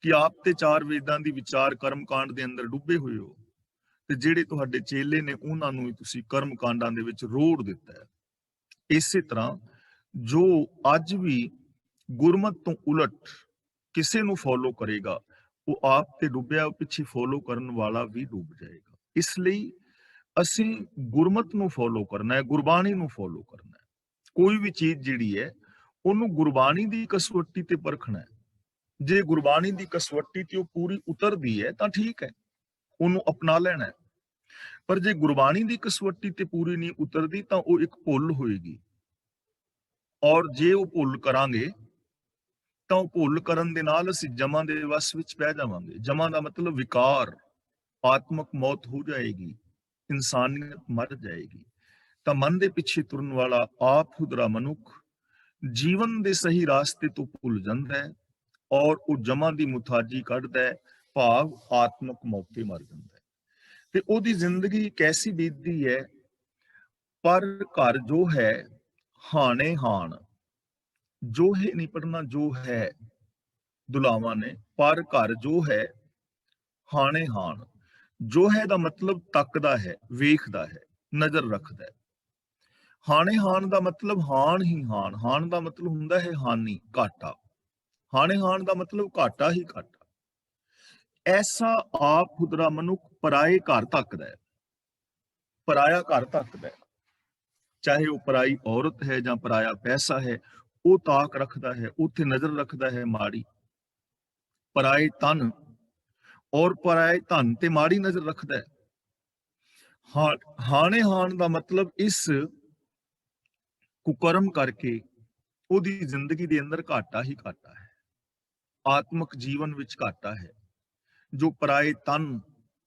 Speaker 1: ਕਿ ਆਪ ਤੇ 4 ਵੇਦਾਂ ਦੀ ਵਿਚਾਰ ਕਰਮ ਕਾਂਡ ਦੇ ਅੰਦਰ ਡੁੱਬੇ ਹੋਏ ਹੋ, ਤੇ ਜਿਹੜੇ ਤੁਹਾਡੇ ਚੇਲੇ ਨੇ ਉਹਨਾਂ ਨੂੰ ਵੀ ਤੁਸੀਂ ਕਰਮ ਕਾਂਡਾਂ ਦੇ ਵਿੱਚ ਰੋੜ ਦਿੱਤਾ ਹੈ। ਇਸੇ ਤਰ੍ਹਾਂ ਜੋ ਅੱਜ ਵੀ ਗੁਰਮਤ ਤੋਂ ਉਲਟ ਕਿਸੇ ਨੂੰ ਫੋਲੋ ਕਰੇਗਾ, ਉਹ ਆਪ ਤੇ ਡੁੱਬਿਆ, ਪਿੱਛੇ ਫੋਲੋ ਕਰਨ ਵਾਲਾ ਵੀ ਡੁੱਬ ਜਾਏਗਾ। ਇਸ ਲਈ ਅਸੀਂ ਗੁਰਮਤ ਨੂੰ ਫੋਲੋ ਕਰਨਾ ਹੈ, ਗੁਰਬਾਣੀ ਨੂੰ ਫੋਲੋ ਕਰਨਾ ਹੈ। ਕੋਈ ਵੀ ਚੀਜ਼ ਜਿਹੜੀ ਹੈ ਉਹਨੂੰ ਗੁਰਬਾਣੀ ਦੀ ਕਸਵੱਟੀ ਤੇ ਪਰਖਣਾ ਹੈ। ਜੇ ਗੁਰਬਾਣੀ ਦੀ ਕਸਵੱਟੀ ਤੇ ਉਹ ਪੂਰੀ ਉਤਰਦੀ ਹੈ ਤਾਂ ਠੀਕ ਹੈ, ਉਹਨੂੰ ਅਪਣਾ ਲੈਣਾ ਹੈ। ਪਰ ਜੇ ਗੁਰਬਾਣੀ ਦੀ ਕਸਵੱਟੀ ਤੇ ਪੂਰੀ ਨਹੀਂ ਉਤਰਦੀ ਤਾਂ ਉਹ ਇੱਕ ਭੁੱਲ ਹੋਏਗੀ, ਔਰ ਜੇ ਉਹ ਭੁੱਲ ਕਰਾਂਗੇ ਤਾਂ ਉਹ ਭੁੱਲ ਕਰਨ ਦੇ ਨਾਲ ਅਸੀਂ ਜਮਾਂ ਦੇ ਵਸ ਵਿੱਚ ਪੈ ਜਾਵਾਂਗੇ। ਜਮਾਂ ਦਾ ਮਤਲਬ ਵਿਕਾਰ, ਆਤਮਕ ਮੌਤ ਹੋ ਜਾਏਗੀ, ਇਨਸਾਨੀਅਤ ਮਰ ਜਾਏਗੀ। ਤਾਂ ਮਨ ਦੇ ਪਿੱਛੇ ਤੁਰਨ ਵਾਲਾ ਆਪ ਖੁਦਰਾ ਮਨੁੱਖ ਜੀਵਨ ਦੇ ਸਹੀ ਰਾਸਤੇ ਤੋਂ ਭੁੱਲ ਜਾਂਦਾ ਹੈ, ਔਰ ਉਹ ਜਮਾਂ ਦੀ ਮੁਥਾਜੀ ਕੱਢਦਾ ਹੈ, ਭਾਵ ਆਤਮਕ ਮੌਤ ਤੇ ਮਰ ਜਾਂਦਾ ਹੈ। ਤੇ ਉਹਦੀ ਜ਼ਿੰਦਗੀ ਕੈਸੀ ਬੀਤਦੀ ਹੈ? ਪਰ ਘਰ ਜੋ ਹੈ ਹਾਣੇ ਹਾਣ, ਜੋ ਹੈ ਨਹੀਂ ਪੜਨਾ, ਜੋ ਹੈ ਦੁਲਾਵਾਂ ਨੇ, ਪਰ ਘਰ ਜੋ ਹੈ ਹਾਣੇ ਹਾਣ। ਜੋ ਹੈ ਦਾ ਮਤਲਬ ਤੱਕਦਾ ਹੈ, ਵੇਖਦਾ ਹੈ, ਨਜ਼ਰ ਰੱਖਦਾ ਹੈ। ਹਾਣੇ ਹਾਣ ਦਾ ਮਤਲਬ ਹਾਣ ਹੀ ਹਾਣ। ਹਾਣ ਦਾ ਮਤਲਬ ਹੁੰਦਾ ਹੈ ਹਾਨੀ, ਘਾਟਾ। ਹਾਣੇ ਹਾਣ ਦਾ ਮਤਲਬ ਘਾਟਾ ਹੀ ਘਾਟਾ। ਐਸਾ ਆਪ ਖੁਦਰਾ ਮਨੁੱਖ ਪਰਾਏ ਘਰ ਤੱਕਦਾ ਹੈ, ਪਰਾਇਆ ਘਰ ਤੱਕਦਾ ਹੈ। ਚਾਹੇ ਉਹ ਪਰਾਈ ਔਰਤ ਹੈ ਜਾਂ ਪਰਾਇਆ ਪੈਸਾ ਹੈ, ਉਹ ਤਾਕ ਰੱਖਦਾ ਹੈ, ਉੱਥੇ ਨਜ਼ਰ ਰੱਖਦਾ ਹੈ ਮਾੜੀ। ਪਰਾਏ ਤਨ ਔਰ ਪਰਾਏ ਧਨ ਤੇ ਮਾੜੀ ਨਜ਼ਰ ਰੱਖਦਾ ਹੈ। ਹਾਣੇ ਹਾਣ ਦਾ ਮਤਲਬ ਇਸ ਕੁਕਰਮ ਕਰਕੇ ਉਹਦੀ ਜ਼ਿੰਦਗੀ ਦੇ ਅੰਦਰ ਘਾਟਾ ਹੀ ਘਾਟਾ ਹੈ, ਆਤਮਕ ਜੀਵਨ ਵਿੱਚ ਘਾਟਾ ਹੈ। ਜੋ ਪਰਾਏ ਤਨ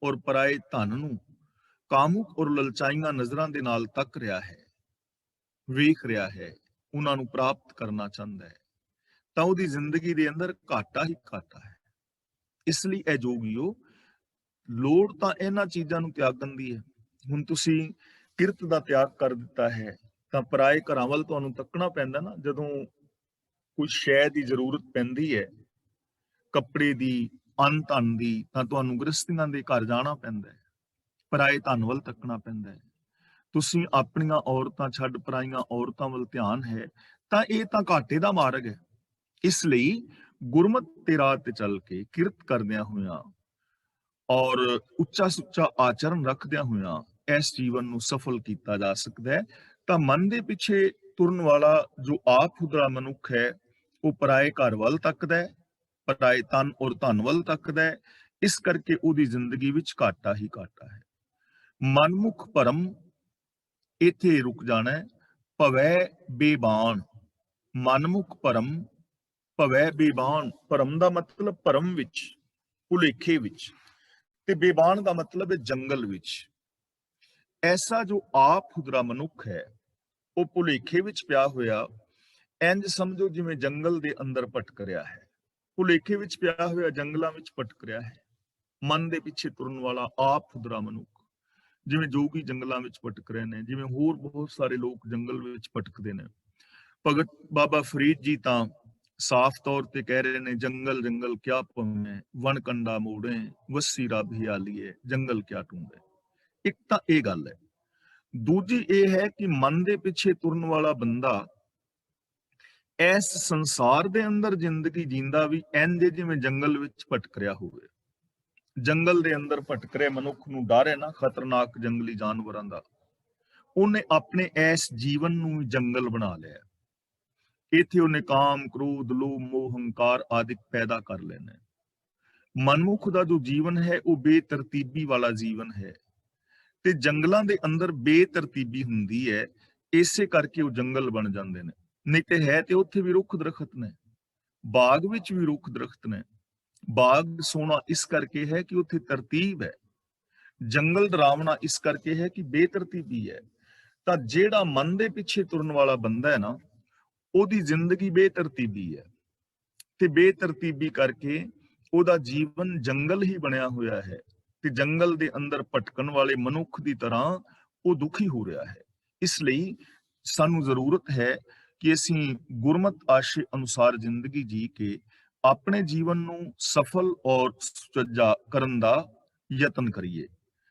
Speaker 1: ਔਰ ਪਰਾਏ ਧਨ ਨੂੰ ਕਾਮੁਕ ਔਰ ਲਲਚਾਈਆਂ ਨਜ਼ਰਾਂ ਦੇ ਨਾਲ ਤੱਕ ਰਿਹਾ ਹੈ, ਵੇਖ ਰਿਹਾ ਹੈ, ਉਹਨਾਂ ਨੂੰ ਪ੍ਰਾਪਤ ਕਰਨਾ ਚਾਹੁੰਦਾ ਹੈ, ਤਾਂ ਉਹਦੀ ਜ਼ਿੰਦਗੀ ਦੇ ਅੰਦਰ ਘਾਟਾ ਹੀ ਘਾਟਾ ਹੈ। ਇਸ ਲਈ ਇਹ ਜੋਗੀਓ, ਲੋੜ ਤਾਂ ਇਹਨਾਂ ਚੀਜ਼ਾਂ ਨੂੰ ਤਿਆਗਣ ਦੀ ਹੈ। ਹੁਣ ਤੁਸੀਂ ਕਿਰਤ ਦਾ ਤਿਆਗ ਕਰ ਦਿੱਤਾ ਹੈ, ਤਾਂ ਪਰਾਏ ਘਰਾਂ ਵੱਲ ਤੁਹਾਨੂੰ ਤੱਕਣਾ ਪੈਂਦਾ ਨਾ। ਜਦੋਂ ਕੋਈ ਸ਼ੈ ਦੀ ਜ਼ਰੂਰਤ ਪੈਂਦੀ ਹੈ, ਕੱਪੜੇ ਦੀ, ਅੰਨ ਧਨ ਦੀ, ਤਾਂ ਤੁਹਾਨੂੰ ਗ੍ਰਸਤੀਆਂ ਦੇ ਘਰ ਜਾਣਾ ਪੈਂਦਾ ਹੈ, ਪਰਾਏ ਧਨ ਵੱਲ ਤੱਕਣਾ ਪੈਂਦਾ ਹੈ। ਤੁਸੀਂ ਆਪਣੀਆਂ ਔਰਤਾਂ ਛੱਡ ਪਰਾਈਆਂ ਔਰਤਾਂ ਵੱਲ ਧਿਆਨ ਹੈ, ਤਾਂ ਇਹ ਤਾਂ ਘਾਟੇ ਦਾ ਮਾਰਗ ਹੈ। ਇਸ ਲਈ ਗੁਰਮਤ ਦੇ ਰਾਹ ਤੇ ਚੱਲ ਕੇ ਕਿਰਤ ਕਰਦਿਆਂ ਹੋਇਆਂ ਔਰ ਉੱਚਾ ਸੁੱਚਾ ਆਚਰਨ ਰੱਖਦਿਆਂ ਹੋਇਆਂ ਇਸ ਜੀਵਨ ਨੂੰ ਸਫਲ ਕੀਤਾ ਜਾ ਸਕਦਾ ਹੈ। ਤਾਂ ਮਨ ਦੇ ਪਿੱਛੇ ਤੁਰਨ ਵਾਲਾ ਜੋ ਆਪ ਹੁਦਰਾ ਮਨੁੱਖ ਹੈ, ਉਹ ਪਰਾਏ ਘਰ ਵੱਲ ਤੱਕਦਾ ਹੈ, ਪਰਾਏ ਤਨ ਔਰ ਧਨ ਵੱਲ ਤੱਕਦਾ ਹੈ। ਇਸ ਕਰਕੇ ਉਹਦੀ ਜ਼ਿੰਦਗੀ ਵਿੱਚ ਘਾਟਾ ਹੀ ਘਾਟਾ ਹੈ। ਮਨਮੁਖ ਭਰਮ ਇੱਥੇ ਰੁਕ ਜਾਣਾ ਹੈ। ਭਵੈ ਬੇਬਾਨ, ਮਨਮੁਖ ਭਰਮ, ਭਵੈ ਬੇਬਾਨ। ਭਰਮ ਦਾ ਮਤਲਬ ਭਰਮ ਵਿੱਚ, ਭੁਲੇਖੇ ਵਿੱਚ, ਤੇ ਬੇਬਾਨ ਦਾ ਮਤਲਬ ਹੈ ਜੰਗਲ ਵਿੱਚ। ਐਸਾ ਜੋ ਆਪ ਖੁਦਰਾ ਮਨੁੱਖ ਹੈ, ਉਹ ਭੁਲੇਖੇ ਵਿੱਚ ਪਿਆ ਹੋਇਆ, ਇੰਜ ਸਮਝੋ ਜਿਵੇਂ ਜੰਗਲ ਦੇ ਅੰਦਰ ਭਟਕ ਰਿਹਾ ਹੈ। ਭੁਲੇਖੇ ਵਿੱਚ ਪਿਆ ਹੋਇਆ ਜੰਗਲਾਂ ਵਿੱਚ ਭਟਕ ਰਿਹਾ ਹੈ। ਮਨ ਦੇ ਪਿੱਛੇ ਤੁਰਨ ਵਾਲਾ ਆਪ ਖੁਦਰਾ ਮਨੁੱਖ, ਜਿਵੇਂ ਜੋਗੀ ਜੰਗਲਾਂ ਵਿੱਚ ਭਟਕ ਰਹੇ ਨੇ, ਜਿਵੇਂ ਹੋਰ ਬਹੁਤ ਸਾਰੇ ਲੋਕ ਜੰਗਲ ਵਿੱਚ ਭਟਕਦੇ ਨੇ। ਭਗਤ ਬਾਬਾ ਫਰੀਦ ਜੀ ਤਾਂ ਸਾਫ਼ ਤੌਰ ਤੇ ਕਹਿ ਰਹੇ ਨੇ, ਜੰਗਲ ਜੰਗਲ ਕਿਆ ਭਵੈ, ਵਣ ਕੰਡਾ ਮੋੜੇ, ਵਸੀ ਰੱਬ ਹਿਆਲੀਏ, ਜੰਗਲ ਕਿਆ ਢੂੰਡੇ। ਇੱਕ ਤਾਂ ਇਹ ਗੱਲ ਹੈ। ਦੂਜੀ ਇਹ ਹੈ ਕਿ ਮਨ ਦੇ ਪਿੱਛੇ ਤੁਰਨ ਵਾਲਾ ਬੰਦਾ ਇਸ ਸੰਸਾਰ ਦੇ ਅੰਦਰ ਜ਼ਿੰਦਗੀ ਜੀਂਦਾ ਵੀ ਇੰਜ ਜਿਵੇਂ ਜੰਗਲ ਵਿੱਚ ਭਟਕ ਰਿਹਾ ਹੋਵੇ। ਜੰਗਲ ਦੇ ਅੰਦਰ ਭਟਕ ਰਹੇ ਮਨੁੱਖ ਨੂੰ ਡਰ ਹੈ ਨਾ ਖਤਰਨਾਕ ਜੰਗਲੀ ਜਾਨਵਰਾਂ ਦਾ। ਉਹਨੇ ਆਪਣੇ ਇਸ ਜੀਵਨ ਨੂੰ ਜੰਗਲ ਬਣਾ ਲਿਆ। ਇੱਥੇ ਉਹਨੇ ਕਾਮ, ਕ੍ਰੋਧ, ਲੋਭ, ਮੋਹ, ਹੰਕਾਰ ਆਦਿਕ ਪੈਦਾ ਕਰ ਲੈਣਾ। ਮਨੁੱਖ ਦਾ ਜੋ ਜੀਵਨ ਹੈ ਉਹ ਬੇਤਰਤੀਬੀ ਵਾਲਾ ਜੀਵਨ ਹੈ, ਤੇ ਜੰਗਲਾਂ ਦੇ ਅੰਦਰ ਬੇਤਰਤੀਬੀ ਹੁੰਦੀ ਹੈ। ਇਸੇ ਕਰਕੇ ਉਹ ਜੰਗਲ ਬਣ ਜਾਂਦੇ ਨੇ। ਨਹੀਂ ਤੇ ਹੈ ਤੇ ਉੱਥੇ ਵੀ ਰੁੱਖ ਦਰਖਤ ਨੇ, ਬਾਗ ਵਿੱਚ ਵੀ ਰੁੱਖ ਦਰਖਤ ਨੇ। ਬਾਗ ਸੋਹਣਾ ਇਸ ਕਰਕੇ ਹੈ ਕਿ ਉੱਥੇ ਤਰਤੀਬ ਹੈ। ਜੰਗਲ ਡਰਾਵਣਾ ਇਸ ਕਰਕੇ ਹੈ ਕਿ ਬੇਤਰਤੀਬੀ ਹੈ। ਤਾਂ ਜਿਹੜਾ ਮਨ ਦੇ ਪਿੱਛੇ ਤੁਰਨ ਵਾਲਾ ਬੰਦਾ ਹੈ ਨਾ, ਉਹਦੀ ਜ਼ਿੰਦਗੀ ਬੇਤਰਤੀਬੀ ਹੈ, ਤੇ ਬੇਤਰਤੀਬੀ ਕਰਕੇ ਉਹਦਾ ਜੀਵਨ ਜੰਗਲ ਹੀ ਬਣਿਆ ਹੋਇਆ ਹੈ। ਤੇ ਜੰਗਲ ਦੇ ਅੰਦਰ ਭਟਕਣ ਵਾਲੇ ਮਨੁੱਖ ਦੀ ਤਰ੍ਹਾਂ ਉਹ ਦੁਖੀ ਹੋ ਰਿਹਾ ਹੈ। ਇਸ ਲਈ ਸਾਨੂੰ ਜ਼ਰੂਰਤ ਹੈ ਕਿ ਅਸੀਂ ਗੁਰਮਤ ਆਸ਼ੇ ਅਨੁਸਾਰ ਜ਼ਿੰਦਗੀ ਜੀ ਕੇ ਆਪਣੇ ਜੀਵਨ ਨੂੰ ਸਫਲ ਔਰ ਸੁਚੱਜਾ ਕਰਨ ਦਾ ਯਤਨ ਕਰੀਏ।